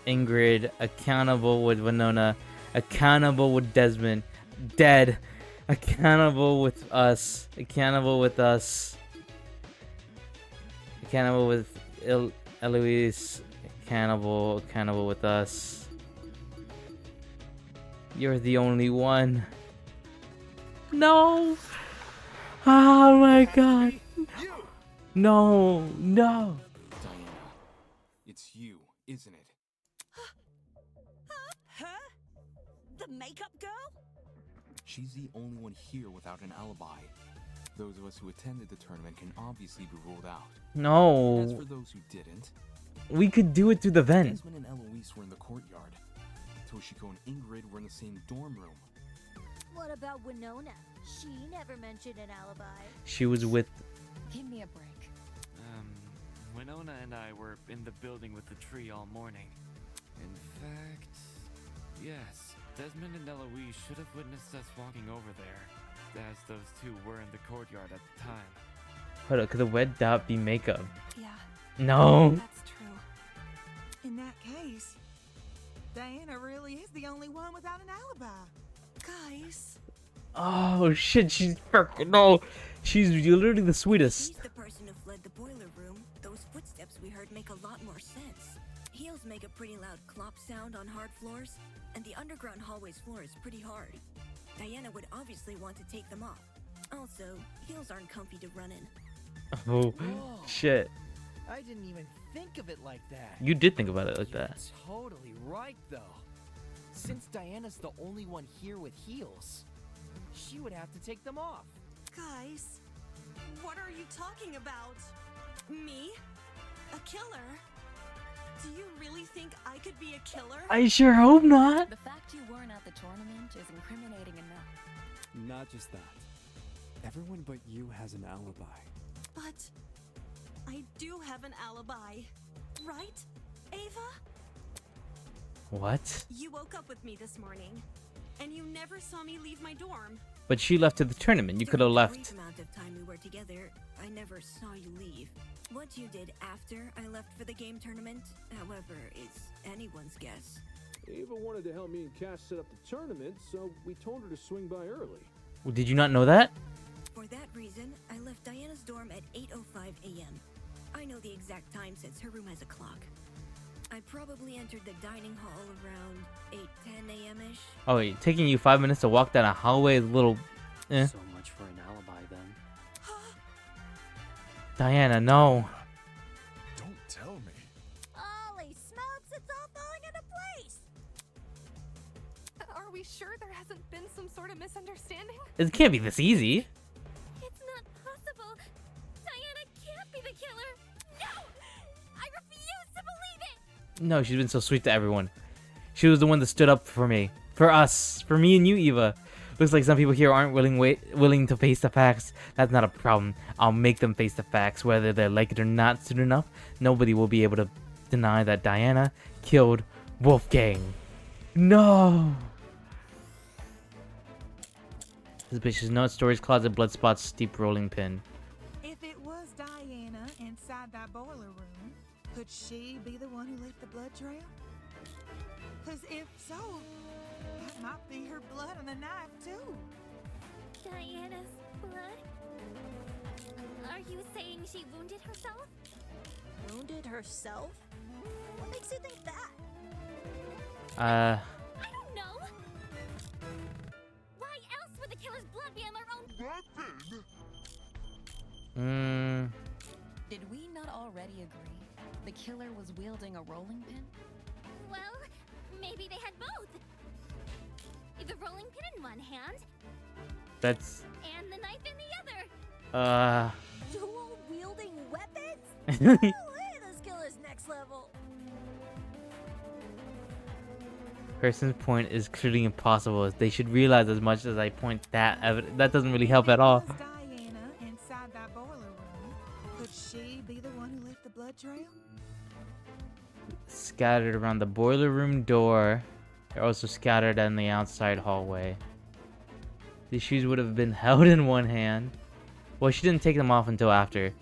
Ingrid, accountable with Winona, accountable with Desmond, dead, accountable with us, accountable with Eloise, accountable with us. You're the only one. No! Oh my god. No. Diana, it's you, isn't it? Her? The makeup girl? She's the only one here without an alibi. Those of us who attended the tournament can obviously be ruled out. No. And as for those who didn't, we could do it through the vent. Desmond and Eloise were in the courtyard. Toshiko and Ingrid were in the same dorm room. What about Winona? She never mentioned an alibi. She was with... Give me a break. Winona and I were in the building with the tree all morning. In fact, yes, Desmond and Eloise should have witnessed us walking over there, as those two were in the courtyard at the time. Hold up, could the wet dot be makeup? Yeah. No. That's true. In that case, Diana really is the only one without an alibi. Guys. Oh shit, she's freaking no. She's literally the sweetest. He's the person who fled the boiler room. Those footsteps we heard make a lot more sense. Heels make a pretty loud clop sound on hard floors, and the underground hallway's floor is pretty hard. Diana would obviously want to take them off. Also, heels aren't comfy to run in. Oh, Whoa. shit. I didn't even think of it like that. You did think about it like that. Totally right, though. Since Diana's the only one here with heels, she would have to take them off. Guys, what are you talking about? Me? A killer? Do you really think I could be a killer? I sure hope not. The fact you weren't at the tournament is incriminating enough. Not just that. Everyone but you has an alibi. But I do have an alibi, right, Ava? What? You woke up with me this morning. and you never saw me leave my dorm. But she left to the tournament. You could have During the left. brief amount of time we were together, I never saw you leave. What you did after I left for the game tournament, however, is anyone's guess. Eva wanted to help me and Cash set up the tournament, so we told her to swing by early. Did you not know that? For that reason, I left Diana's dorm at 8:05 a.m. I know the exact time since her room has a clock. I probably entered the dining hall around 8:10 a.m.-ish. Oh, wait, taking you 5 minutes to walk down a hallway is a little. Eh. So much for an alibi then. Diana, no. Don't tell me. Holy smokes, it's all falling into place! Are we sure there hasn't been some sort of misunderstanding? It can't be this easy. It's not possible. Diana can't be the killer. No! I refuse to believe it! No, she's been so sweet to everyone. She was the one that stood up for me. For us. For me and you, Eva. Looks like some people here aren't willing to face the facts. That's not a problem. I'll make them face the facts, whether they like it or not soon enough. Nobody will be able to deny that Diana killed Wolfgang. No! Suspicious note, storage closet, blood spots, steep rolling pin. If it was Diana inside that boiler room, could she be the one who left the blood trail? Because if so, that might be her blood on the knife too. Diana's blood? Are you saying she wounded herself? Wounded herself? What makes you think that? I don't know. Why else would the killer's blood be on their own weapon? Did we not already agree the killer was wielding a rolling pin? Well, maybe they had both. The rolling pin in one hand, That's. and the knife in the other. Dual wielding weapons? Holy, this killer's next level. Person's point is clearly impossible. They should realize as much as I point that that doesn't really help at all. Was Diana inside that boiler room? Could she be the one who left the blood trail? Scattered around the boiler room door. They're also scattered in the outside hallway. The shoes would have been held in one hand. Well, she didn't take them off until after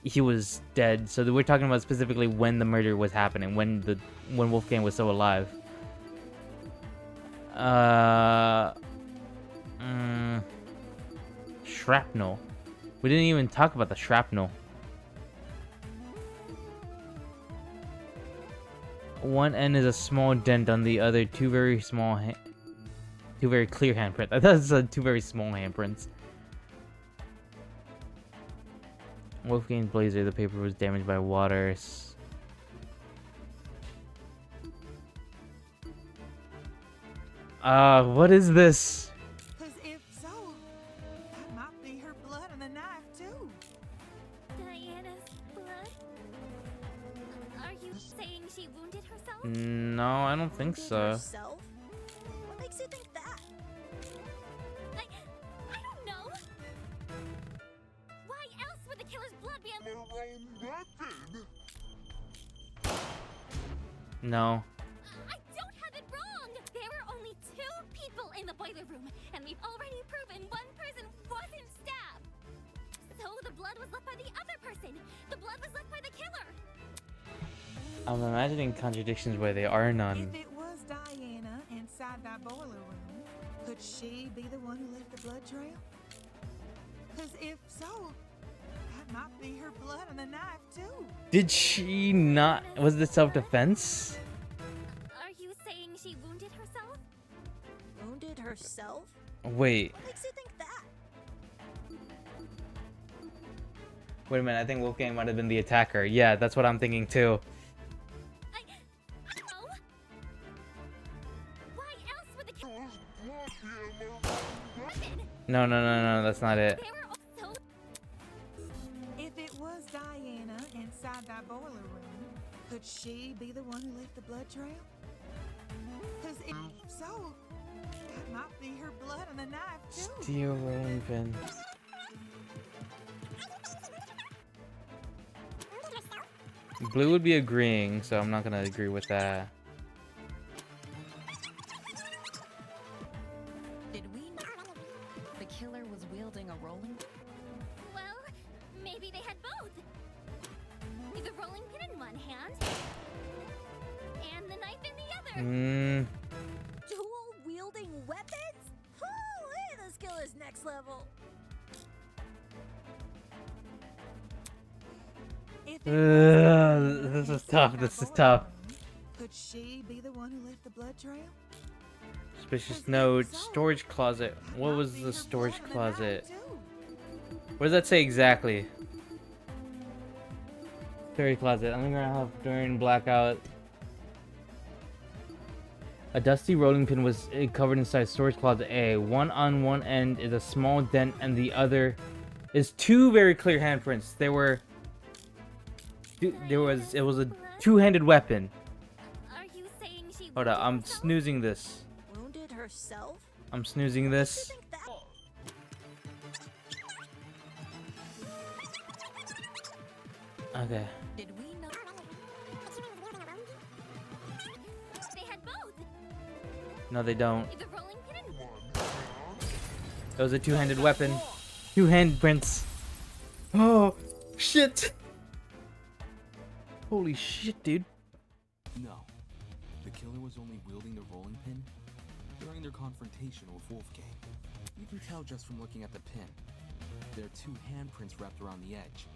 he was dead. So we're talking about specifically when the murder was happening, when Wolfgang was still alive. Shrapnel. We didn't even talk about the shrapnel. One end is a small dent on the other, two very clear handprints. I thought it said two very small handprints. Wolfgang's blazer, the paper was damaged by water. What is this? Because if so, that might be her blood on the knife too. Diana's blood? Are you saying she wounded herself? No, I don't think so. Herself? What makes you think that? I don't know. Why else would the killer's blood be on their own weapon? No. I don't have it wrong. There were only 2 people in the boiler room, and we've already proven one person wasn't stabbed. So the blood was left by the other person. The blood was left by the killer. I'm imagining contradictions where there are none. If it was Diana inside that boiler room, could she be the one who left the blood trail? Because if so, that might be her blood on the knife too. Did she not? Was it self-defense? Are you saying she wounded herself? Wounded herself? Wait. What makes you think that? Wait a minute. I think Wolfgang might have been the attacker. Yeah, that's what I'm thinking too. No, that's not it. If it was Diana inside that boiler room, could she be the one who left the blood trail? Because if so, that might be her blood on the knife too. Steel rolling pin. Blue would be agreeing, so I'm not gonna agree with that. Dual wielding weapons? Holy, this killer's next level. This is tough. This is tough. Could she be the one who left the blood trail? Suspicious note. Storage closet. What was the storage closet? What does that say exactly? Storage closet. Underground house during blackout. A dusty rolling pin was covered inside storage closet A. One on one end is a small dent, and the other is two very clear handprints. It was a two-handed weapon. Are you saying she Hold up, I'm snoozing this. Wounded herself? I'm snoozing this. Okay. Did we know? They had both. No, they don't. The rolling pin and It was a two-handed weapon. Two handprints. Oh, shit. Holy shit, dude. No. The killer was only wielding the rolling pin during their confrontation with Wolfgang. You can tell just from looking at the pin. There are two handprints wrapped around the edge,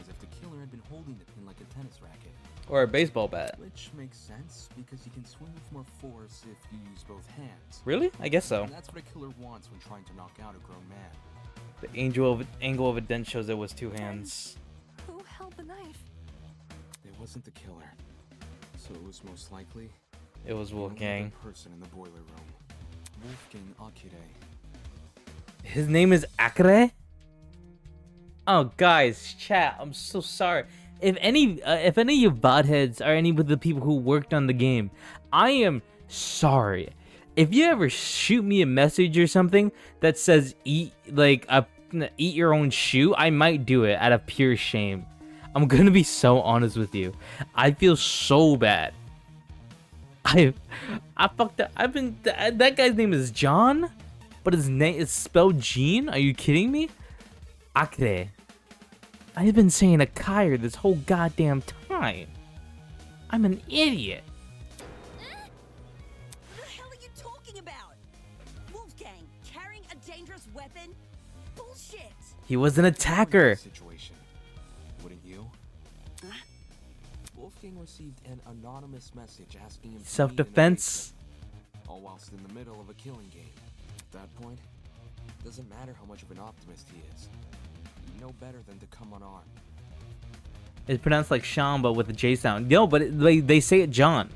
as if the killer had been holding the pin like a tennis racket. Or a baseball bat. Which makes sense, because you can swing with more force if you use both hands. Really? I guess so. And that's what a killer wants when trying to knock out a grown man. The angle of a dent shows it was two hands. Who held the knife? It wasn't the killer, so it was most likely It was Wolfgang. another person in the boiler room. Wolfgang Akire. His name is Akire? Oh, guys, chat, I'm so sorry. If any of you botheads are any of the people who worked on the game, I am sorry. If you ever shoot me a message or something that says eat your own shoe, I might do it out of pure shame. I'm gonna be so honest with you. I feel so bad. I fucked up. That guy's name is John, but his name is spelled Gene. Are you kidding me? Akire. I've been saying Akire this whole goddamn time. I'm an idiot. What the hell are you talking about? Wolfgang carrying a dangerous weapon? Bullshit. He was an attacker. Situation, wouldn't you? Wolfgang received an anonymous message asking him to Self-defense. meet in the basement, all whilst in the middle of a killing game. At that point, doesn't matter how much of an optimist he is. You know better than to come unarmed. It's pronounced like Sean, but with a J sound. No, but they say it John.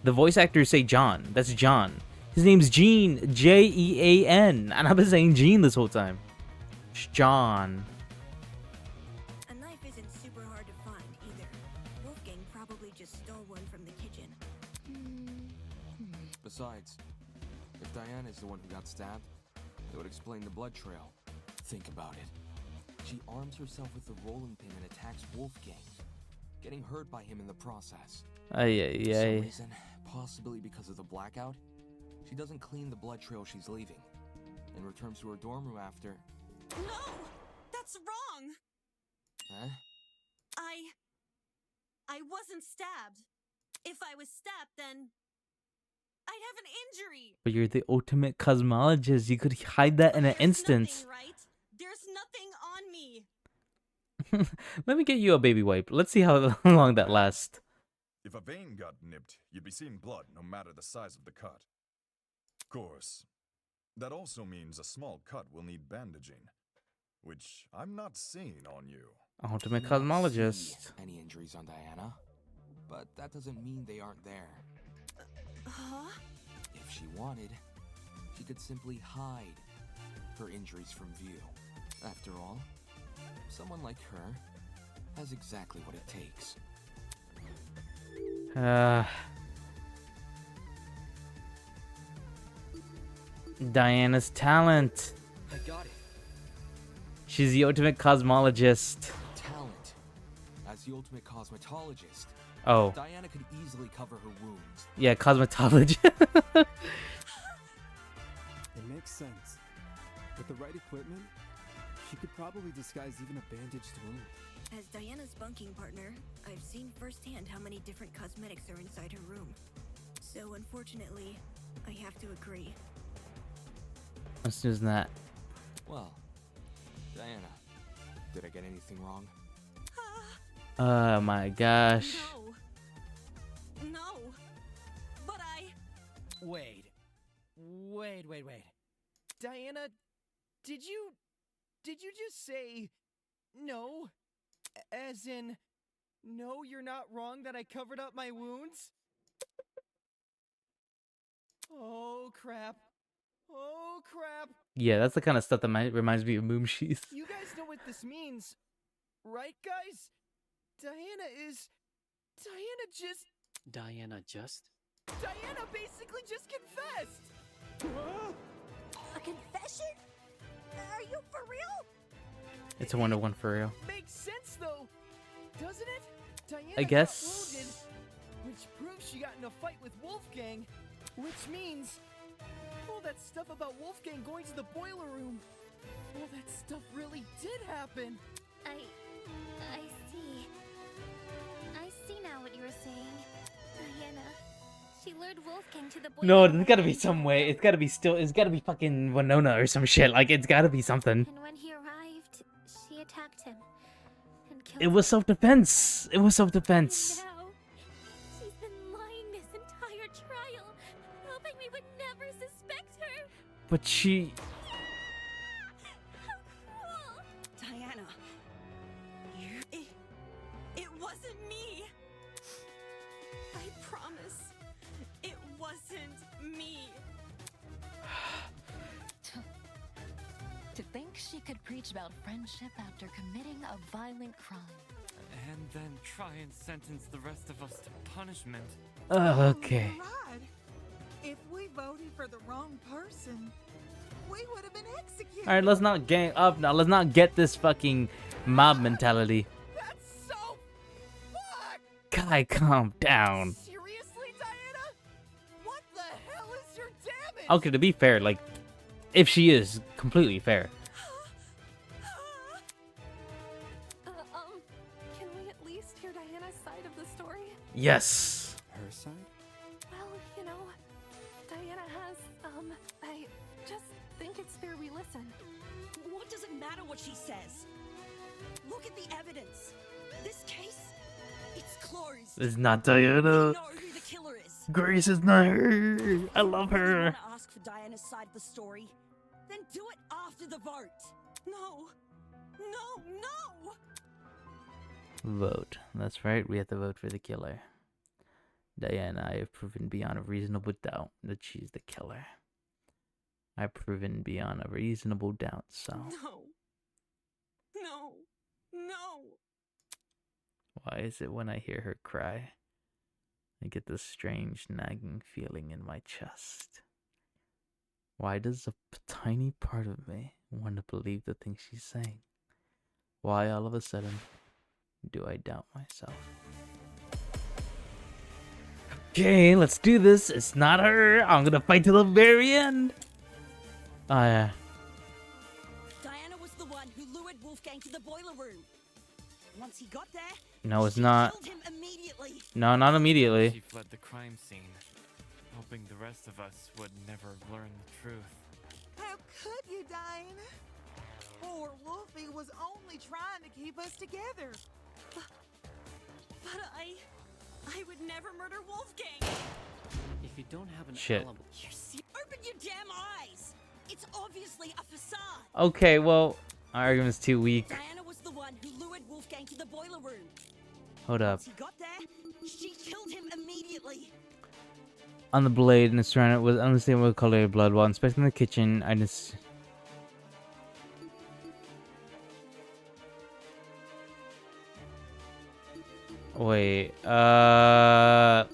The voice actors say John. That's John. His name's Gene. Jean. And I've been saying Gene this whole time. It's John. A knife isn't super hard to find either. Wolfgang probably just stole one from the kitchen. Besides, if Diana is the one who got stabbed, it would explain the blood trail. Think about it. She arms herself with the rolling pin and attacks Wolfgang, getting hurt by him in the process. For some reason, possibly because of the blackout, she doesn't clean the blood trail she's leaving, and returns to her dorm room after. No! That's wrong! Huh? I wasn't stabbed. If I was stabbed, then I'd have an injury. But you're the ultimate cosmologist. You could hide that in an instant. Nothing, right? There's nothing on me. Let me get you a baby wipe. Let's see how long that lasts. If a vein got nipped, you'd be seeing blood no matter the size of the cut. Of course, that also means a small cut will need bandaging, which I'm not seeing on you. Ultimate Not cosmologist. see any injuries on Diana, but that doesn't mean they aren't there. Huh? If she wanted, she could simply hide her injuries from view. After all, someone like her has exactly what it takes. Diana's talent. I got it. She's the ultimate cosmologist. Talent. As the ultimate cosmetologist, Oh. Diana could easily cover her wounds. Yeah, cosmetologist. It makes sense. With the right equipment, she could probably disguise even a bandaged wound. As Diana's bunking partner, I've seen firsthand how many different cosmetics are inside her room. So So unfortunately, I have to agree. I'm snoozing that. Well, Diana, did I get anything wrong? Oh my gosh. No. But Wait. Diana, did you just say no? As in, no, you're not wrong that I covered up my wounds? Oh crap. Yeah, that's the kind of stuff that reminds me of Moonsheath. You guys know what this means, right, guys? Diana basically just confessed! A confession? Are you for real? It's a 1-to-1 for real. Makes sense though, doesn't it? Diana I guess. got wounded, which proves she got in a fight with Wolfgang, which means all that stuff about Wolfgang going to the boiler room, all that stuff really did happen. I see. I see now what you were saying. Diana, she lured Wolfgang to the boiler No, room. there's gotta be some way. It's gotta be fucking Winona or some shit. Like, it's gotta be something. And when he arrived, she attacked him and killed It was self-defense. It was self-defense. him. Now, she's been lying this entire trial, hoping we would never suspect her. But she... Diana, it wasn't me. I promise, it wasn't me. To think she could preach about friendship after committing a violent crime. And then try and sentence the rest of us to punishment. Okay. Right. If we voted for the wrong person, we would have been executed. Alright, let's not gang up now. Let's not get this fucking mob mentality. That's so Kai, calm down. seriously, Diana? What the hell is your damage? Okay, to be fair, like, if she is completely fair. Can we at least hear Diana's side of the story? Yes. Her side? Well, you know, Diana has, I just think it's fair we listen. What does it matter what she says? Look at the evidence. This case, it's closed. It's not We Diana. know who the killer is. Grace is not her. I love If you her. want to ask for Diana's side of the story, then do it after the vote. No. Vote. That's right, we have to vote for the killer. Diana, I have proven beyond a reasonable doubt that she's the killer. I've proven beyond a reasonable doubt, so... No. Why is it when I hear her cry, I get this strange nagging feeling in my chest? Why does a tiny part of me want to believe the things she's saying? Why all of a sudden do I doubt myself? Okay, let's do this. It's not her. I'm gonna fight till the very end. Oh yeah. Diana was the one who lured Wolfgang to the boiler room. Once he got there, No, it's she not. killed him immediately. No, not She immediately. fled the crime scene, hoping the rest of us would never learn the truth. How could you, Diana? Poor Wolfie was only trying to keep us together. But I would never murder Wolfgang. If you don't have an Shit. element, Open your damn eyes. It's obviously a facade. Okay, well, our argument's too weak. Diana was the one who lured Wolfgang to the boiler room. Hold up. Once he got there, she killed him immediately. On the blade and surrounded with unmistakable color of blood. While inspecting the kitchen, I just... Wait, where's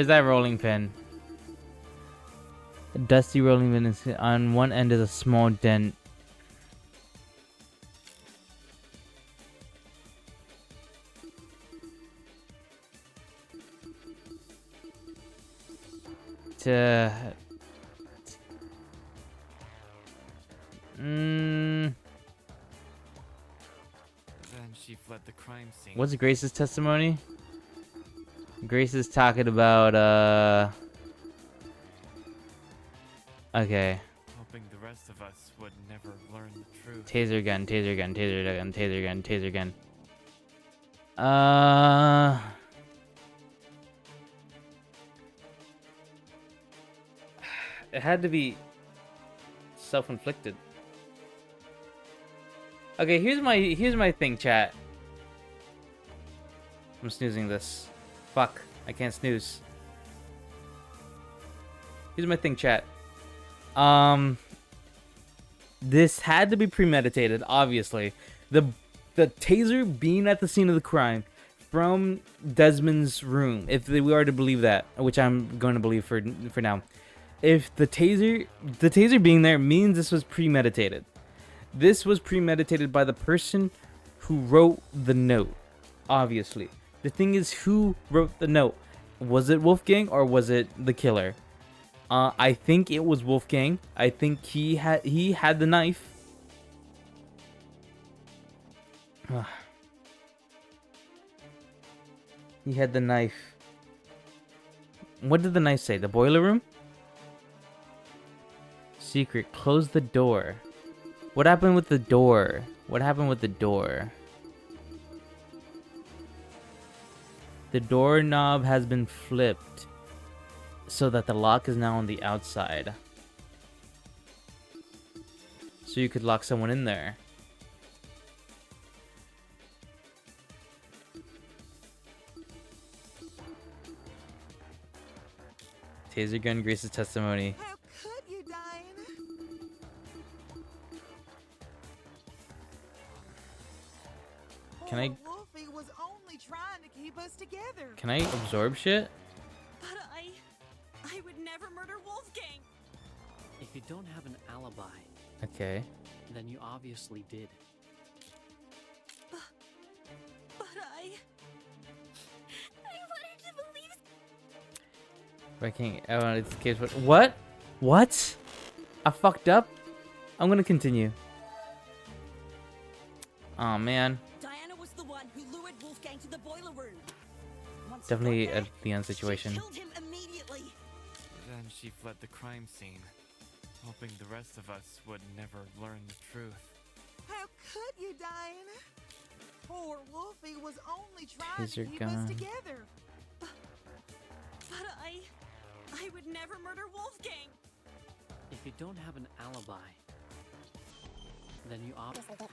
that rolling pin? A dusty rolling pin is on one end is a small dent. Then she fled the crime scene. What's Grace's testimony? Grace is talking about okay. Hoping the rest of us would never learn the truth. Taser gun, taser gun, taser gun, taser gun, taser gun. It had to be self-inflicted. Okay, here's my thing, chat. I'm snoozing this. Fuck, I can't snooze. Here's my thing, chat. This had to be premeditated, obviously. The taser being at the scene of the crime from Desmond's room, if we are to believe that, which I'm going to believe for now. If the taser being there means this was premeditated. This was premeditated by the person who wrote the note, obviously. The thing is, who wrote the note? Was it Wolfgang or was it the killer? I think it was Wolfgang. I think he had the knife. He had the knife. What did the knife say? The boiler room? Secret. Close the door. What happened with the door? What happened with the door? The doorknob has been flipped so that the lock is now on the outside. So you could lock someone in there. Taser gun, Grace's testimony. How could you, Diana? Can I? Poor Wolfie was only trying to keep us together. Can I absorb shit? But I would never murder Wolfgang. If you don't have an alibi, Okay. then you obviously did. But I wanted to believe. I can't. I want to case. What? What? I fucked up. I'm gonna continue. Oh man. Diana was the one who lured Wolfgang to the boiler room. Once he Definitely got a there, Leon situation. She killed him immediately. Then she fled the crime scene, hoping the rest of us would never learn the truth. How could you, Diana? Poor Wolfie was only trying to Taser keep us gun. together. But I would never murder Wolfgang. If you don't have an alibi, then you obviously did.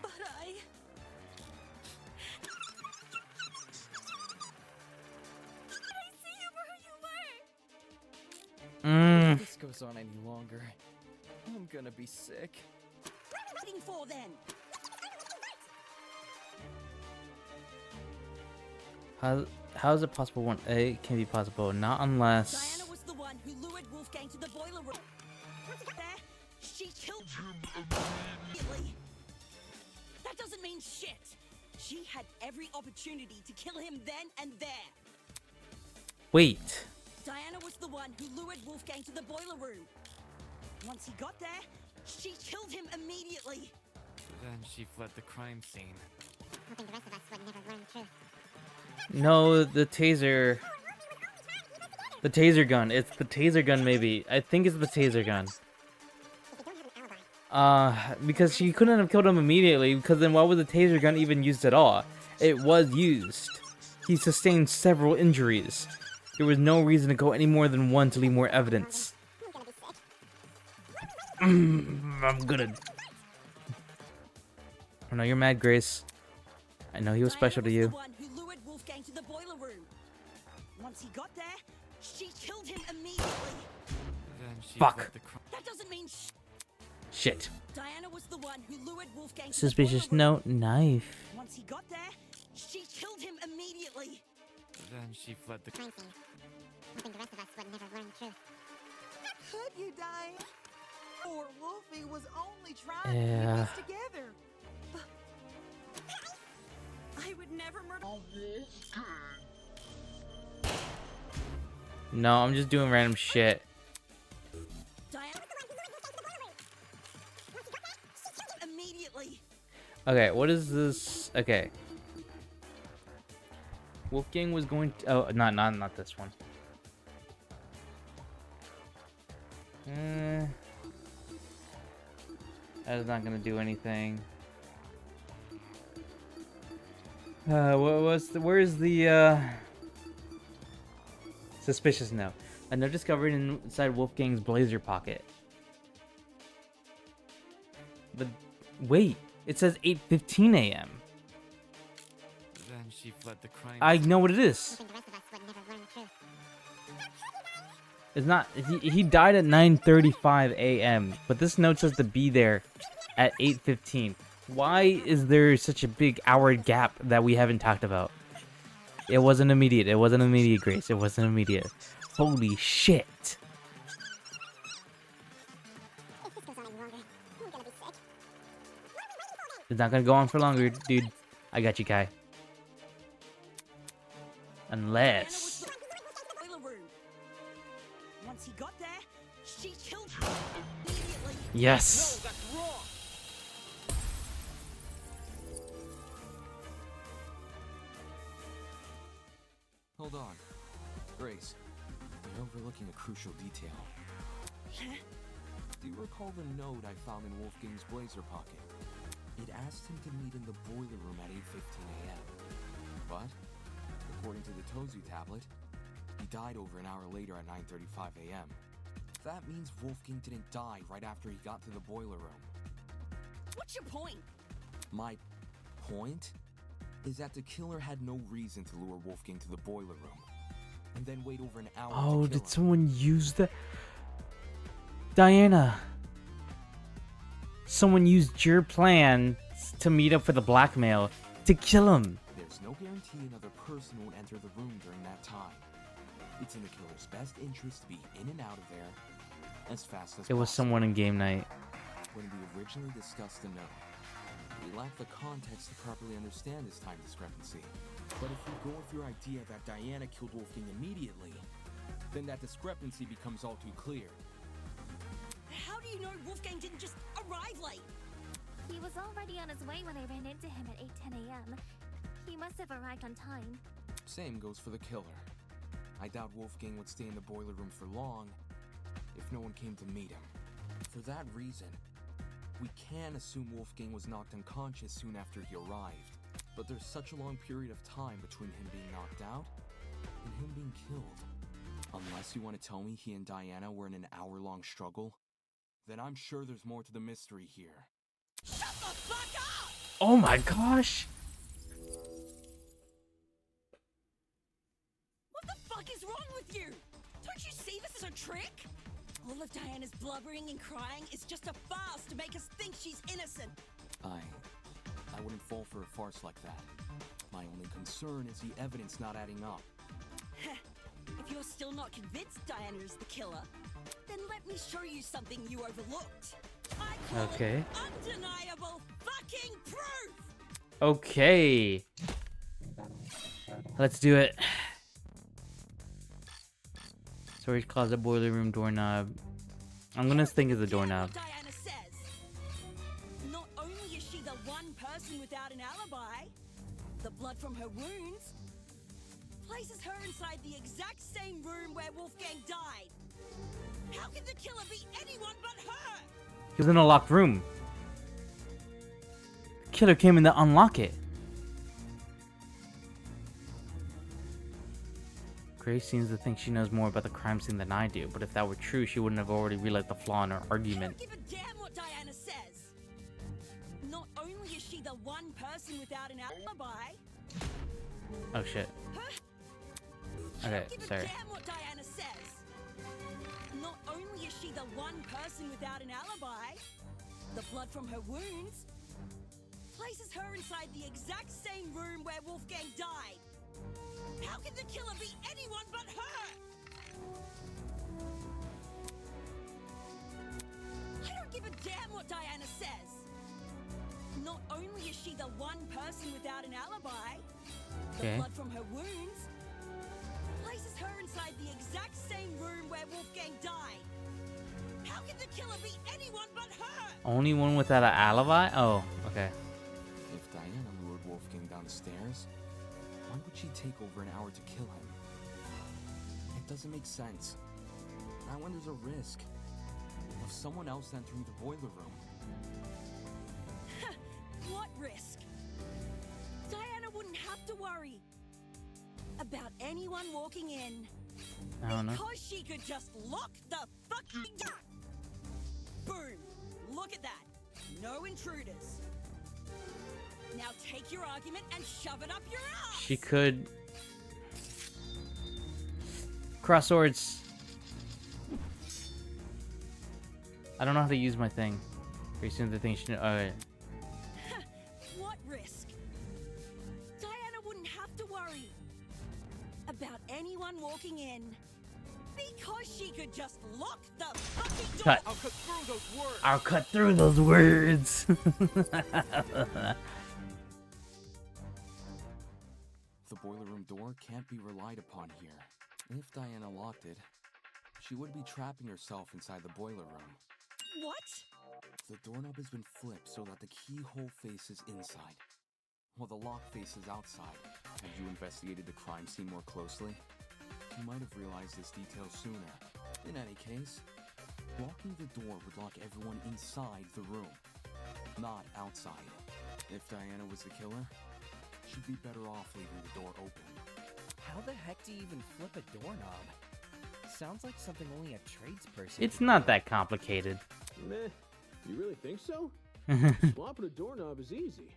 But I see you where you were. If this goes on any longer, I'm gonna be sick. What are you waiting for then? How is it possible? It can be possible, not unless. Diana was the one who lured Wolfgang to the boiler room. Once he got there, she killed him immediately. That doesn't mean shit. She had every opportunity to kill him then and there. Wait. Diana was the one who lured Wolfgang to the boiler room. Once he got there, she killed him immediately. Then she fled the crime scene. Hoping the rest of us would never learn the truth. No, the taser. The taser gun. It's the taser gun, maybe. I think it's the taser gun. Because she couldn't have killed him immediately, because then why was the taser gun even used at all? It was used. He sustained several injuries. There was no reason to go any more than one to leave more evidence. I'm gonna... I know you're mad, Grace. I know he was special to you. The one who lured Wolfgang to the boiler room. Once he got there, she killed him immediately. Then she Fuck. fled the crime. That doesn't mean Shit. Diana was the one who lured Wolfgang to Suspicious the boiler room. note, knife. Once he got there, she killed him immediately. Then she fled the Crime scene. Hoping the rest of us would never learn the truth. How could you, Diana? Poor Wolfie was only trying to Yeah. keep us together. I would never murder. No, I'm just doing random shit. Diana immediately. Okay, what is this? Okay. Wolfgang was going to... Oh, not this one. That is not going to do anything. Where's the suspicious note? A note discovered inside Wolfgang's blazer pocket. But wait, it says 8:15 a.m. Then she fled the crime. I know what it is. It's not. He died at 9:35 a.m. But this note says to be there at 8:15. Why is there such a big hour gap that we haven't talked about? It wasn't immediate. It wasn't immediate, Grace. It wasn't immediate. Holy shit. It's not gonna go on for longer, dude. I got you, Kai. Unless... Once he got there, she killed him immediately. Yes. No, that's wrong. Hold on. Grace, you're overlooking a crucial detail. Do you recall the note I found in Wolfgang's blazer pocket? It asked him to meet in the boiler room at 8:15 a.m. But, according to the Tozu tablet, he died over an hour later at 9:35 a.m. That means Wolfgang didn't die right after he got to the boiler room. What's your point? My point is that the killer had no reason to lure Wolfgang to the boiler room and then wait over an hour to Oh, kill did him. someone use the... Diana. Someone used your plan to meet up for the blackmail to kill him. There's no guarantee another person won't enter the room during that time. It's in the killer's best interest to be in and out of there as fast as It was possible. someone in game night. When we originally discussed the note, we lacked the context to properly understand this time discrepancy. But if we go with your idea that Diana killed Wolfgang immediately, then that discrepancy becomes all too clear. How do you know Wolfgang didn't just arrive late? He was already on his way when I ran into him at 8:10 a.m. He must have arrived on time. Same goes for the killer. I doubt Wolfgang would stay in the boiler room for long if no one came to meet him. For that reason, we can assume Wolfgang was knocked unconscious soon after he arrived. But there's such a long period of time between him being knocked out and him being killed. Unless you want to tell me he and Diana were in an hour-long struggle, then I'm sure there's more to the mystery here. Shut the fuck up! Oh my gosh. What the fuck is wrong with you? Don't you see this is a trick? All of Diana's blubbering and crying is just a farce to make us think she's innocent. I wouldn't fall for a farce like that. My only concern is the evidence not adding up. If you're still not convinced Diana is the killer, then let me show you something you overlooked. I call Okay. it undeniable fucking proof! Okay. Let's do it. Storage closet, boiler room, doorknob. I'm gonna think of the doorknob. Diana says. Not only is she the one person without an alibi, the blood from her wounds places her inside the exact same room where Wolfgang died. How can the killer be anyone but her? He was in a locked room. The killer came in to unlock it. Grace seems to think she knows more about the crime scene than I do, but if that were true, she wouldn't have already realized the flaw in her argument. I don't give a damn what Diana says. Not only is she the one person without an alibi. Oh shit. Okay, sorry. Damn what Diana says. Not only is she the one person without an alibi, the blood from her wounds places her inside the exact same room where Wolfgang died. How can the killer be anyone but her? I don't give a damn what Diana says. Not only is she the one person without an alibi, Okay. the blood from her wounds places her inside the exact same room where Wolfgang died. How can the killer be anyone but her? Only one without an alibi? Oh, okay. If Diana lured Wolfgang downstairs, why would would she take over an hour to kill him? It doesn't make sense. Not when there's a risk of someone else entering the boiler room. What risk? Diana wouldn't have to worry about anyone walking in. I don't know. Because she could just lock the fucking door. Boom. Look at that. No intruders. Now take your argument and shove it up your ass. She could cross swords. I don't know how to use my thing. Pretty soon the thing should. Alright. What risk? Diana wouldn't have to worry about anyone walking in. Because she could just lock the fucking door. Cut. I'll cut through those words. I'll cut through those words. The boiler room door can't be relied upon here. If Diana locked it, she would be trapping herself inside the boiler room. What? The doorknob has been flipped so that the keyhole faces inside, while the lock faces outside. Have you investigated the crime scene more closely? You might have realized this detail sooner. In any case, locking the door would lock everyone inside the room, not outside. If Diana was the killer, she'd be better off leaving the door open. How the heck do you even flip a doorknob? Sounds like something only a tradesperson. It's not that complicated. Meh. You really think so? Swapping a doorknob is easy.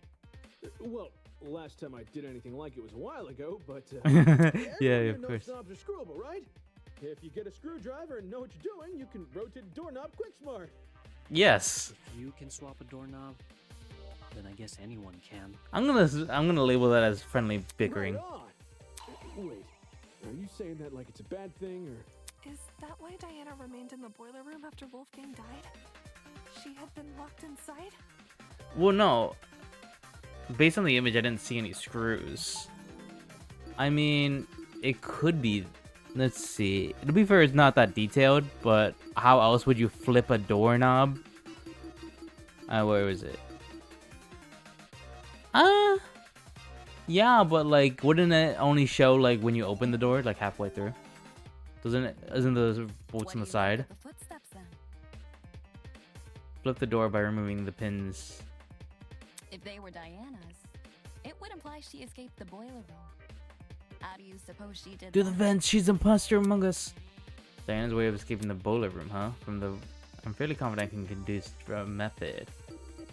Well, last time I did anything like it was a while ago, but Yeah, everyone of knows course. knobs are screwable, right? If you get a screwdriver and know what you're doing, you can rotate a doorknob quick smart. Yes. If you can swap a doorknob, then I guess anyone can. I'm gonna label that as friendly bickering. Right on. Wait, are you saying that like it's a bad thing, or? Is that why Diana remained in the boiler room after Wolfgang died? She had been locked inside? Well, no. Based on the image, I didn't see any screws. I mean, it could be. Let's see. To be fair, it's not that detailed, but how else would you flip a doorknob? Where was it? Yeah, but like, wouldn't it only show like when you open the door, like halfway through? Isn't the bolts on the side? The footsteps then. Flip the door by removing the pins. If they were Diana's, it would imply she escaped the boiler room. How do you suppose she did Do the that? vents, she's imposter among us. Diana's way of escaping the boiler room, huh? I'm fairly confident I can deduce a method.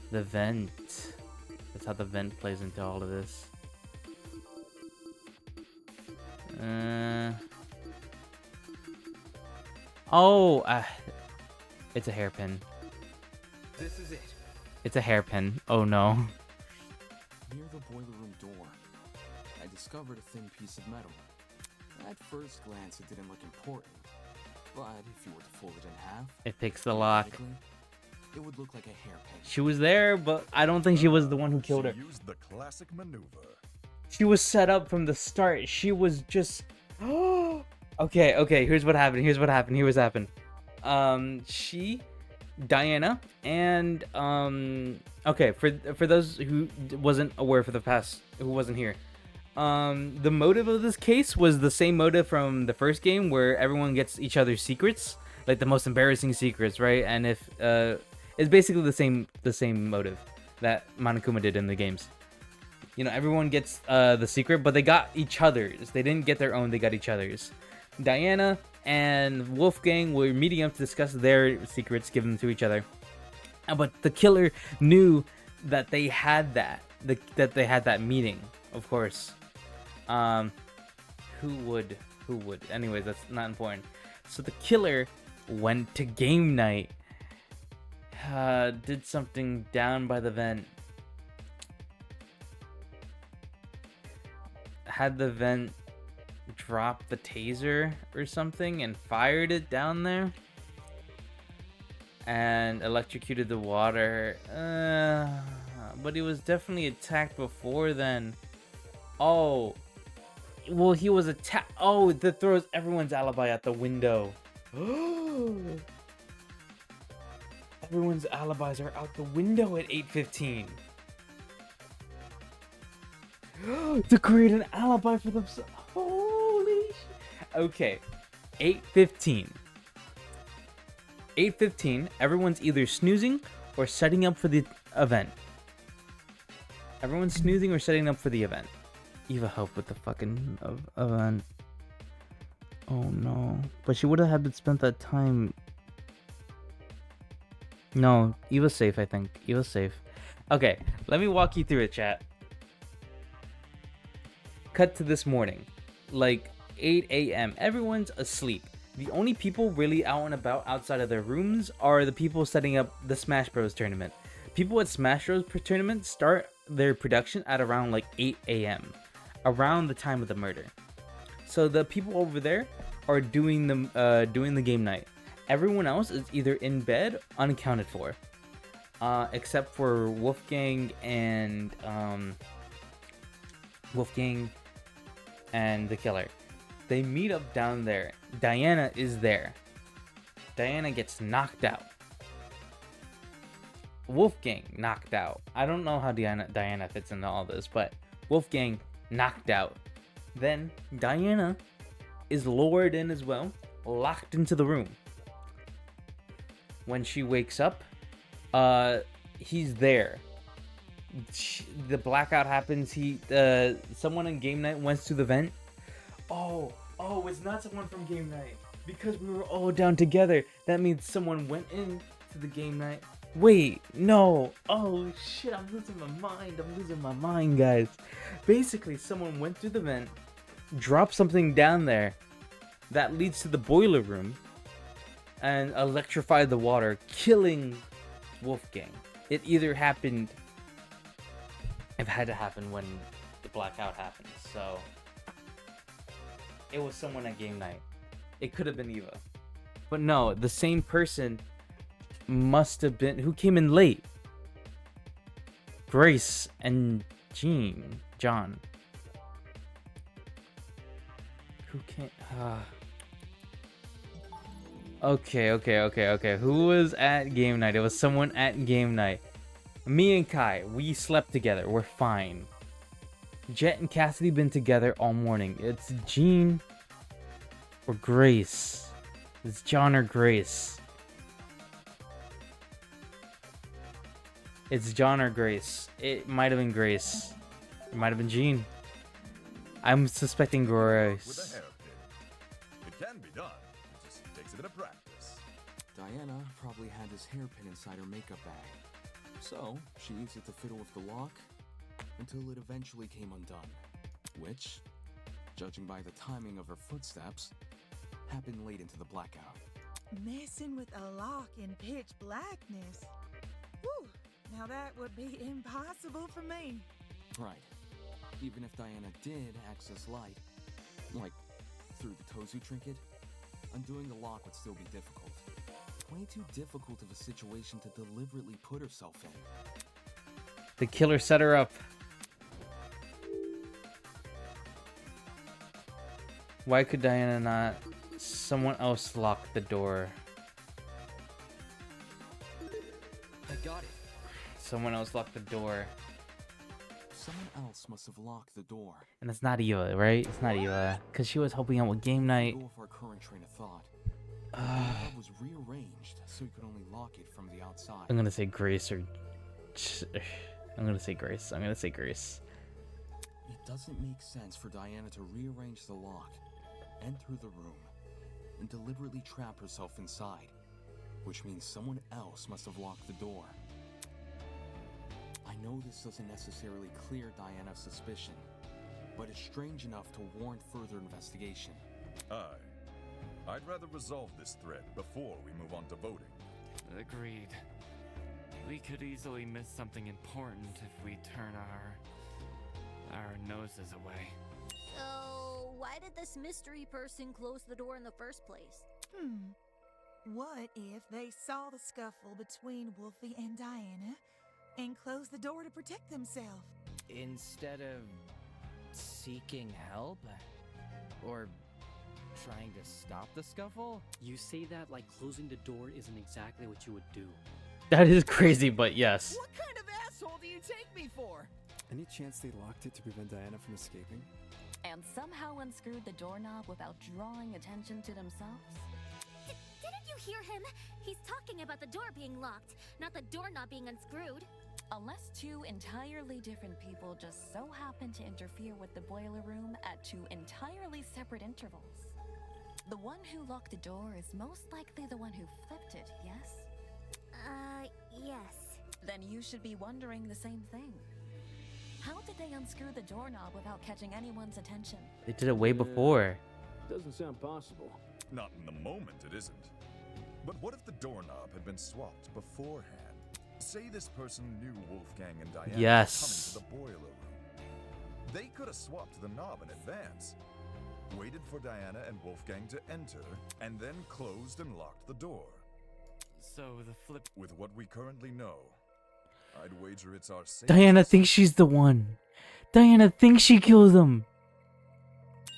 The vent. That's how the vent plays into all of this. It's a hairpin. This is it. It's a hairpin. Oh no. Near the boiler room door, I discovered a thin piece of metal. At first glance, it didn't look important, but if you were to fold it in half, It picks the lock. theoretically, it would look like a hairpin. She was there, but I don't think she was the one who killed her. She used the classic maneuver. She was set up from the start. She was just. Okay. Here's what happened. Diana, and Okay, for those who wasn't aware who wasn't here, the motive of this case was the same motive from the first game, where everyone gets each other's secrets, like the most embarrassing secrets, right? And if it's basically the same motive that Monokuma did in the games. You know, everyone gets the secret, but they got each other's. They didn't get their own, they got each other's. Diana and Wolfgang were meeting up to discuss their secrets, give them to each other. But the killer knew that they had that meeting, of course. Who would? Anyways, that's not important. So the killer went to game night, did something down by the vent, had the vent drop the taser or something and fired it down there, and electrocuted the water. But he was definitely attacked before then. Oh, well, he was attacked. Oh, that throws everyone's alibi out the window. Everyone's alibis are out the window at 8:15. To create an alibi for themselves. Holy shit. Okay, 8:15. 8:15. Everyone's either snoozing or setting up for the event. Everyone's snoozing or setting up for the event. Eva helped with the fucking event. Oh no. But she would have had to spend that time. No, Eva's safe, I think. Eva's safe. Okay, let me walk you through it, chat. Cut to this morning. Like 8 a.m. Everyone's asleep. The only people really out and about outside of their rooms are the people setting up the Smash Bros. Tournament. People at Smash Bros. Tournament start their production at around like 8 a.m. around the time of the murder. So the people over there are doing the game night. Everyone else is either in bed, unaccounted for, except for Wolfgang and the killer. They meet up down there. Diana is there. Diana gets knocked out. Wolfgang knocked out. I don't know how Diana fits into all this, but Wolfgang knocked out. Then Diana is lured in as well, locked into the room. When she wakes up, he's there. The blackout happens. Someone in game night went to the vent. Oh, it's not someone from game night because we were all down together. That means someone went in to the game night. Wait, no. Oh shit, I'm losing my mind, guys. Basically, someone went through the vent, dropped something down there that leads to the boiler room, and electrified the water, killing Wolfgang. It either happened. It had to happen when the blackout happened, so it was someone at game night. It could have been Eva, but no, the same person must have been who came in late. Grace and John. Who came? Okay. Who was at game night? It was someone at game night. Me and Kai, we slept together. We're fine. Jet and Cassidy been together all morning. It's Jean or Grace. It's John or Grace. It's John or Grace. It might have been Grace. It might have been Jean. I'm suspecting Grace. With a hairpin. It can be done. It just takes a bit of practice. Diana probably had this hairpin inside her makeup bag. So, she used it to fiddle with the lock until it eventually came undone. Which, judging by the timing of her footsteps, happened late into the blackout. Messing with a lock in pitch blackness. Whew, now that would be impossible for me. Right. Even if Diana did access light, like through the Tozu trinket, undoing the lock would still be difficult. Way too difficult of a situation to deliberately put herself in. The killer set her up. Why could Diana not? Someone else lock the door. I got it. Someone else locked the door. Someone else must have locked the door. And it's not Eva, right? It's not Eva. Because she was helping out with game night. Go with our current train of thought. The door was rearranged so you could only lock it from the outside. I'm gonna say Grace or... I'm gonna say Grace. It doesn't make sense for Diana to rearrange the lock, enter the room, and deliberately trap herself inside. Which means someone else must have locked the door. I know this doesn't necessarily clear Diana's suspicion, but it's strange enough to warrant further investigation. I'd rather resolve this thread before we move on to voting. Agreed. We could easily miss something important if we turn our noses away. So, why did this mystery person close the door in the first place? What if they saw the scuffle between Wolfie and Diana and closed the door to protect themselves? Instead of seeking help? Or trying to stop the scuffle? You say that like closing the door isn't exactly what you would do. That is crazy, but yes. What kind of asshole do you take me for? Any chance they locked it to prevent Diana from escaping? And somehow unscrewed the doorknob without drawing attention to themselves? Didn't you hear him? He's talking about the door being locked, not the doorknob being unscrewed. Unless two entirely different people just so happen to interfere with the boiler room at two entirely separate intervals. The one who locked the door is most likely the one who flipped it, yes? Yes. Then you should be wondering the same thing. How did they unscrew the doorknob without catching anyone's attention? They did it way before. Doesn't sound possible. Not in the moment, it isn't. But what if the doorknob had been swapped beforehand? Say this person knew Wolfgang and Diana Yes. were coming to the boiler room. They could have swapped the knob in advance, waited for Diana and Wolfgang to enter, and then closed and locked the door. So the flip... With what we currently know, I'd wager it's our safest. Diana thinks she's the one. Diana thinks she killed him.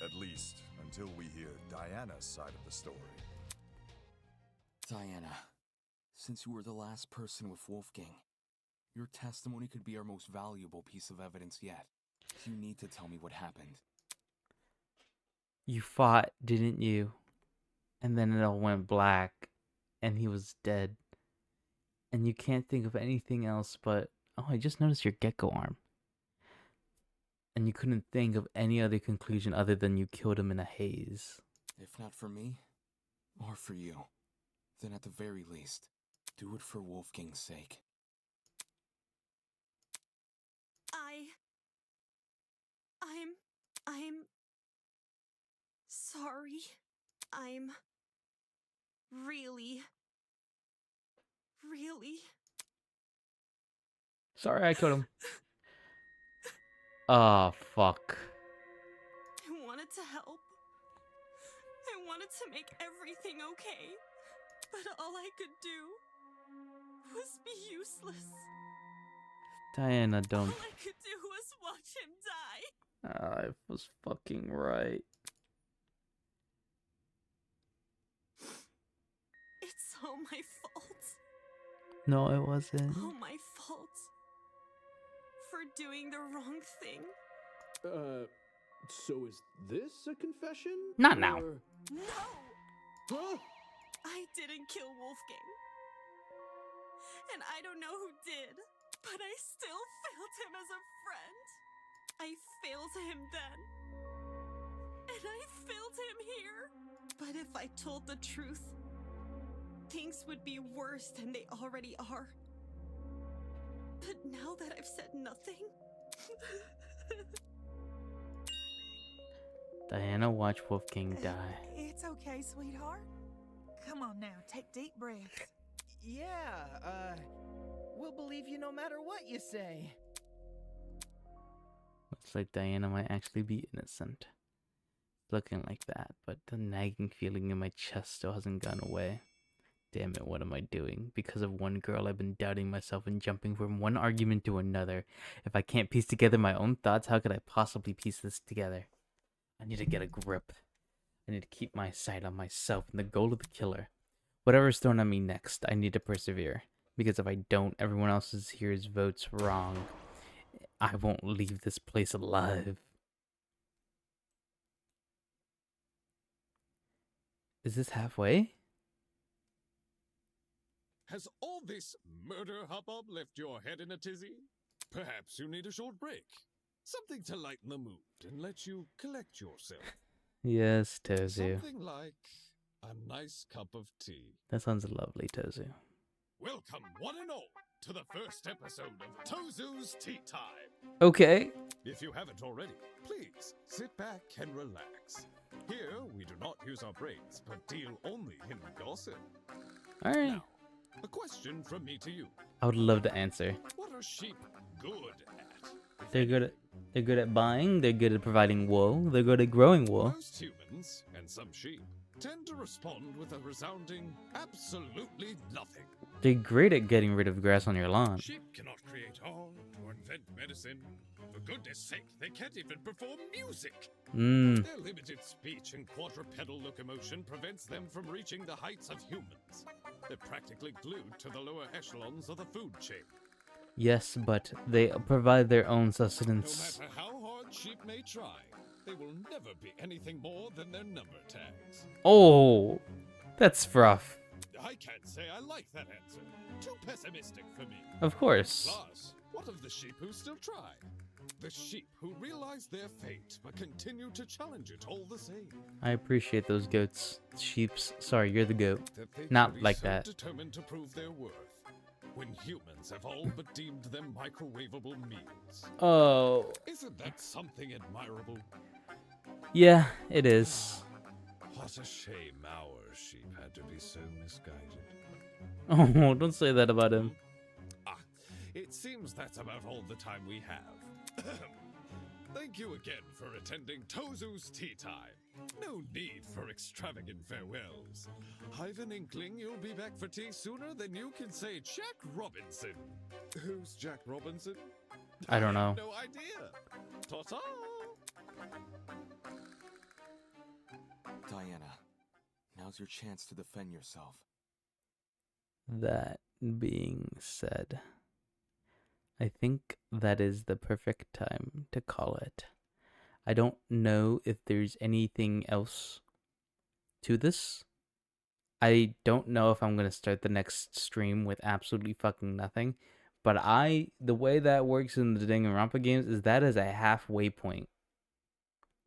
At least until we hear Diana's side of the story. Diana, since you were the last person with Wolfgang, your testimony could be our most valuable piece of evidence yet. You need to tell me what happened. You fought, didn't you? And then it all went black, and he was dead. And you can't think of anything else but, oh, I just noticed your gecko arm. And you couldn't think of any other conclusion other than you killed him in a haze. If not for me, or for you, then at the very least, do it for Wolfgang's sake. I'm sorry. I'm really Sorry I killed him. Oh, fuck. I wanted to help. I wanted to make everything okay. But all I could do was be useless. Diana, don't. All I could do was watch him die. I was fucking right. It's all my fault. No, it wasn't. All my fault. For doing the wrong thing. So is this a confession? Not now. Or- No! Huh? I didn't kill Wolfgang. And I don't know who did, but I still failed him as a friend. I failed him then. And I failed him here. But if I told the truth, things would be worse than they already are. But now that I've said nothing... Diana watched Wolfgang die. It's okay, sweetheart. Come on now, take deep breaths. Yeah, we'll believe you no matter what you say. Looks like Diana might actually be innocent. Looking like that, but the nagging feeling in my chest still hasn't gone away. Damn it, what am I doing? Because of one girl, I've been doubting myself and jumping from one argument to another. If I can't piece together my own thoughts, how could I possibly piece this together? I need to get a grip. I need to keep my sight on myself and the goal of the killer. Whatever's thrown at me next, I need to persevere. Because if I don't, everyone else's here's votes wrong. I won't leave this place alive. Is this halfway? Has all this murder hubbub left your head in a tizzy? Perhaps you need a short break. Something to lighten the mood and let you collect yourself. Yes, Tozu. Something like a nice cup of tea. That sounds lovely, Tozu. Welcome, one and all, to the first episode of Tozu's Tea Time. Okay. If you haven't already, please sit back and relax. Here, we do not use our brains, but deal only in gossip. Alright. Now, a question from me to you. I would love to answer. What are sheep good at? They're good at buying, they're good at providing wool, they're good at growing wool. Most humans, and some sheep, tend to respond with a resounding absolutely nothing. They're great at getting rid of grass on your lawn. Sheep cannot create art or invent medicine. For goodness sake, they can't even perform music. Their limited speech and quadrupedal locomotion prevents them from reaching the heights of humans. They're practically glued to the lower echelons of the food chain. Yes, but they provide their own sustenance. No matter how hard sheep may try, they will never be anything more than their number tags. Oh, that's rough. I can't say I like that answer. Too pessimistic for me. Of course. Plus, what of the sheep who still try? The sheep who realize their fate but continue to challenge it all the same. I appreciate those goats. Sheeps. Sorry, you're the goat. That they Not can be like so that. determined to prove their worth, when humans have all but deemed them microwavable meals. Oh. Isn't that something admirable? Yeah, it is. What a shame our sheep had to be so misguided. Oh, don't say that about him. It seems that's about all the time we have. Thank you again for attending Tozu's Tea Time. No need for extravagant farewells. I've an inkling you'll be back for tea sooner than you can say Jack Robinson. Who's Jack Robinson? I don't know. No idea. Ta-ta! Diana, now's your chance to defend yourself. That being said, I think that is the perfect time to call it. I don't know if there's anything else to this. I don't know if I'm going to start the next stream with absolutely fucking nothing. But the way that works in the Danganronpa games is that is a halfway point.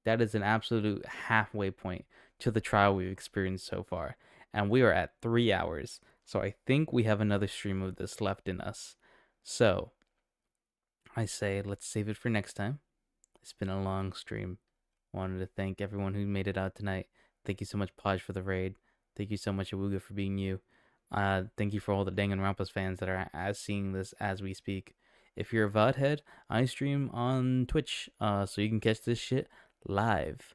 That is an absolute halfway point to the trial we've experienced so far. And we are at 3 hours. So I think we have another stream of this left in us. So I say let's save it for next time. It's been a long stream. Wanted to thank everyone who made it out tonight. Thank you so much, Podge, for the raid. Thank you so much, Awuga, for being you. Thank you for all the Danganronpa's fans that are seeing this as we speak. If you're a VOD head, I stream on Twitch, so you can catch this shit live.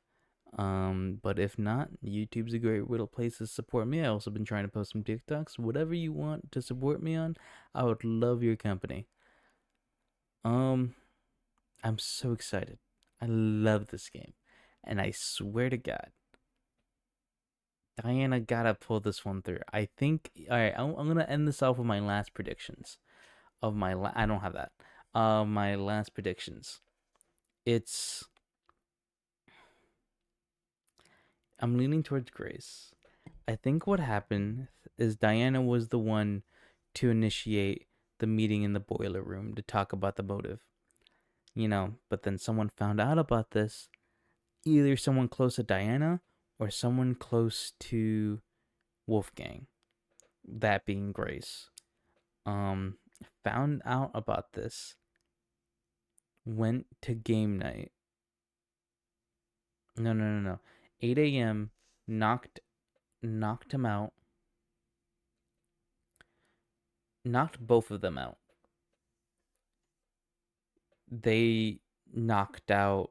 But if not, YouTube's a great little place to support me. I've also been trying to post some TikToks. Whatever you want to support me on, I would love your company. I'm so excited. I love this game. And I swear to God, Diana gotta pull this one through. I think, alright, I'm gonna end this off with my last predictions. I don't have that. My last predictions. I'm leaning towards Grace. I think what happened is Diana was the one to initiate the meeting in the boiler room to talk about the motive. But then someone found out about this. Either someone close to Diana or someone close to Wolfgang. That being Grace. Found out about this. Went to game night. No. 8 a.m. knocked him out. Knocked both of them out. They knocked out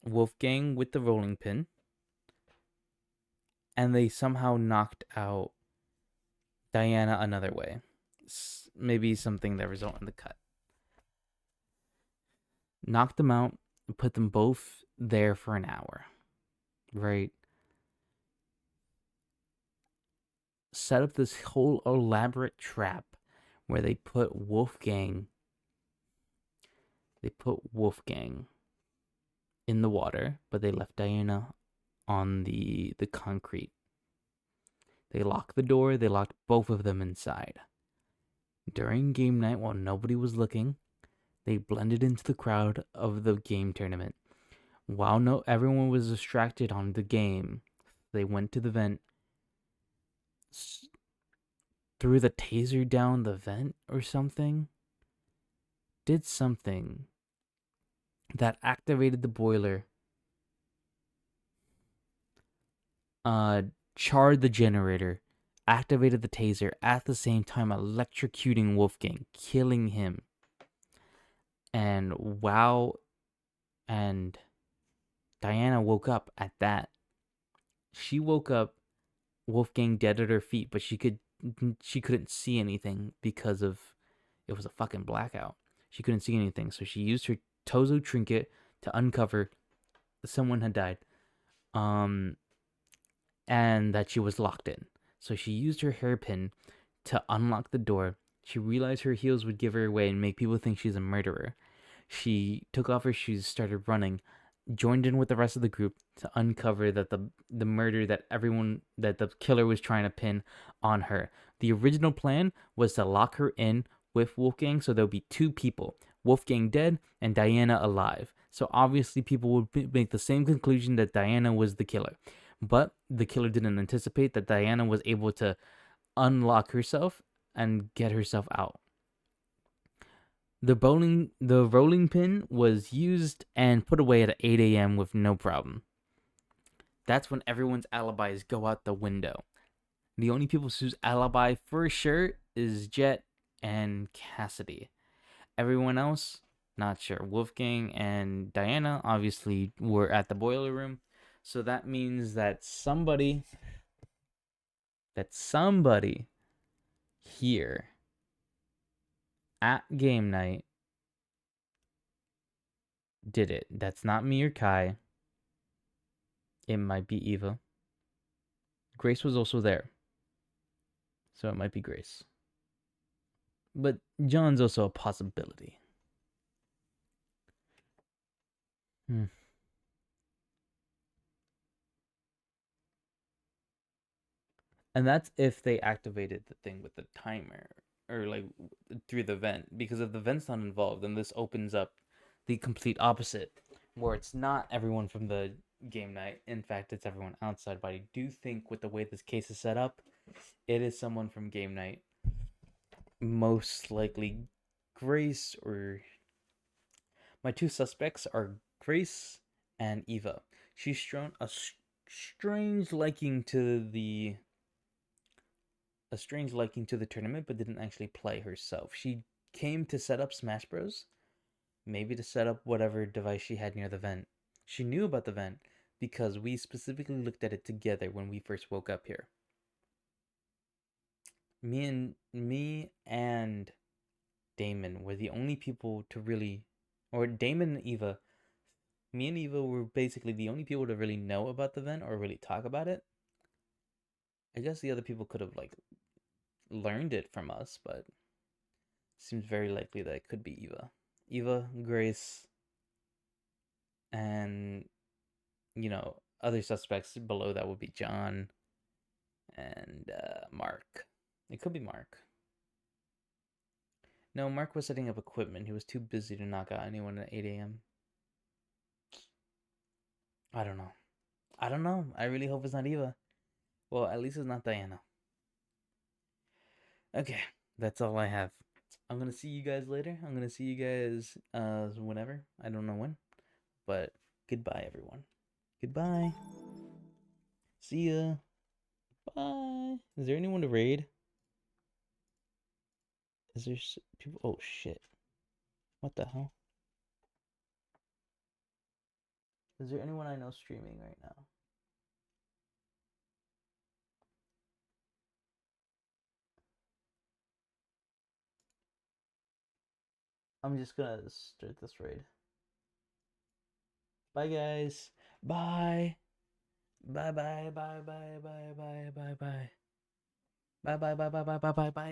Wolfgang with the rolling pin. And they somehow knocked out Diana another way. Maybe something that resulted in the cut. Knocked them out and put them both there for an hour. Right? Set up this whole elaborate trap where they put Wolfgang in the water, but they left Diana on the concrete. They locked the door, they locked both of them inside. During game night, while nobody was looking, they blended into the crowd of the game tournament. While everyone was distracted on the game, they went to the vent, threw the taser down the vent or something, did something that activated the boiler, charred the generator, activated the taser, at the same time electrocuting Wolfgang, killing him. And Diana woke up at that. She woke up, Wolfgang dead at her feet, but she couldn't see anything because of it was a fucking blackout. She couldn't see anything, so she used her Tozo trinket to uncover someone had died. And that she was locked in. So she used her hairpin to unlock the door. She realized her heels would give her away and make people think she's a murderer. She took off her shoes, started running, joined in with the rest of the group to uncover that the murder that the killer was trying to pin on her. The original plan was to lock her in with Wolfgang, so there'll be 2 people, Wolfgang dead and Diana alive. So obviously people would make the same conclusion that Diana was the killer. But the killer didn't anticipate that Diana was able to unlock herself and get herself out. The rolling pin was used and put away at 8 a.m. with no problem. That's when everyone's alibis go out the window. The only people whose alibi for sure is Jet and Cassidy. Everyone else, not sure. Wolfgang and Diana obviously were at the boiler room. So that means that somebody here at game night did it. That's not me or Kai. It might be Eva. Grace was also there. So it might be Grace. But John's also a possibility. And that's if they activated the thing with the timer, or like through the vent. Because if the vent's not involved, then this opens up the complete opposite, where it's not everyone from the game night. In fact, it's everyone outside. But I do think with the way this case is set up, it is someone from game night. Most likely Grace, or my 2 suspects are Grace and Eva. She's shown a strange liking to the tournament, but didn't actually play herself. She came to set up Smash Bros. Maybe to set up whatever device she had near the vent. She knew about the vent because we specifically looked at it together when we first woke up here. Me and Damon were the only people to really, or Damon and Eva, me and Eva were basically the only people to really know about the vent or really talk about it. I guess the other people could have like learned it from us, but it seems very likely that it could be Eva. Eva, Grace, and other suspects below that would be John and Mark. It could be Mark. No, Mark was setting up equipment. He was too busy to knock out anyone at 8 a.m. I don't know. I really hope it's not Eva. Well, at least it's not Diana. Okay, that's all I have. I'm gonna see you guys later. I'm gonna see you guys whenever. I don't know when. But goodbye, everyone. Goodbye. See ya. Bye. Is there anyone to raid? Is there people? Oh, shit. What the hell? Is there anyone I know streaming right now? I'm just gonna start this raid. Bye, guys. Bye. Bye, bye, bye, bye, bye, bye, bye, bye. Bye, bye, bye, bye, bye, bye, bye, bye.